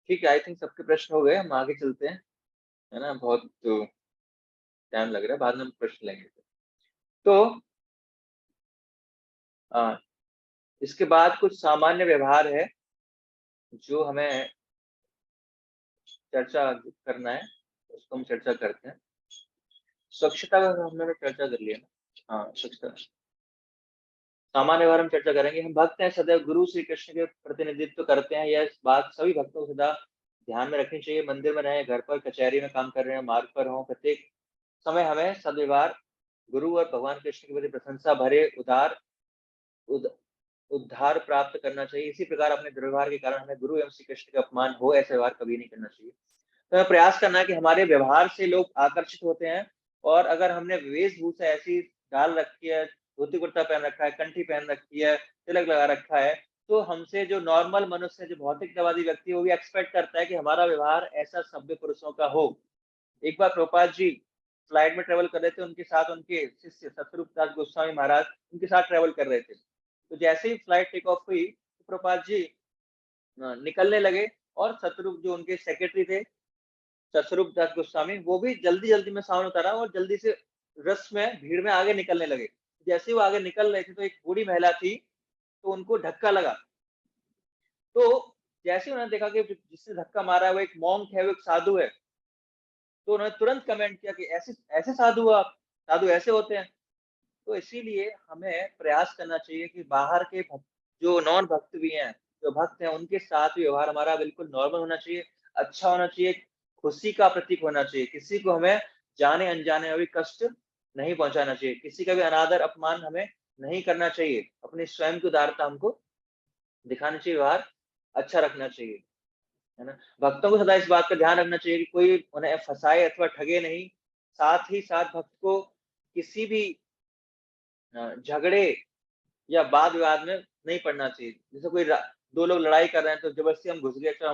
ठीक है, आई थिंक सबके प्रश्न हो गए, हम आगे चलते हैं, है ना? बहुत टाइम लग रहा है, बाद में हम प्रश्न लेंगे। तो इसके बाद कुछ सामान्य व्यवहार है जो हमें चर्चा करना है, उसको हम चर्चा करते हैं। स्वच्छता का हमने चर्चा कर लिया ना। हाँ, स्वच्छता सामान्य व्यवहार हम चर्चा करेंगे। हम भक्त हैं, सदैव गुरु श्री कृष्ण के प्रतिनिधित्व करते हैं, यह बात सभी भक्तों को सदा ध्यान में रखनी चाहिए। मंदिर में रहे, घर पर, कचहरी में काम कर रहे हैं, मार्ग पर हो, प्रत्येक समय हमें सद्व्यवहार गुरु और भगवान कृष्ण के प्रति प्रशंसा भरे उद्धार प्राप्त करना चाहिए। इसी प्रकार अपने दुर्व्यवहार के कारण हमें गुरु एवं श्री कृष्ण का अपमान हो, ऐसा व्यवहार कभी नहीं करना चाहिए। तो हमें प्रयास करना है कि हमारे व्यवहार से लोग आकर्षित होते हैं, और अगर हमने वेशभूषा ऐसी डाल रखी है, धोती कुर्ता पहन रखा है, कंठी पहन रखी है, तिलक लगा रखा है, तो हमसे जो नॉर्मल मनुष्य, जो भौतिकतावादी व्यक्ति, वो भी एक्सपेक्ट करता है कि हमारा व्यवहार ऐसा सभ्य पुरुषों का हो। एक बार प्रभुपाद जी फ्लाइट में ट्रेवल कर रहे थे, उनके साथ उनके शिष्य सतरूप दास गोस्वामी महाराज उनके साथ ट्रेवल कर रहे थे। तो जैसे ही फ्लाइट टेक ऑफ हुई, तो प्रभुपाद जी निकलने लगे, और सतरूप जो उनके सेक्रेटरी थे, सतरूप दास गोस्वामी, वो भी जल्दी जल्दी में साउंड उतारा और जल्दी से रस में, भीड़ में आगे निकलने लगे। जैसे वो आगे निकल रहे थे तो एक बूढ़ी महिला थी, तो उनको धक्का लगा। तो जैसे उन्होंने देखा कि जिसने धक्का मारा है वो एक मॉन्क है, वो एक साधु है, तो उन्होंने तुरंत कमेंट किया कि ऐसे ऐसे साधु हो आप, साधु ऐसे होते हैं। तो इसीलिए हमें प्रयास करना चाहिए कि बाहर के जो नॉन भक्त भी हैं, जो भक्त हैं, उनके साथ व्यवहार हमारा बिल्कुल नॉर्मल होना चाहिए, अच्छा होना चाहिए, खुशी का प्रतीक होना चाहिए। किसी को हमें जाने अनजाने में भी कष्ट नहीं पहुंचाना चाहिए, किसी का भी अनादर अपमान हमें नहीं करना चाहिए। अपनी स्वयं की उदारता हमको दिखानी चाहिए, व्यवहार अच्छा रखना चाहिए, है ना? भक्तों को सदा इस बात का ध्यान रखना चाहिए कि कोई उन्हें फंसाए अथवा ठगे नहीं। साथ ही साथ भक्त को किसी भी झगड़े या वाद विवाद में नहीं पड़ना चाहिए। जैसे कोई दो लोग लड़ाई कर रहे हैं तो जबरदस्ती हम घुस गए तो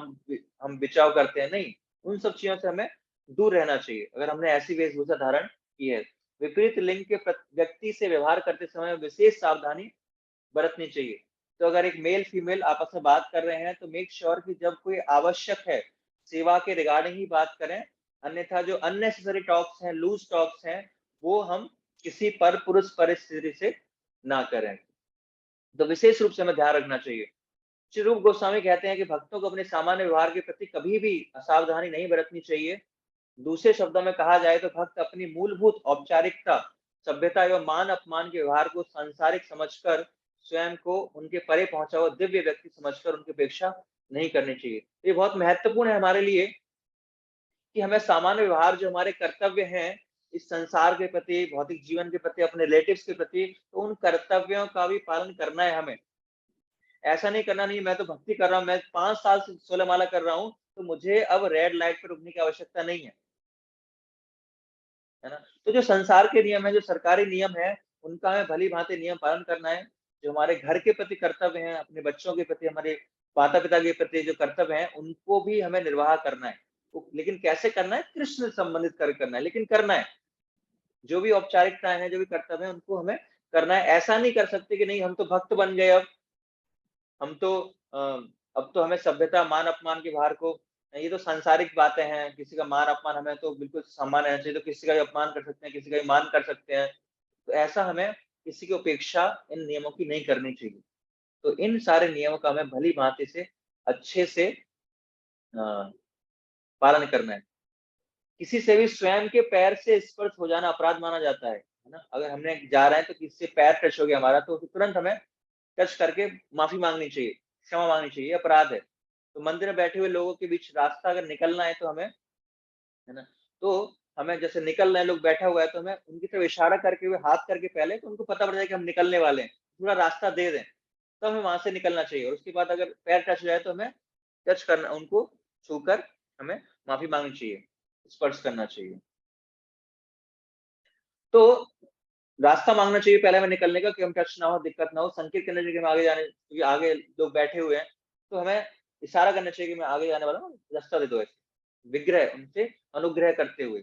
हम बिचाव करते हैं, नहीं, उन सब चीजों से हमें दूर रहना चाहिए अगर हमने ऐसी वेशभूषा धारण की है। विपरीत लिंग के व्यक्ति से व्यवहार करते समय विशेष सावधानी बरतनी चाहिए। तो अगर एक मेल फीमेल आपस में बात कर रहे हैं तो मेक श्योर कि जब कोई आवश्यक है सेवा के रिगार्डिंग ही बात करें, अन्यथा जो अननेसेसरी टॉक्स हैं, लूज टॉक्स हैं, वो हम किसी पर पुरुष परिस्थिति से ना करें। तो विशेष रूप से हमें ध्यान रखना चाहिए। श्री रूप गोस्वामी कहते हैं कि भक्तों को अपने सामान्य व्यवहार के प्रति कभी भी असावधानी नहीं बरतनी चाहिए। दूसरे शब्दों में कहा जाए तो भक्त अपनी मूलभूत औपचारिकता, सभ्यता एवं मान अपमान के व्यवहार को सांसारिक समझकर स्वयं को उनके परे पहुंचा हुआ दिव्य व्यक्ति समझकर उनकी अपेक्षा नहीं करनी चाहिए। ये बहुत महत्वपूर्ण है हमारे लिए कि हमें सामान्य व्यवहार, जो हमारे कर्तव्य हैं इस संसार के प्रति, भौतिक जीवन के प्रति, अपने रिलेटिव्स के प्रति, तो उन कर्तव्यों का भी पालन करना है हमें। ऐसा नहीं करना, नहीं मैं तो भक्ति कर रहा हूँ, मैं 5 साल से 16 माला कर रहा हूँ, तो मुझे अब रेड लाइट पर रुकने की आवश्यकता नहीं है ना? तो जो संसार के नियम है, जो सरकारी नियम है, उनका हमें भली भांति नियम पालन करना है। जो हमारे घर के प्रति कर्तव्य हैं, अपने बच्चों के प्रति, हमारे माता पिता के प्रति जो कर्तव्य हैं, उनको भी हमें निर्वाह करना है। लेकिन कैसे करना है? कृष्ण से संबंधित कर करना है, लेकिन करना है। जो भी औपचारिकताएं हैं, जो भी कर्तव्य हैं, उनको हमें करना है। ऐसा नहीं कर सकते कि नहीं हम तो भक्त बन गए, अब हम तो अब तो हमें सभ्यता मान अपमान के भार को ये तो सांसारिक बातें हैं, किसी का मान अपमान हमें तो बिल्कुल सम्मान रहना चाहिए, तो किसी का भी अपमान कर सकते हैं, किसी का भी मान कर सकते हैं। तो ऐसा हमें किसी की उपेक्षा इन नियमों की नहीं करनी चाहिए। तो इन सारे नियमों का हमें भली भांति से अच्छे से पालन करना है। किसी से भी स्वयं के पैर से स्पर्श हो जाना अपराध माना जाता है ना? अगर हमने जा रहे हैं तो किसी से पैर टच हो गया हमारा, तो तुरंत हमें टच करके माफी मांगनी चाहिए, क्षमा मांगनी चाहिए, अपराध है। तो मंदिर में बैठे हुए लोगों के बीच रास्ता अगर निकलना है तो हमें, है ना, तो हमें जैसे निकल रहे हैं, लोग बैठा हुआ है तो हमें उनकी तरफ इशारा करके हुए हाथ करके पहले, तो उनको पता पड़ जाए कि हम निकलने वाले हैं, थोड़ा रास्ता दे दें, तो हमें वहां से निकलना चाहिए। और उसके बाद अगर पैर टच हो जाए तो हमें टच करना, उनको छूकर हमें माफी मांगनी चाहिए, स्पर्श करना चाहिए। तो रास्ता मांगना चाहिए पहले हमें निकलने का, कि हम टच ना हो, दिक्कत ना हो, संकेत करना चाहिए कि हम आगे जाने, क्योंकि आगे लोग बैठे हुए हैं, तो हमें इशारा करना चाहिए कि मैं आगे जाने वाला हूँ, रास्ता दे दो। ऐसे विग्रह, उनसे अनुग्रह करते हुए,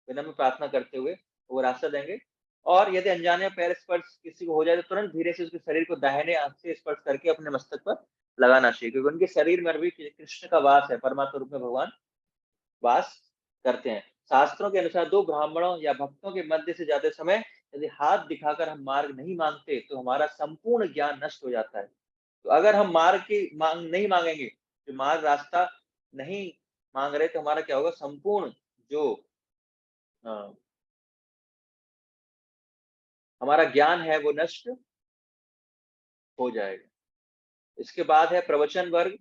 विनम्र प्रार्थना करते हुए वो रास्ता देंगे। और यदि अनजाने पैर स्पर्श किसी को हो जाए तो तुरंत धीरे से उसके शरीर को दाहिने हाथ से स्पर्श करके अपने मस्तक पर लगाना चाहिए, क्योंकि उनके शरीर में भी कृष्ण का वास है, परमात्मा रूप में भगवान वास करते हैं। शास्त्रों के अनुसार दो ब्राह्मणों या भक्तों के मध्य से जाते समय यदि हाथ दिखाकर हम मार्ग नहीं मांगते तो हमारा संपूर्ण ज्ञान नष्ट हो जाता है। तो अगर हम मार्ग की मांग नहीं मांगेंगे, जो मार्ग रास्ता नहीं मांग रहे, तो हमारा क्या होगा, संपूर्ण जो हमारा ज्ञान है वो नष्ट हो जाएगा। इसके बाद है प्रवचन वर्ग।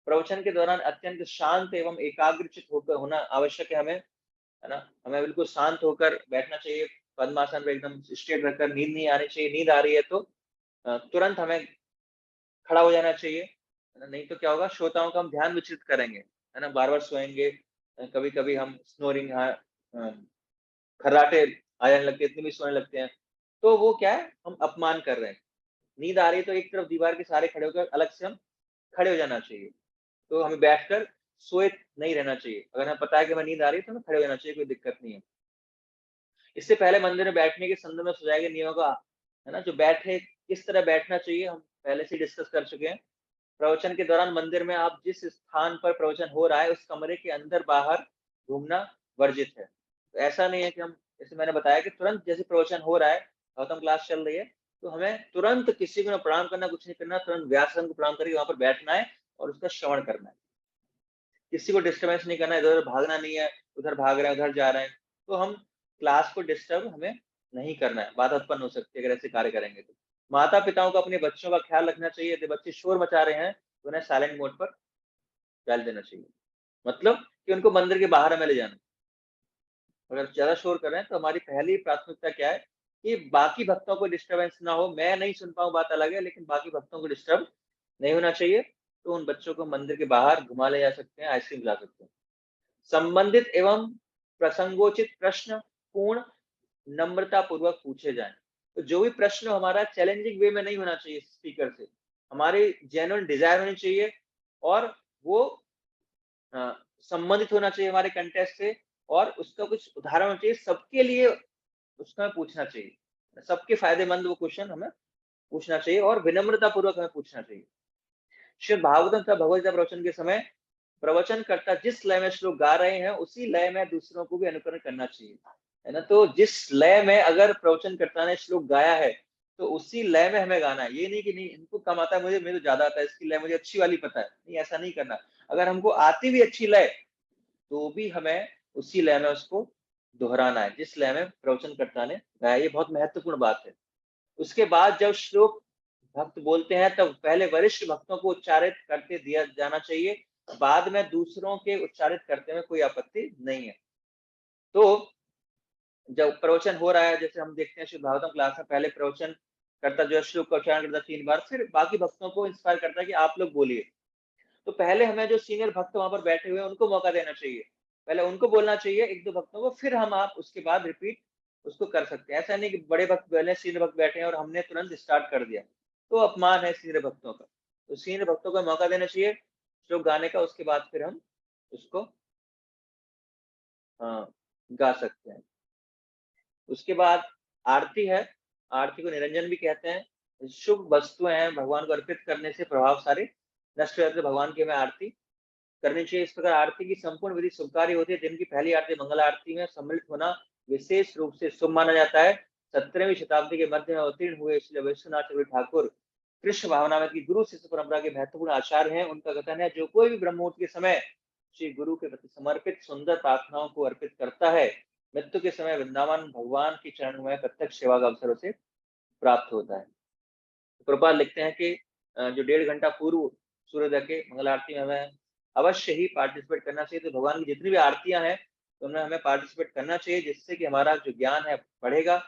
प्रवचन के दौरान अत्यंत शांत एवं एकाग्रचित होकर होना आवश्यक है हमें, है ना। हमें बिल्कुल शांत होकर बैठना चाहिए, पद्मासन पे एकदम स्ट्रेट रखकर, नींद नहीं आनी चाहिए। नींद आ रही है तो तुरंत हमें खड़ा हो जाना चाहिए, है ना, नहीं तो क्या होगा, श्रोताओं का हम ध्यान विचलित करेंगे, है ना, बार बार सोएंगे। कभी कभी हम स्नोरिंग, खर्राटे आ जाने लगते हैं, इतने भी सोने लगते हैं, तो वो क्या है, हम अपमान कर रहे हैं। नींद आ रही है तो एक तरफ दीवार के सहारे खड़े होकर अलग से हम खड़े हो जाना चाहिए। तो हमें बैठकर सोए नहीं रहना चाहिए। अगर हमें पता है कि हमें नींद आ रही है तो हमें खड़े हो जाना चाहिए, कोई दिक्कत नहीं है। इससे पहले मंदिर में बैठने के संदर्भ में सुझाए गए नियमों का, है ना, जो बैठे किस तरह बैठना चाहिए हम पहले से डिस्कस कर चुके हैं। प्रवचन के दौरान मंदिर में आप जिस स्थान पर प्रवचन हो रहा है उस कमरे के अंदर बाहर घूमना वर्जित है। तो ऐसा नहीं है कि हम, जैसे मैंने बताया कि तुरंत जैसे प्रवचन हो रहा है, गौतम क्लास चल रही है, तो हमें तुरंत किसी को प्रणाम करना, कुछ नहीं करना, तुरंत व्यासन को प्रणाम करके वहां पर बैठना है और उसका श्रवण करना है। किसी को डिस्टर्बेंस नहीं करना है, इधर उधर भागना नहीं है, उधर भाग रहे हैं उधर जा रहे हैं, तो हम क्लास को डिस्टर्ब हमें नहीं करना है, बाधा उत्पन्न हो सकती है अगर ऐसे कार्य करेंगे तो। माता पिताओं को अपने बच्चों का ख्याल रखना चाहिए। यदि बच्चे शोर मचा रहे हैं तो उन्हें साइलेंट मोड पर डाल देना चाहिए, मतलब कि उनको मंदिर के बाहर हमें ले जाना। अगर ज्यादा शोर कर रहे हैं तो हमारी पहली प्राथमिकता क्या है कि बाकी भक्तों को डिस्टर्बेंस ना हो। मैं नहीं सुन पाऊं बात अलग है, लेकिन बाकी भक्तों को डिस्टर्ब नहीं होना चाहिए। तो उन बच्चों को मंदिर के बाहर घुमा ले जा सकते हैं, आइसक्रीम ला सकते हैं। संबंधित एवं प्रसंगोचित प्रश्न पूर्ण नम्रता पूर्वक पूछे जाएं। तो जो भी प्रश्न हमारा चैलेंजिंग वे में नहीं होना चाहिए स्पीकर से, हमारी जेन्युइन डिजायर होनी चाहिए और वो संबंधित होना चाहिए हमारे कंटेस्ट से, और उसका कुछ उदाहरण होना चाहिए, सबके लिए उसका पूछना चाहिए, सबके फायदेमंद वो क्वेश्चन हमें पूछना चाहिए और विनम्रता पूर्वक हमें पूछना चाहिए। श्री भागवतम तथा भगवद गीता प्रवचन के समय प्रवचन करता जिस लय में श्लोक गा रहे हैं उसी लय में दूसरों को भी अनुकरण करना चाहिए, है ना। तो जिस लय में अगर प्रवचन करता ने श्लोक गाया है तो उसी लय में हमें गाना है। ये नहीं कि नहीं इनको कम आता है, मुझे तो ज्यादा आता है, इसकी लय मुझे अच्छी वाली पता है, नहीं, ऐसा नहीं करना। अगर हमको आती भी अच्छी लय तो भी हमें उसी लय में उसको दोहराना है जिस लय में प्रवचन करता ने गाया। ये बहुत महत्वपूर्ण बात है। उसके बाद जब श्लोक भक्त बोलते हैं तब पहले वरिष्ठ भक्तों को उच्चारित करते दिया जाना चाहिए, बाद में दूसरों के उच्चारित करते में कोई आपत्ति नहीं है। तो जब प्रवचन हो रहा है, जैसे हम देखते हैं श्री भागवतम क्लास में, पहले प्रवचन करता जो श्लोक का उच्चारण करता 3 बार, फिर बाकी भक्तों को इंस्पायर करता है कि आप लोग बोलिए। तो पहले हमें जो सीनियर भक्त वहां पर बैठे हुए हैं उनको मौका देना चाहिए, पहले उनको बोलना चाहिए 1-2 भक्तों को, फिर हम आप उसके बाद रिपीट उसको कर सकते हैं। ऐसा नहीं कि बड़े भक्त पहले सीनियर भक्त बैठे हैं और हमने तुरंत स्टार्ट कर दिया, तो अपमान है सीनियर भक्तों का। तो सीनियर भक्तों को मौका देना चाहिए श्लोक गाने का, उसके बाद फिर हम उसको गा सकते हैं। उसके बाद आरती है। आरती को निरंजन भी कहते हैं। शुभ वस्तुएं हैं, भगवान को अर्पित करने से प्रभाव सारे नष्ट हो जाते हैं। भगवान की हमें आरती करनी चाहिए। इस प्रकार आरती की संपूर्ण विधि शुभकारी होती है। दिन की पहली आरती मंगल आरती में सम्मिलित होना विशेष रूप से शुभ माना जाता है। 17वीं शताब्दी के मध्य में अवतीर्ण हुए श्री विश्वनाथ चक्रवर्ती ठाकुर कृष्ण भावना में की गुरु शिष्य परंपरा के महत्वपूर्ण आचार्य हैं। उनका कथन है, जो कोई भी ब्रह्ममुहूर्त के समय श्री गुरु के प्रति समर्पित सुंदर प्रार्थनाओं को अर्पित करता है, मृत्यु के समय वृंदावन भगवान के चरण में प्रत्यक्ष सेवा का अवसर उसे प्राप्त होता है। प्रभुपाद लिखते हैं कि जो 1.5 घंटा पूर्व सूर्योदय के मंगल आरती में हमें अवश्य ही पार्टिसिपेट करना चाहिए। तो भगवान की जितनी भी आरतियां हैं तो उनमें हमें पार्टिसिपेट करना चाहिए, जिससे कि हमारा जो ज्ञान है बढ़ेगा।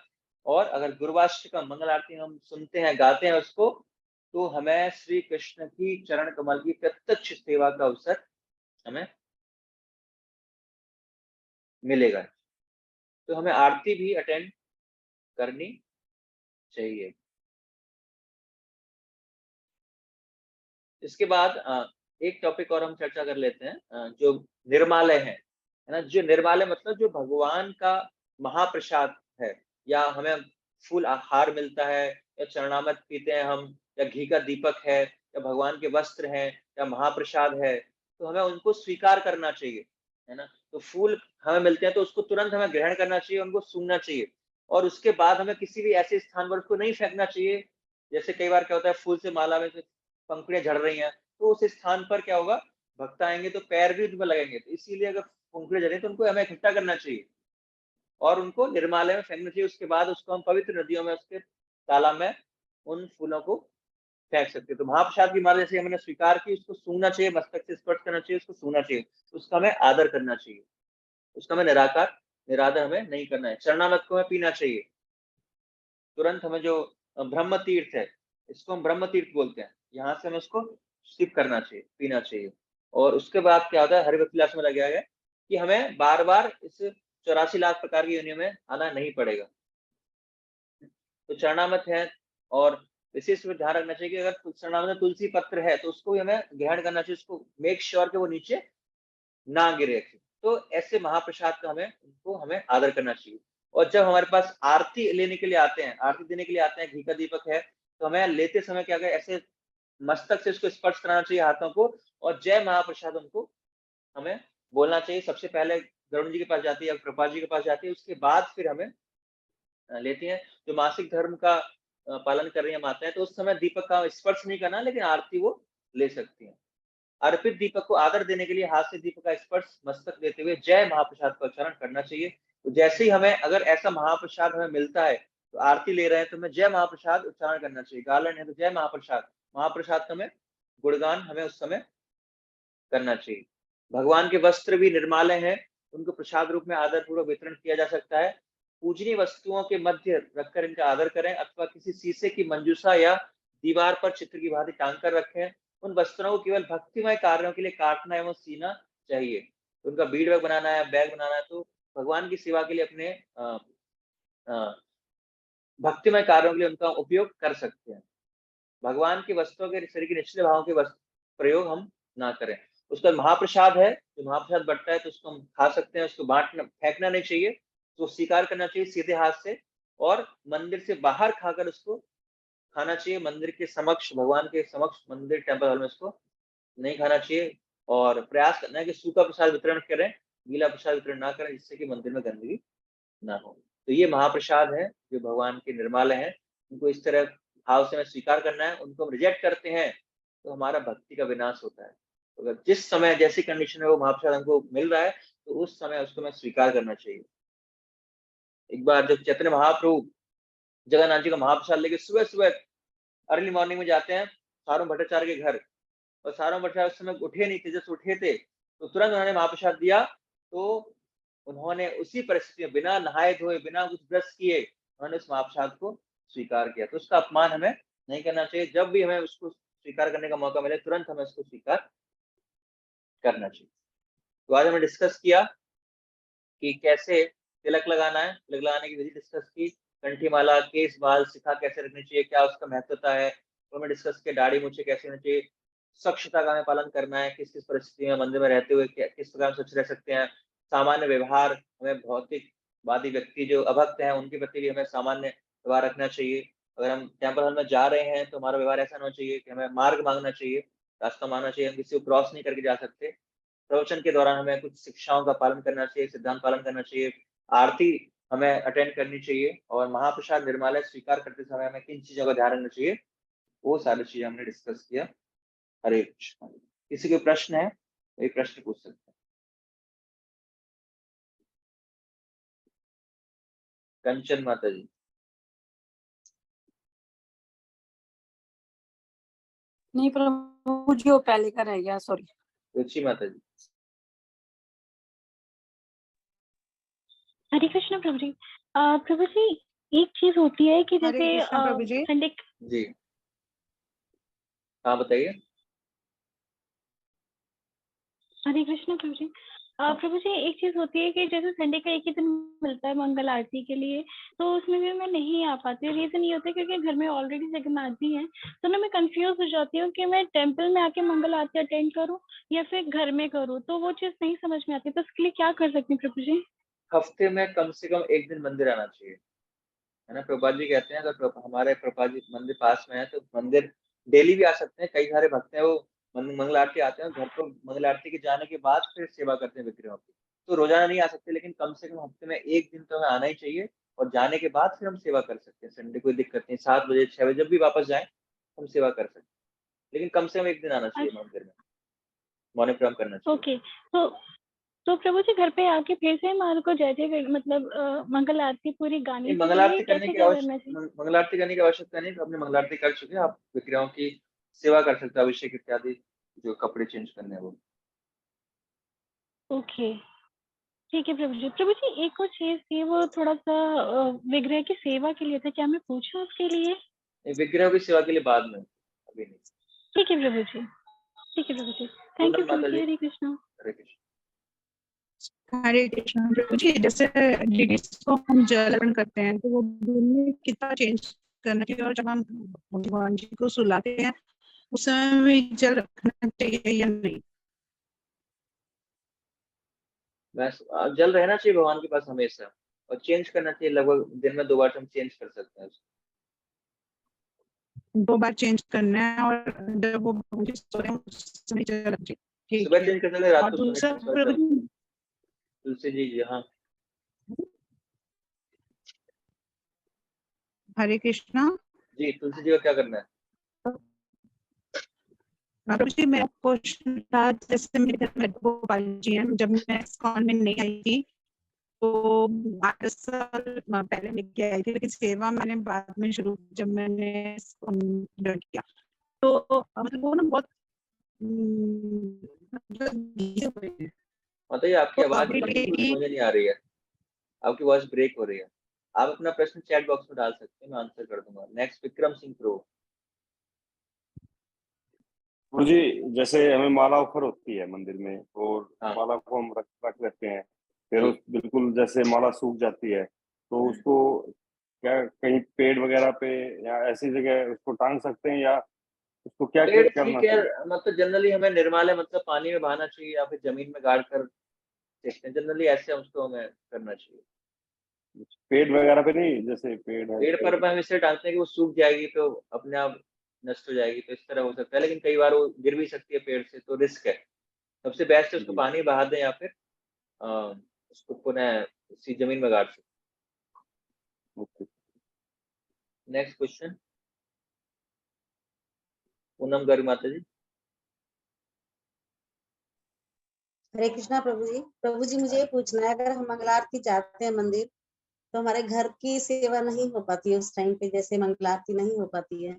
और अगर गुरुवाष्ट का मंगल आरती हम सुनते हैं, गाते हैं उसको, तो हमें श्री कृष्ण की चरण कमल की प्रत्यक्ष सेवा का अवसर हमें मिलेगा। तो हमें आरती भी अटेंड करनी चाहिए। इसके बाद एक टॉपिक और हम चर्चा कर लेते हैं, जो निर्मालय है ना। जो निर्मालय मतलब जो भगवान का महाप्रसाद है, या हमें फूल हार मिलता है, या चरणामृत पीते हैं हम, या घी का दीपक है, या भगवान के वस्त्र हैं, या महाप्रसाद है, तो हमें उनको स्वीकार करना चाहिए, है ना। तो फूल हमें मिलते हैं तो उसको तुरंत हमें ग्रहण करना चाहिए, उनको सूंघना चाहिए, और उसके बाद हमें किसी भी ऐसे स्थान पर उसको नहीं फेंकना चाहिए। जैसे कई बार क्या होता है, फूल से माला में से पंखुड़ियां झड़ रही हैं, तो उस स्थान पर क्या होगा, भक्त आएंगे तो पैर भी उनमें लगेंगे। तो इसीलिए अगर पंखुड़ियां झड़े तो उनको हमें इकट्ठा करना चाहिए और उनको निर्मालय में फेंकना चाहिए। उसके बाद उसको हम पवित्र नदियों में, उसके तालाब में उन फूलों को फेंक सकते हैं। तो महाप्रसाद की माला जैसे हमने स्वीकार की, उसको सूंघना चाहिए, मस्तक से स्पर्श करना चाहिए, उसको सूंघना चाहिए, उसका हमें आदर करना चाहिए, उसका हमें निरादर हमें नहीं करना है। चरणामृत को हमें पीना चाहिए तुरंत। हमें जो ब्रह्म तीर्थ है, इसको हम ब्रह्म तीर्थ बोलते हैं, यहाँ से हमें उसको सिप करना चाहिए, पीना चाहिए। और उसके बाद क्या होता है, हरिभक्त विलास में लगा है कि हमें बार बार इस 84 लाख प्रकार की योनियों में आना नहीं पड़ेगा। तो चरणामृत है, और विशेष रूप से ध्यान रखना चाहिए कि अगर चरणामृत में तुलसी पत्र है तो उसको भी हमें ग्रहण करना चाहिए, उसको मेक श्योर कि वो नीचे ना गिरे। तो ऐसे महाप्रसाद का हमें आदर करना चाहिए। और जब हमारे पास आरती लेने के लिए आते हैं, आरती देने के लिए आते हैं, घी का दीपक है, तो हमें लेते समय क्या करें, ऐसे मस्तक से उसको स्पर्श कराना चाहिए हाथों को, और जय महाप्रसाद उनको हमें बोलना चाहिए। सबसे पहले गरुड़ जी के पास जाती है, या कृपा जी के पास जाती है, उसके बाद फिर हमें लेती हैं। जो मासिक धर्म का पालन कर रही है माताएं, तो उस समय दीपक का स्पर्श नहीं करना, लेकिन आरती वो ले सकती हैं। अर्पित दीपक को आदर देने के लिए हाथ से दीपक का स्पर्श मस्तक देते हुए जय महाप्रसाद का उच्चारण करना चाहिए। तो जैसे ही हमें अगर ऐसा महाप्रसाद हमें मिलता है, तो आरती ले रहे हैं तो हमें जय महाप्रसाद उच्चारण करना चाहिए। गालन है तो जय महाप्रसाद, महाप्रसाद का हमें गुणगान हमें उस समय करना चाहिए। भगवान के वस्त्र भी निर्मालय हैं, उनको प्रसाद रूप में आदर पूर्वक वितरण किया जा सकता है। पूजनीय वस्तुओं के मध्य रखकर इनका आदर करें, अथवा किसी शीशे की मंजूषा या दीवार पर चित्र की भांति टांग कर रखें। उन वस्त्रों को केवल भक्तिमय कार्यों के लिए काटना एवं सीना चाहिए। उनका बीड बैग बनाना है, बैग बनाना है, तो भगवान की सेवा के लिए अपने भक्तिमय कार्यों के लिए उनका उपयोग कर सकते हैं। भगवान के वस्त्रों के शरीर के निचले भागों के प्रयोग हम ना करें। उसका महाप्रसाद है, जो महाप्रसाद बटता है तो उसको हम खा सकते हैं, उसको बांटना फेंकना नहीं चाहिए, तो स्वीकार करना चाहिए सीधे हाथ से, और मंदिर से बाहर खाकर उसको खाना चाहिए। मंदिर के समक्ष, भगवान के समक्ष, मंदिर टेम्पल हॉल में इसको नहीं खाना चाहिए। और प्रयास करना है कि सूखा प्रसाद वितरण करें, गीला प्रसाद वितरण ना करें, जिससे कि मंदिर में गंदगी ना हो। तो ये महाप्रसाद है जो भगवान के निर्मालय हैं, उनको इस तरह भाव से हमें स्वीकार करना है। उनको हम रिजेक्ट करते हैं तो हमारा भक्ति का विनाश होता है। तो अगर जिस समय जैसी कंडीशन में वो महाप्रसाद हमको मिल रहा है, तो उस समय उसको हमें स्वीकार करना चाहिए। एक बार जब चैतन्य महाप्रभु जगन्नाथ जी का महाप्रसाद लेके सुबह सुबह अर्ली मॉर्निंग में जाते हैं सारों भट्टाचार्य के घर, और सारों भट्टाचार्य उस समय उठे नहीं थे, जब उठे थे तो तुरंत उन्होंने महाप्रसाद दिया। तो उन्होंने उसी परिस्थिति में बिना नहाए धोए, बिना कुछ ब्रश किए, उन्होंने उस महाप्रसाद को स्वीकार किया। तो उसका अपमान हमें नहीं करना चाहिए। जब भी हमें उसको स्वीकार करने का मौका मिले, तुरंत हमें उसको स्वीकार करना चाहिए। तो आज हमने डिस्कस किया कि कैसे तिलक लगाना है, तिलक लगाने की विधि डिस्कस की, कंठी माला, केस, बाल, शिखा कैसे रखनी चाहिए, क्या उसका महत्वता है, तो हमें डिस्कस किया। दाढ़ी मूछें कैसे होनी चाहिए, स्वच्छता का हमें पालन करना है, किस किस परिस्थिति में मंदिर में रहते हुए किस प्रकार स्वच्छ रह सकते हैं। सामान्य व्यवहार, हमें भौतिकवादी व्यक्ति जो अभक्त हैं उनके प्रति भी हमें सामान्य व्यवहार रखना चाहिए। अगर हम टेम्पल हॉल में जा रहे हैं तो हमारा व्यवहार ऐसा होना चाहिए कि हमें मार्ग मांगना चाहिए, रास्ता मांगना चाहिए, हम किसी को क्रॉस नहीं करके जा सकते। प्रवचन के दौरान हमें कुछ शिक्षाओं का पालन करना चाहिए, सिद्धांत पालन करना चाहिए, आरती हमें अटेंड करनी चाहिए, और महाप्रसाद निर्मालय स्वीकार करते समय हमें किन चीजों का ध्यान रखना चाहिए, वो सारी चीजें हमने डिस्कस किया। हरे कृष्ण। किसी को प्रश्न है, एक प्रश्न पूछ सकते हैं। कंचन माता जी। नहीं प्रभु जी, वो पहले का रह गया, सॉरी। रुचि माता जी। हरे कृष्ण प्रभु जी। प्रभु जी, एक चीज होती है कि हरे जैसे कृष्ण प्रभु जी। संडे। जी हाँ बताइए। हरे कृष्ण प्रभु जी। प्रभु जी, एक चीज होती है कि जैसे संडे का एक ही दिन मिलता है मंगल आरती के लिए, तो उसमें भी मैं नहीं आ पाती हूँ। रीजन ये होता है क्योंकि घर में ऑलरेडी जगन्नाथ जी हैं, तो ना मैं कंफ्यूज हो जाती हूँ कि मैं टेम्पल में आके मंगल आरती अटेंड करूँ या फिर घर में करूँ, तो वो चीज नहीं समझ में आती। तो उसके लिए क्या कर सकती हूँ प्रभु जी? हफ्ते में कम से कम एक दिन मंदिर आना चाहिए, है ना। प्रभुपाद जी कहते हैं अगर हमारे प्रभुपाद जी मंदिर पास में है तो मंदिर डेली भी आ सकते हैं। कई सारे भक्त हैं वो मंगल आरती आते हैं, घर को मंगल आरती के जाने के बाद फिर सेवा करते हैं विग्रहों की। तो रोजाना नहीं आ सकते, लेकिन कम से कम हफ्ते में एक दिन तो हमें आना ही चाहिए, और जाने के बाद फिर हम सेवा कर सकते हैं। संडे कोई दिक्कत नहीं, 7 बजे 6 बजे जब भी वापस जाए हम सेवा कर सकते हैं, लेकिन कम से कम एक दिन आना चाहिए मंदिर में, मौन प्रणाम करना चाहिए। ओके, तो प्रभु जी घर पे आके फिर से हमारे को जय जय मतलब मंगल आरती पूरी गानी मंगल चाहिए, आरती करने कैसे की क्या करना चाहिए? मंगल आरती करने की आवश्यकता नहीं, तो अपने मंगल आरती कर चुके हैं, आप विग्रहों की सेवा कर सकते हैं, अभिषेक इत्यादि जो कपड़े चेंज करने हैं वो। ओके, ठीक है प्रभु जी। प्रभु जी, एक और चीज थी, वो थोड़ा सा विग्रह की सेवा के लिए था, क्या मैं पूछूं उसके लिए? विग्रहों की सेवा के लिए बाद में, अभी नहीं। ठीक है प्रभु जी, ठीक है प्रभु जी। थैंक यू पूनम प्रभु माता जी। जी। हरे कृष्णा। हरे कृष्ण। हरे कृष्ण प्रभु जी। जैसे लेडीज को हम जल अर्पण करते हैं तो वो दिन में कितना चेंज करना चाहिए, और जब हम भगवान जी को सुलाते हैं उस समय भी जल रखना चाहिए या नहीं? बस जल रहना चाहिए भगवान के पास हमेशा, और चेंज करना चाहिए, लगभग दिन में 2 बार हम चेंज कर सकते हैं उसको। 2 बार चेंज करना है, और जब वो भगवान जी सो रहे हैं उस समय जल रखना चाहिए। ठीक सुबह है। चेंज कर सकते हैं, रात और को दूसरा सुबह प्रभु जी, तुलसी जी हाँ। हरे कृष्णा जी तुलसी जी का क्या करना है? प्रभु जी मेरा क्वेश्चन था, जैसे मेरे घर में गोपाल जी हैं, जब मैं इस्कॉन में नहीं आई थी तो 8 साल पहले लेके आई थी, लेकिन सेवा मैंने बाद में शुरू की जब मैंने इस्कॉन ज्वाइन किया। तो मतलब वो ना बहुत माता जी आपकी आवाज बिल्कुल समझ नहीं आ रही है, आपकी वॉइस ब्रेक हो रही है। आप अपना प्रश्न चैट बॉक्स में डाल सकते हैं, मैं आंसर कर दूंगा। नेक्स्ट विक्रम सिंह प्रो। जी जैसे हमें माला ऑफर होती है मंदिर में, और हाँ। माला को हम रख लेते हैं, फिर उस बिल्कुल जैसे माला सूख जाती है तो उसको क्या कहीं पेड़ वगैरह पे या ऐसी जगह उसको टांग सकते हैं, या उसको क्या पेड़ करना ठीक है, चाहिए? मतलब जनरली हमें निर्माल्य मतलब पानी में बहाना चाहिए या फिर जमीन में गाड़ कर देखते हैं, जनरली ऐसे उसको हमें करना चाहिए। पेड़ वगैरह पे नहीं, जैसे पेड़ है पेड़ तो पर हम इससे डालते हैं कि वो सूख जाएगी तो अपने आप नष्ट हो जाएगी, तो इस तरह हो सकता है, लेकिन कई बार वो गिर भी सकती है पेड़ से, तो रिस्क है। सबसे बेस्ट है उसको पानी बहा दें या फिर उसको पुनः उसी जमीन में गाड़ सकते। नेक्स्ट क्वेश्चन पूनम गर्ग माता जी। हरे कृष्णा प्रभु जी। प्रभु जी मुझे ये पूछना है, अगर हम मंगल आरती जाते हैं मंदिर तो हमारे घर की सेवा नहीं हो पाती है उस टाइम पे, जैसे मंगल आरती नहीं हो पाती है,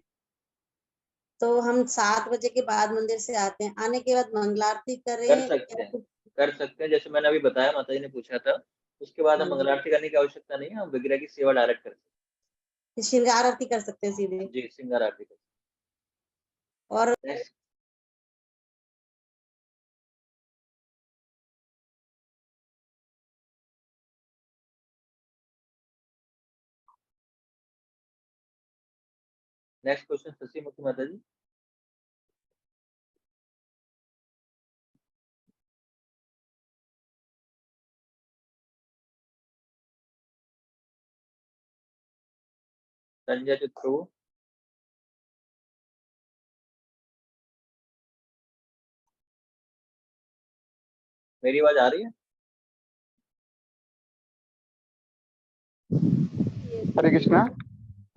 तो हम 7 बजे के बाद मंदिर से आते हैं, आने के बाद मंगल आरती कर करें सकते या हैं, फिर? कर सकते हैं, जैसे मैंने अभी बताया, माता जी ने पूछा था, उसके बाद हम मंगल आरती करने की आवश्यकता नहीं है, हम विग्रह की सेवा डायरेक्ट कर सकते श्रृंगार आरती कर सकते हैं सीधे? हैं। जी श्रृंगार आरती कर और सकते हैं। नेक्स्ट क्वेश्चन शशि मुखी माता जी। संजय चित्रो। मेरी आवाज आ रही है? हरे कृष्णा।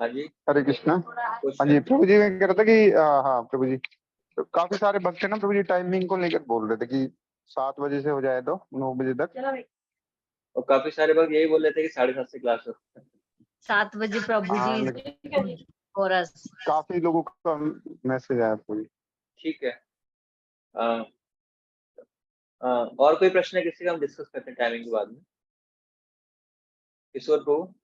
हाँ जी, हरे कृष्णा। हाँ जी प्रभु जी, मैं कह रहा था कि हाँ प्रभु जी, तो काफी सारे भक्त है ना प्रभु जी, टाइमिंग को लेकर बोल रहे थे कि 7 बजे से हो जाए तो 9 बजे तक, और काफी सारे भक्त यही बोल रहे थे कि 7:30 से क्लास हो। 7 बजे प्रभु हाँ, जी कोरस। काफी लोगों का मैसेज आया प्रभु जी। ठीक है। और कोई प्रश्न है किसी का? हम डिस्कस करते हैं टाइमिंग के बाद में। किशोर प्रभु।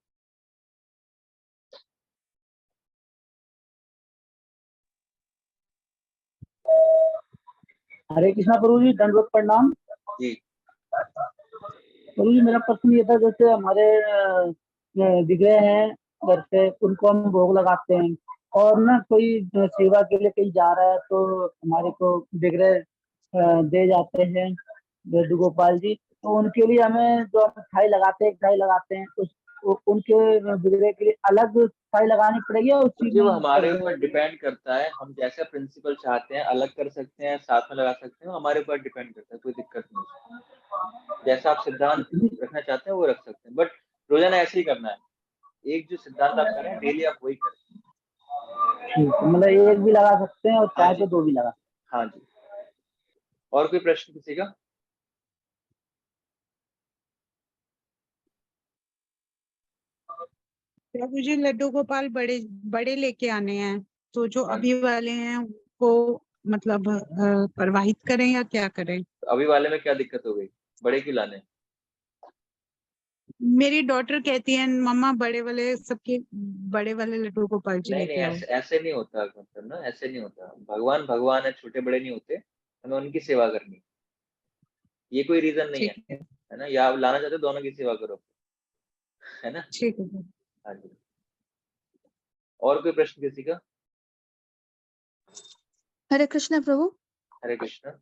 हरे कृष्णा प्रभु जी, दंडवत प्रणाम जी। प्रभु जी, मेरा प्रश्न ये था, जैसे हमारे विग्रह हैं घर पे, उनको हम भोग लगाते हैं, और ना कोई सेवा के लिए कहीं जा रहा है तो हमारे को विग्रह दे जाते हैं वेणु गोपाल जी, तो उनके लिए हमें जो हम थाई लगाते हैं उनके विग्रह के लिए अलग थाई लगानी पड़ेगी, और उसी जी, वो में हमारे ऊपर डिपेंड करता है। हम जैसा प्रिंसिपल चाहते हैं अलग कर सकते हैं, साथ में लगा सकते हैं, हमारे ऊपर डिपेंड करता है, कोई दिक्कत नहीं। जैसा आप सिद्धांत रखना चाहते हैं वो रख सकते हैं, बट रोजाना ऐसे ही करना है। एक जो सिद्धांत आप कर रहे हैं डेली आप वही करें। मतलब एक भी लगा सकते हैं और चाहे तो 2 भी लगा। हाँ जी। और कोई प्रश्न किसी का? प्रभु जी, लड्डू गोपाल बड़े बड़े लेके आने हैं, तो जो अभी वाले हैं उनको मतलब प्रवाहित करें या क्या करें? अभी वाले में क्या दिक्कत हो गई? बड़े क्यों लाने? मेरी डॉटर कहती है मम्मा बड़े वाले सबके बड़े वाले लड्डू गोपाल जी नहीं लेके आओ। ऐसे नहीं होता, मतलब ना ऐसे नहीं होता। भगवान भगवान है, छोटे बड़े नहीं होते, हमें उनकी सेवा करनी। ये कोई रीजन नहीं है ना? या आप लाना चाहते हो दोनों की सेवा करो, है ना? ठीक है। हाँ जी। और कोई प्रश्न किसी का? हरे कृष्णा प्रभु। हरे कृष्णा।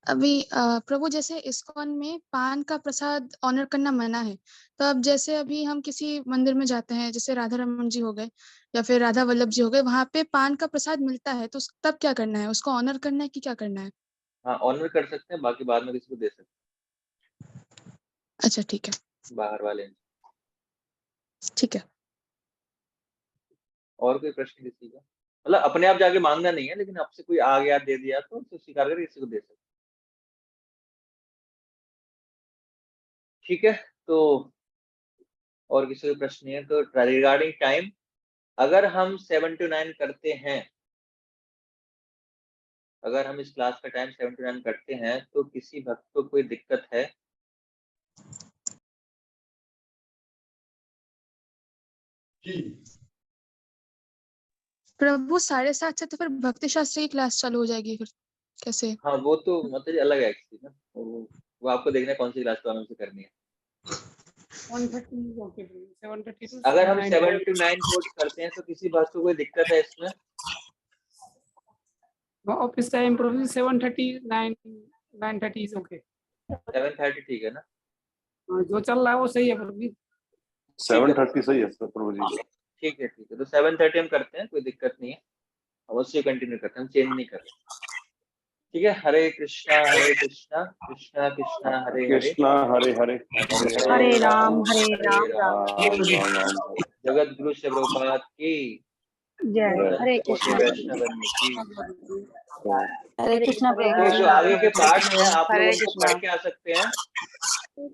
अभी प्रभु, जैसे इस्कॉन में पान का प्रसाद ऑनर करना मना है, तो अब जैसे अभी हम किसी मंदिर में जाते हैं, जैसे राधा रमन जी हो गए या फिर राधा वल्लभ जी हो गए, वहां पे पान का प्रसाद मिलता है, तो तब क्या करना है? उसको ऑनर करना है कि क्या करना है? हाँ, ऑनर कर सकते हैं, बाकी बाद में किसी को दे सकते हैं। अच्छा ठीक है। बाहर वाले। ठीक है। और कोई प्रश्न किसी का? मतलब अपने आप जाके मांगना नहीं है, लेकिन आपसे कोई आ गया दे दिया तो स्वीकार करके किसी को दे सकते। ठीक है। तो और किसी को प्रश्न नहीं है तो रिगार्डिंग टाइम, अगर हम 7 to 9 करते हैं, अगर हम इस क्लास का टाइम 7 to 9 करते हैं तो किसी भक्त को कोई दिक्कत है? प्रभु 7:30 से तो फिर भक्ति शास्त्र की क्लास चालू हो जाएगी, फिर कैसे? हाँ, वो तो मतलब अलग है ना, वो आपको देखना है कौन सी क्लास तो से करनी है। 1:30 ओके, 7:30 to अगर हम 9. 7 to 9 कोर्स करते हैं तो किसी भक्त को कोई दिक्कत है इसमें? Office time problem 7:30 9:30 is okay. 7:30 ठीक है ना? जो चल रहा है वो सही है प्रभु जी। 7:30 सही है प्रभु जी। ठीक है तो 7:30 हम करते हैं, कोई दिक्कत नहीं है, अवश्य कंटिन्यू करते हैं, हम चेंज नहीं कर रहे। ठीक है। हरे कृष्णा कृष्णा कृष्णा हरे हरे, कृष्णा हरे हरे, हरे राम राम जगत गुरु श्री प्रभुपाद की जय। हरे कृष्णा। वैष्णव की। हरे कृष्णा तो जो आगे के पाठ हैं आप हरे लोग उनको कृष्णा। पढ़ के आ सकते हैं।